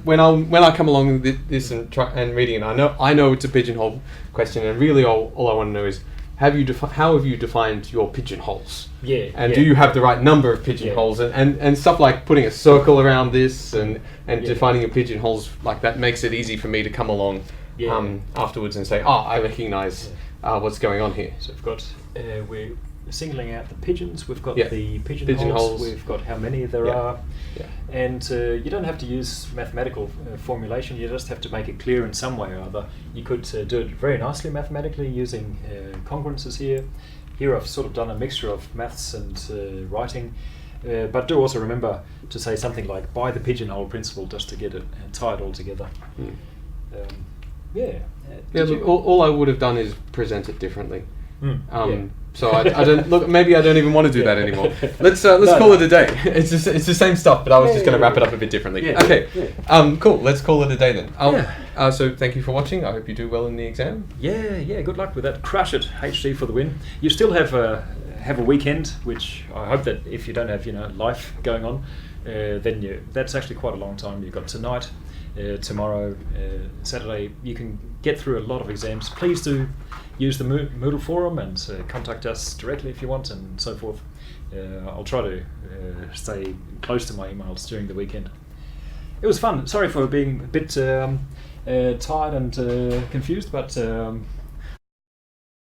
Speaker 2: When I come along with this and reading it, I know it's a pigeonhole question, and really all I want to know is how have you defined your pigeonholes?
Speaker 1: Yeah.
Speaker 2: And do you have the right number of pigeonholes and stuff like putting a circle around this and defining your pigeonholes like that makes it easy for me to come along afterwards and say, oh, I recognise what's going on here.
Speaker 1: So we've got, we're singling out the pigeons, we've got
Speaker 2: Yeah.
Speaker 1: the
Speaker 2: Pigeonholes.
Speaker 1: pigeonholes, we've got how many there
Speaker 2: Yeah.
Speaker 1: are,
Speaker 2: Yeah.
Speaker 1: and you don't have to use mathematical formulation, you just have to make it clear in some way or other. You could do it very nicely mathematically using congruences here. Here I've sort of done a mixture of maths and writing, but do also remember to say something like by the pigeonhole principle just to get it tied all together. Yeah.
Speaker 2: Yeah, look, all I would have done is present it differently.
Speaker 1: Yeah.
Speaker 2: So I don't look. Maybe I don't even want to do that anymore. Let's call it a day. It's the same stuff, but I was just going to wrap it up a bit differently.
Speaker 1: Yeah,
Speaker 2: Okay.
Speaker 1: yeah.
Speaker 2: Cool. Let's call it a day then. So thank you for watching. I hope you do well in the exam.
Speaker 1: Yeah. Good luck with that. Crush it. HD for the win. You still have a weekend, which I hope that if you don't have life going on, then that's actually quite a long time. You've got tonight, tomorrow, Saturday. You can get through a lot of exams. Please do use the Moodle forum and contact us directly if you want, and so forth. I'll try to stay close to my emails during the weekend. It was fun. Sorry for being a bit tired and confused, but